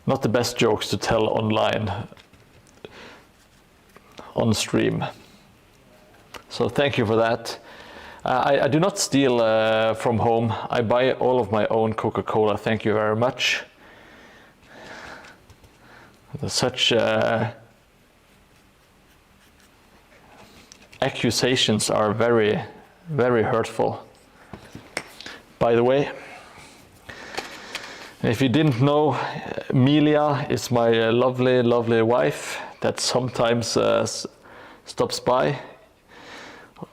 Not the best jokes to tell online, on stream. So thank you for that. I do not steal from home. I buy all of my own Coca-Cola. Thank you very much. Such accusations are very, very hurtful. By the way, if you didn't know, Milia is my lovely, lovely wife that sometimes stops by.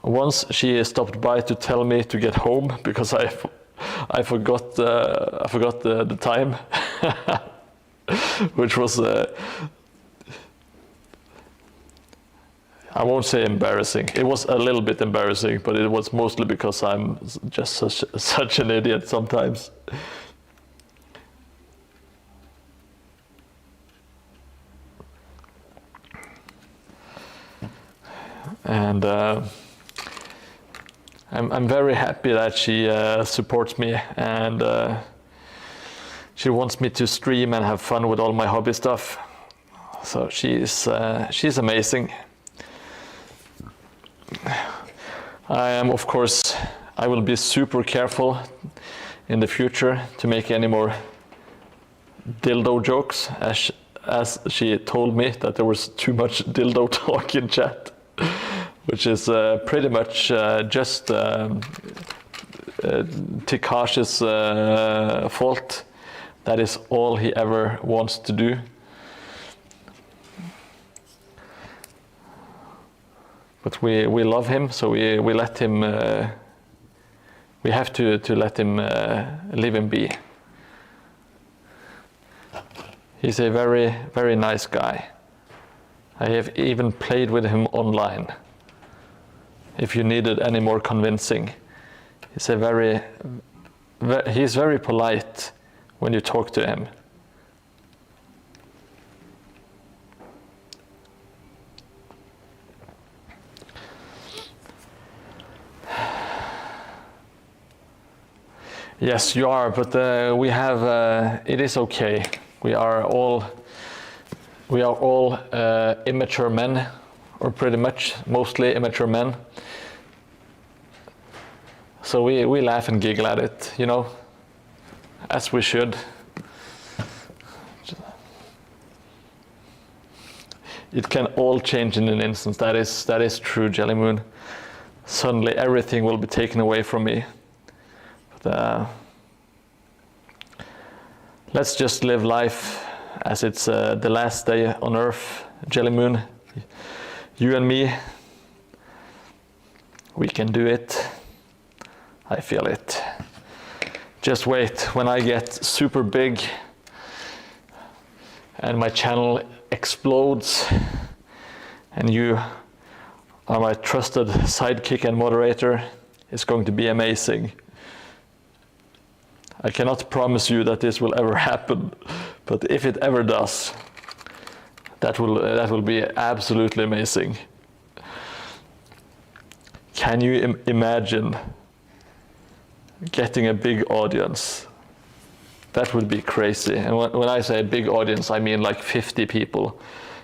Once she stopped by to tell me to get home because I forgot the time, which was I won't say embarrassing. It was a little bit embarrassing, but it was mostly because I'm just such an idiot sometimes. And I'm very happy that she supports me, and she wants me to stream and have fun with all my hobby stuff. So she's amazing. I will be super careful in the future to make any more dildo jokes, as she told me that there was too much dildo talk in chat, which is pretty much just Tikash's fault. That is all he ever wants to do. But we love him, so we let him. We have to let him leave him be. He's a very, very nice guy. I have even played with him online. If you needed any more convincing, he's very polite when you talk to him. Yes, you are, but we have. It is okay. We are all immature men, or pretty much mostly immature men. So we laugh and giggle at it, you know, as we should. It can all change in an instant. That is true, Jelly Moon. Suddenly everything will be taken away from me. Let's just live life as it's the last day on Earth, Jelly Moon. You and me, we can do it. I feel it. Just wait, when I get super big and my channel explodes and you are my trusted sidekick and moderator, it's going to be amazing. I cannot promise you that this will ever happen, but if it ever does, that will be absolutely amazing. Can you imagine getting a big audience? That would be crazy. And when I say a big audience, I mean like 50 people.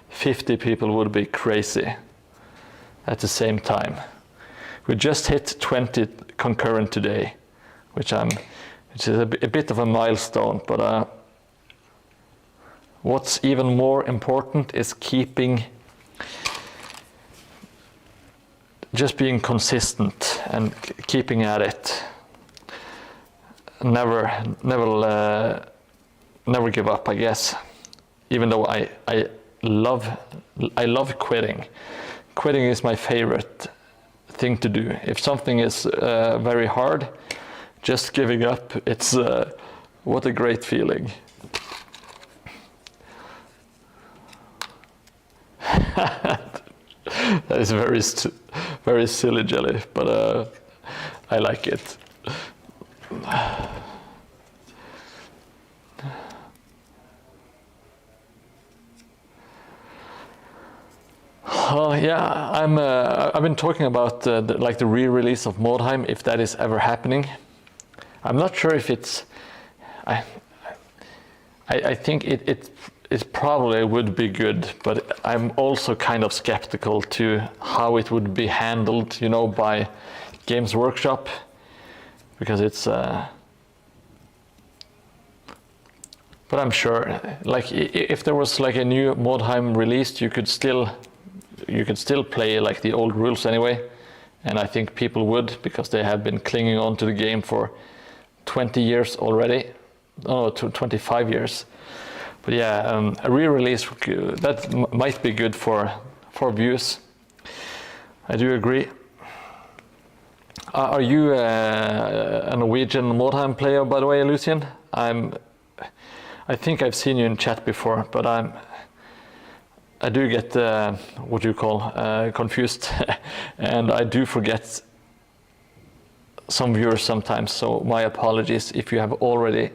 50 people would be crazy at the same time. We just hit 20 concurrent today, which is a bit of a milestone, but what's even more important is just being consistent and keeping at it. Never give up, I guess. Even though I love quitting. Quitting is my favorite thing to do. If something is very hard, just giving up, it's what a great feeling. That is very silly jelly, but I like it. Yeah, I've been talking about the re-release of Mordheim, if that is ever happening. I'm not sure if it's. I think it probably would be good, but I'm also kind of skeptical to how it would be handled, by Games Workshop, because it's. But I'm sure, like, if there was like a new Mordheim released, you could still play like the old rules anyway, and I think people would, because they have been clinging on to the game for 20 years already. Oh, 25 years. But yeah, a re-release that might be good for views. I do agree. Are you a Norwegian Mordheim player, by the way, Lucian? I think I've seen you in chat before, but I do get what you call confused, and I do forget some viewers sometimes. So my apologies if you have already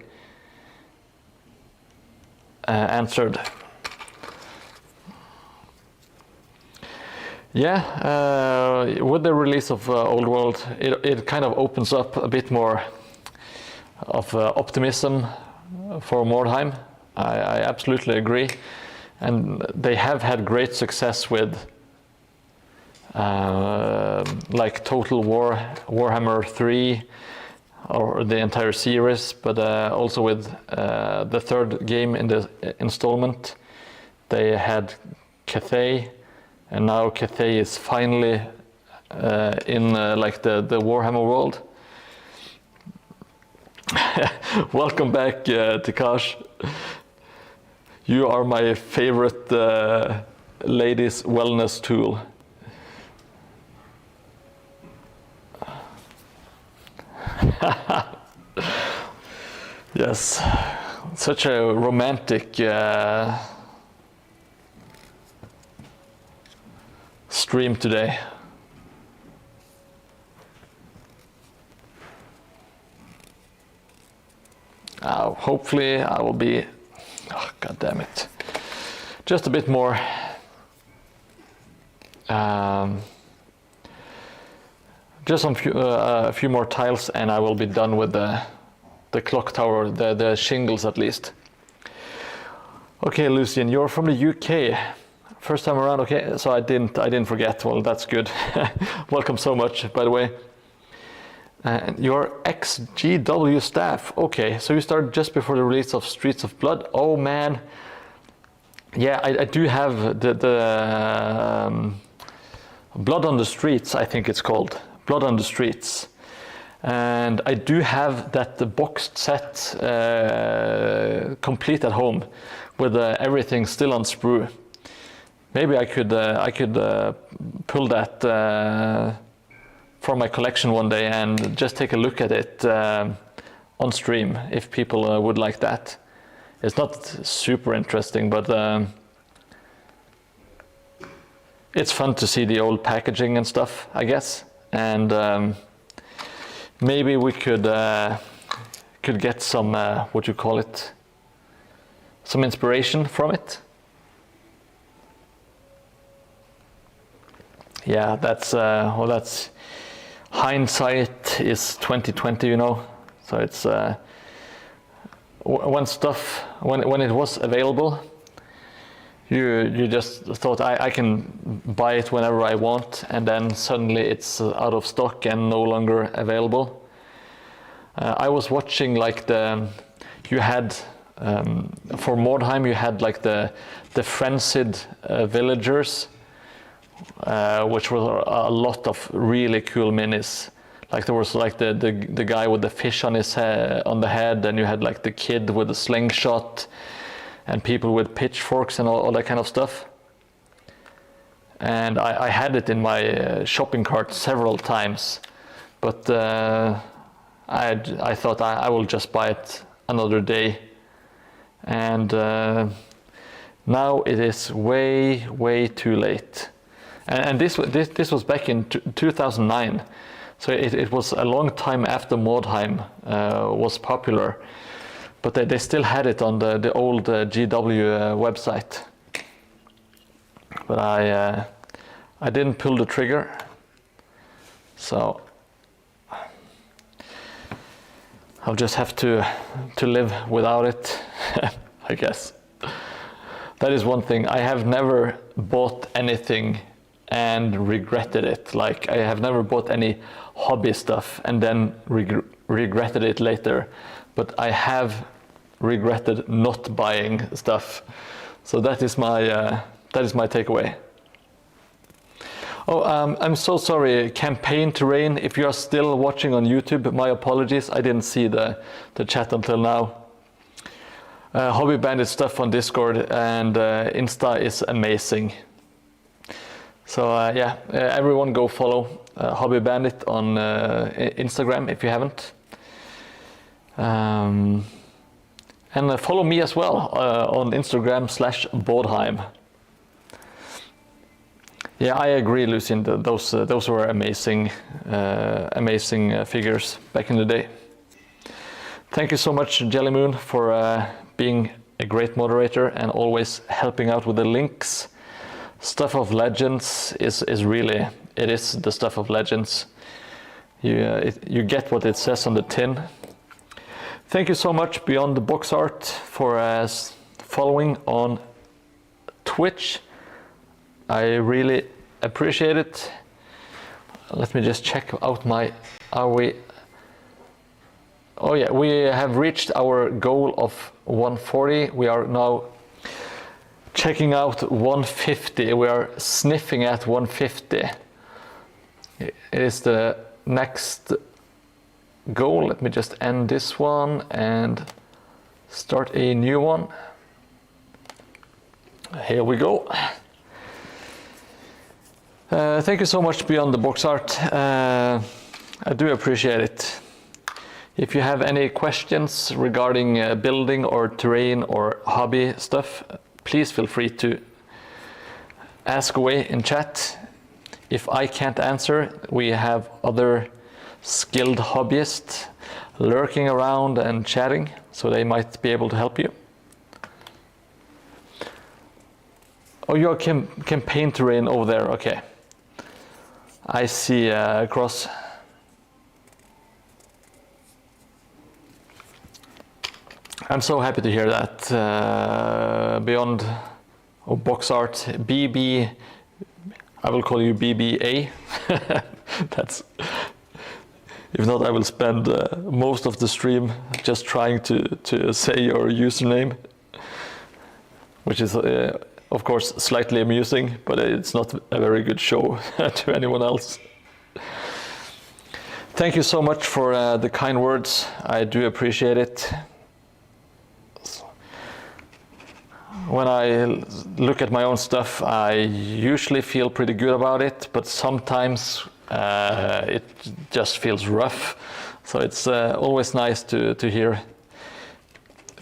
answered. Yeah, with the release of Old World, it kind of opens up a bit more of optimism for Mordheim. I absolutely agree, and they have had great success with like Total War, Warhammer 3, or the entire series, but also with the third game in the installment. They had Cathay, and now Cathay is finally in like the Warhammer world. Welcome back, Takash. You are my favorite ladies' wellness tool. Yes, such a romantic stream today. Hopefully I will be, God damn it, just a bit more just a few more tiles, and I will be done with the clock tower, the shingles at least. Okay, Lucian, you're from the UK. First time around, okay, so I didn't forget. Well, that's good. Welcome so much, by the way. And your ex-GW staff. Okay, so you started just before the release of Streets of Blood. Oh man. Yeah, I do have the Blood on the Streets, I think it's called. Blood on the Streets. And I do have that boxed set complete at home, with everything still on sprue. Maybe I could pull that from my collection one day and just take a look at it on stream, if people would like that. It's not super interesting, but it's fun to see the old packaging and stuff, I guess. And maybe we could get some what you call it, some inspiration from it. Yeah, that's well, that's hindsight is 2020, you know. So it's when it was available, you just thought I can buy it whenever I want, and then suddenly it's out of stock and no longer available. I was watching like you had for Mordheim you had like the frenzied villagers, which were a lot of really cool minis. Like there was like the guy with the fish on his on the head, and you had like the kid with the slingshot, and people with pitchforks and all that kind of stuff. And I had it in my shopping cart several times, but I thought I will just buy it another day. And now it is way too late. And this was back in 2009, so it was a long time after Mordheim was popular, but they still had it on the old GW website. But I didn't pull the trigger, so I'll just have to live without it, I guess. That is one thing. I have never bought anything and regretted it. Like, I have never bought any hobby stuff and then regretted it later. But I have regretted not buying stuff. So that is my takeaway. Oh, I'm so sorry, Campaign Terrain. If you are still watching on YouTube, my apologies. I didn't see the chat until now. Hobby Bandit stuff on Discord and Insta is amazing. So yeah, everyone go follow Hobby Bandit on Instagram if you haven't. And follow me as well on Instagram /Mordheim. Yeah, I agree, Lucinda. Those were amazing, amazing figures back in the day. Thank you so much, Jelly Moon, for being a great moderator and always helping out with the links. Stuff of Legends is really, it is the Stuff of Legends. You get what it says on the tin. Thank you so much, Beyond the Box Art, for following on Twitch. I really appreciate it. Let me just check out my, oh yeah, we have reached our goal of 140. We are now checking out 150. We are sniffing at 150. It is the next goal. Let me just end this one and start a new one. Here we go. Thank you so much, Beyond the Box Art. I do appreciate it. If you have any questions regarding building or terrain or hobby stuff, please feel free to ask away in chat. If I can't answer, we have other skilled hobbyists lurking around and chatting, so they might be able to help you. Oh, you're Campaign Terrain over there, okay. I see across. I'm so happy to hear that. Beyond Box Art, BB, I will call you BBA. That's, if not, I will spend most of the stream just trying to say your username, which is of course slightly amusing, but it's not a very good show to anyone else. Thank you so much for the kind words. I do appreciate it. When I look at my own stuff, I usually feel pretty good about it, but sometimes it just feels rough. So it's always nice to hear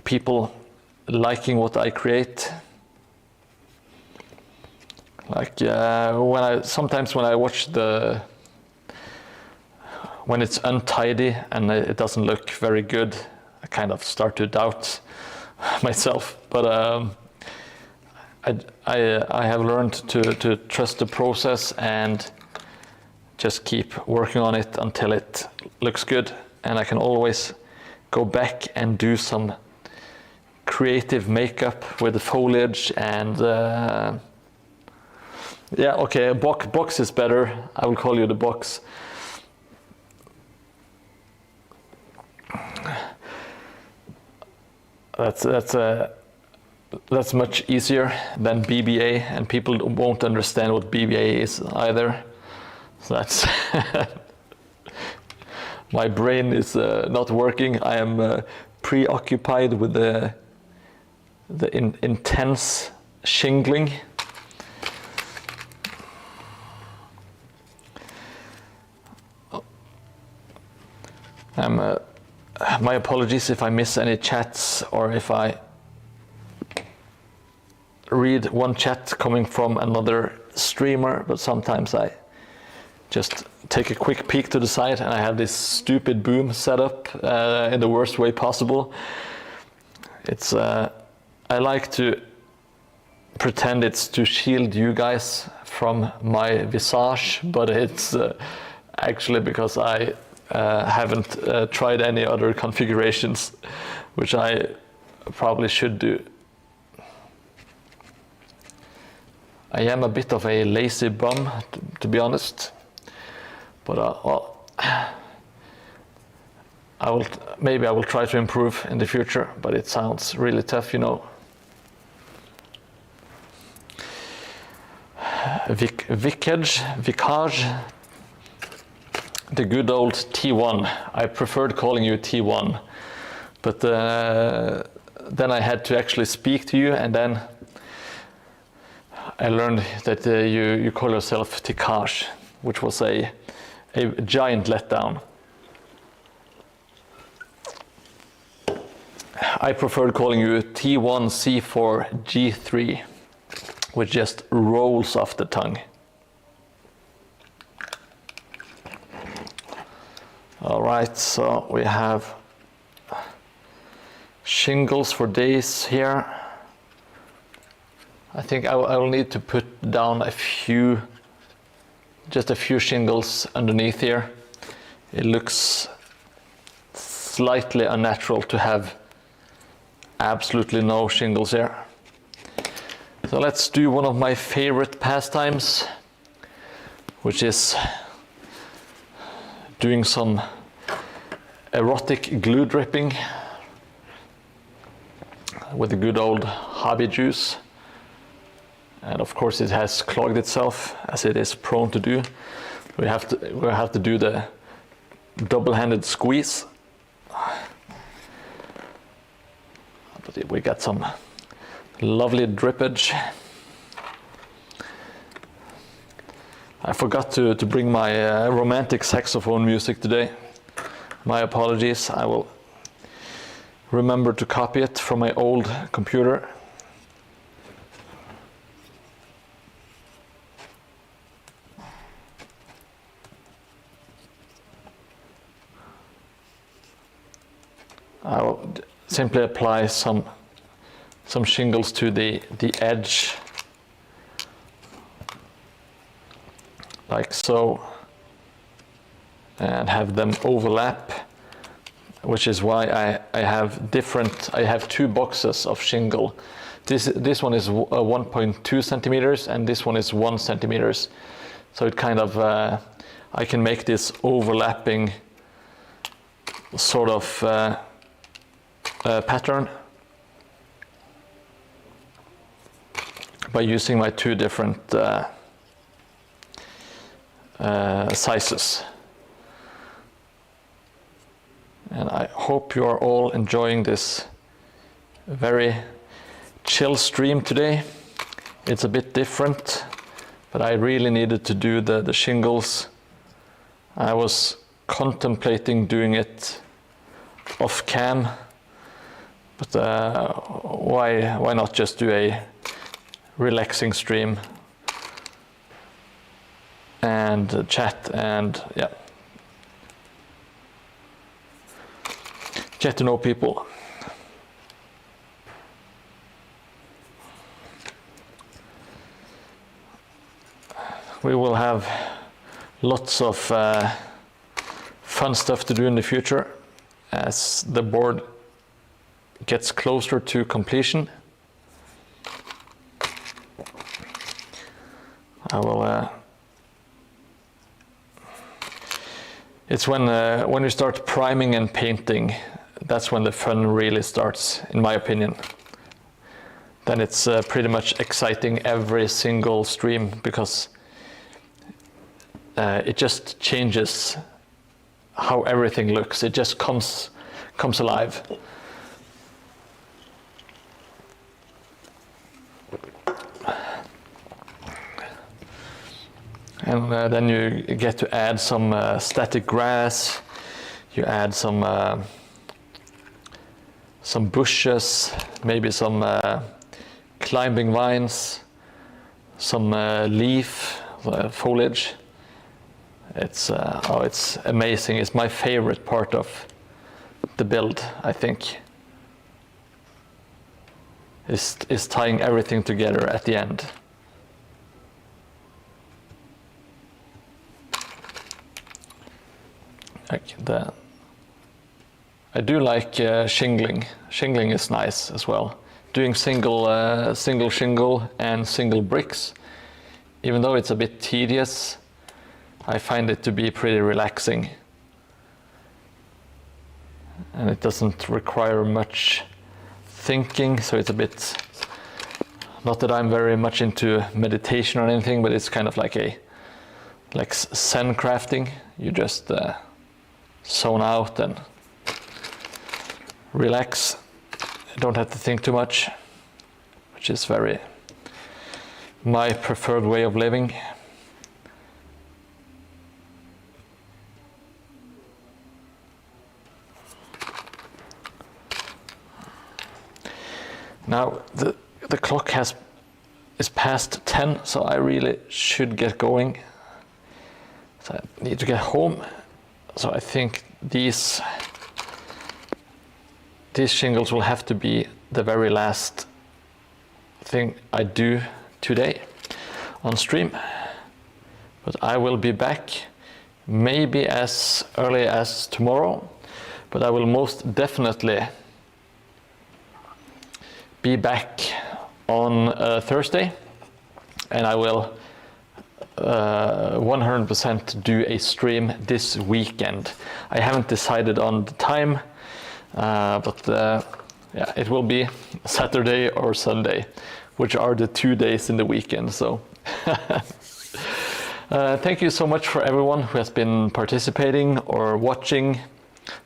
people liking what I create. Like sometimes when I watch when it's untidy and it doesn't look very good, I kind of start to doubt myself. But I have learned to trust the process and just keep working on it until it looks good, and I can always go back and do some creative makeup with the foliage and yeah, okay, box is better. I will call you the box. That's much easier than BBA, and people won't understand what BBA is either. So that's my brain is not working. I am preoccupied with the intense shingling. My apologies if I miss any chats or if I read one chat coming from another streamer, but sometimes I just take a quick peek to the side and I have this stupid boom set up in the worst way possible. It's I like to pretend it's to shield you guys from my visage, but it's actually because I haven't tried any other configurations, which I probably should do. I am a bit of a lazy bum, to be honest, but well, maybe I will try to improve in the future, but it sounds really tough, you know. Vicage, the good old T1. I preferred calling you T1, but then I had to actually speak to you, and then I learned that you call yourself Tikage, which was a giant letdown. I preferred calling you T1C4G3, which just rolls off the tongue. All right, so we have shingles for days here. I think I will need to put down just a few shingles underneath here. It looks slightly unnatural to have absolutely no shingles here. So let's do one of my favorite pastimes, which is doing some erotic glue dripping with the good old hobby juice. And of course it has clogged itself, as it is prone to do. We have to do the double-handed squeeze. But we got some lovely drippage. I forgot to bring my romantic saxophone music today. My apologies. I will remember to copy it from my old computer. I will simply apply some shingles to the edge, like so, and have them overlap, which is why I have two boxes of shingle. This one is 1.2 centimeters and this one is 1 centimeters. So it kind of, I can make this overlapping sort of pattern by using my two different sizes. And I hope you are all enjoying this very chill stream today. It's a bit different, but I really needed to do the shingles. I was contemplating doing it off cam, but why not just do a relaxing stream and chat and get to know people. We will have lots of fun stuff to do in the future as the board gets closer to completion. I will. It's when you start priming and painting, that's when the fun really starts, in my opinion. Then it's pretty much exciting every single stream, because it just changes how everything looks. It just comes alive. And then you get to add some static grass. You add some bushes, maybe some climbing vines, some leaf foliage. It's amazing. It's my favorite part of the build, I think. Is tying everything together at the end. I do like shingling. Shingling is nice as well. Doing single shingle and single bricks, even though it's a bit tedious, I find it to be pretty relaxing. And it doesn't require much thinking, so it's a bit, not that I'm very much into meditation or anything, but it's kind of like Zen crafting. You just zone out and relax. You don't have to think too much, which is very my preferred way of living. Now the clock is past 10, so I really should get going. So I need to get home. So I think these shingles will have to be the very last thing I do today on stream. But I will be back maybe as early as tomorrow, but I will most definitely be back on Thursday, and I will 100% do a stream this weekend. I haven't decided on the time, but yeah, it will be Saturday or Sunday, which are the 2 days in the weekend. So thank you so much for everyone who has been participating or watching,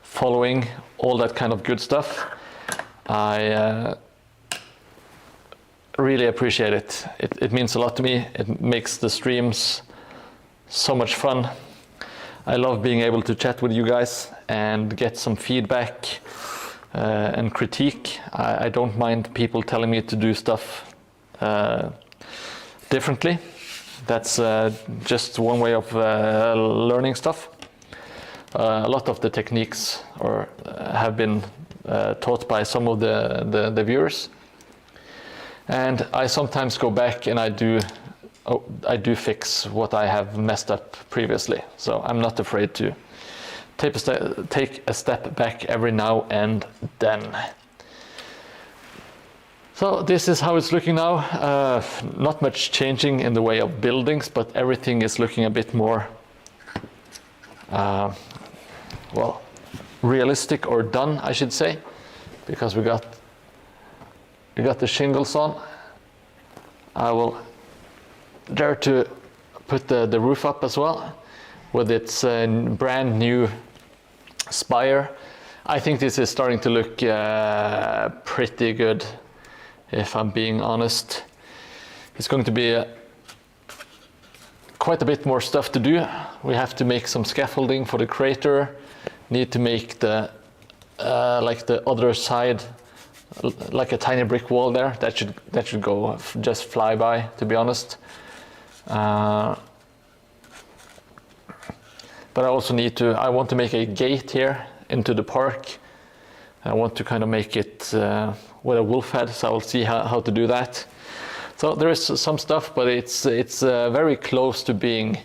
following, all that kind of good stuff. I really appreciate it. It means a lot to me. It makes the streams so much fun. I love being able to chat with you guys and get some feedback and critique. I don't mind people telling me to do stuff differently. That's just one way of learning stuff. A lot of the techniques have been taught by some of the viewers. And I sometimes go back and I do fix what I have messed up previously. So I'm not afraid to take a step back every now and then. So this is how it's looking now. Not much changing in the way of buildings, but everything is looking a bit more, well, realistic, or done, I should say, because we got the shingles on. I will dare to put the roof up as well with its brand new spire. I think this is starting to look pretty good, if I'm being honest. It's going to be quite a bit more stuff to do. We have to make some scaffolding for the crater, need to make the like the other side, like a tiny brick wall there. That should go just fly by, to be honest. But I also I want to make a gate here into the park. I want to kind of make it with a wolf head, so I'll see how to do that. So there is some stuff, but it's very close to being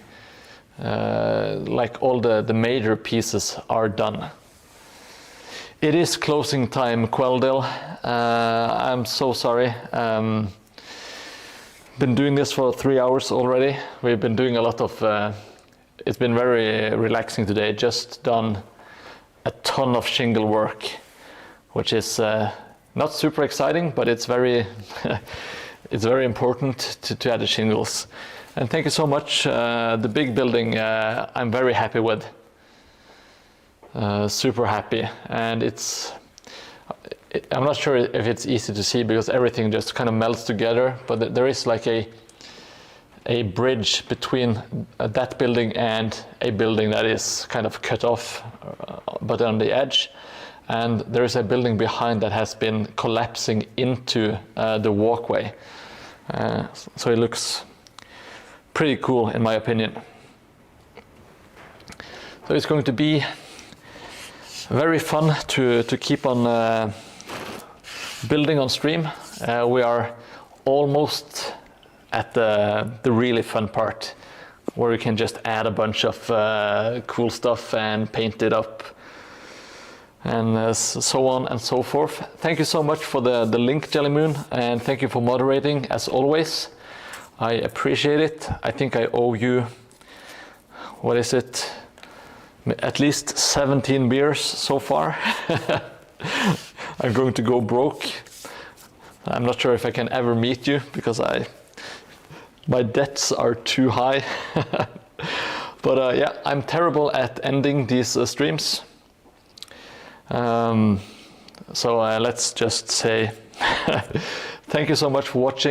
like all the major pieces are done. It is closing time, Queldale. I'm so sorry. Been doing this for 3 hours already. We've been doing a lot of, it's been very relaxing today. Just done a ton of shingle work, which is not super exciting, but it's very, it's very important to add the shingles. And thank you so much. The big building, I'm very happy with. Super happy, and I'm not sure if it's easy to see because everything just kind of melts together, but there is like a bridge between that building and a building that is kind of cut off but on the edge, and there is a building behind that has been collapsing into the walkway, so it looks pretty cool in my opinion. So it's going to be very fun to keep on building on stream. We are almost at the really fun part, where you can just add a bunch of cool stuff and paint it up and so on and so forth. Thank you so much for the link, Jellymoon, and thank you for moderating as always. I appreciate it. I think I owe you, what is it, at least 17 beers so far. I'm going to go broke. I'm not sure if I can ever meet you because my debts are too high. But yeah, I'm terrible at ending these streams. So let's just say thank you so much for watching.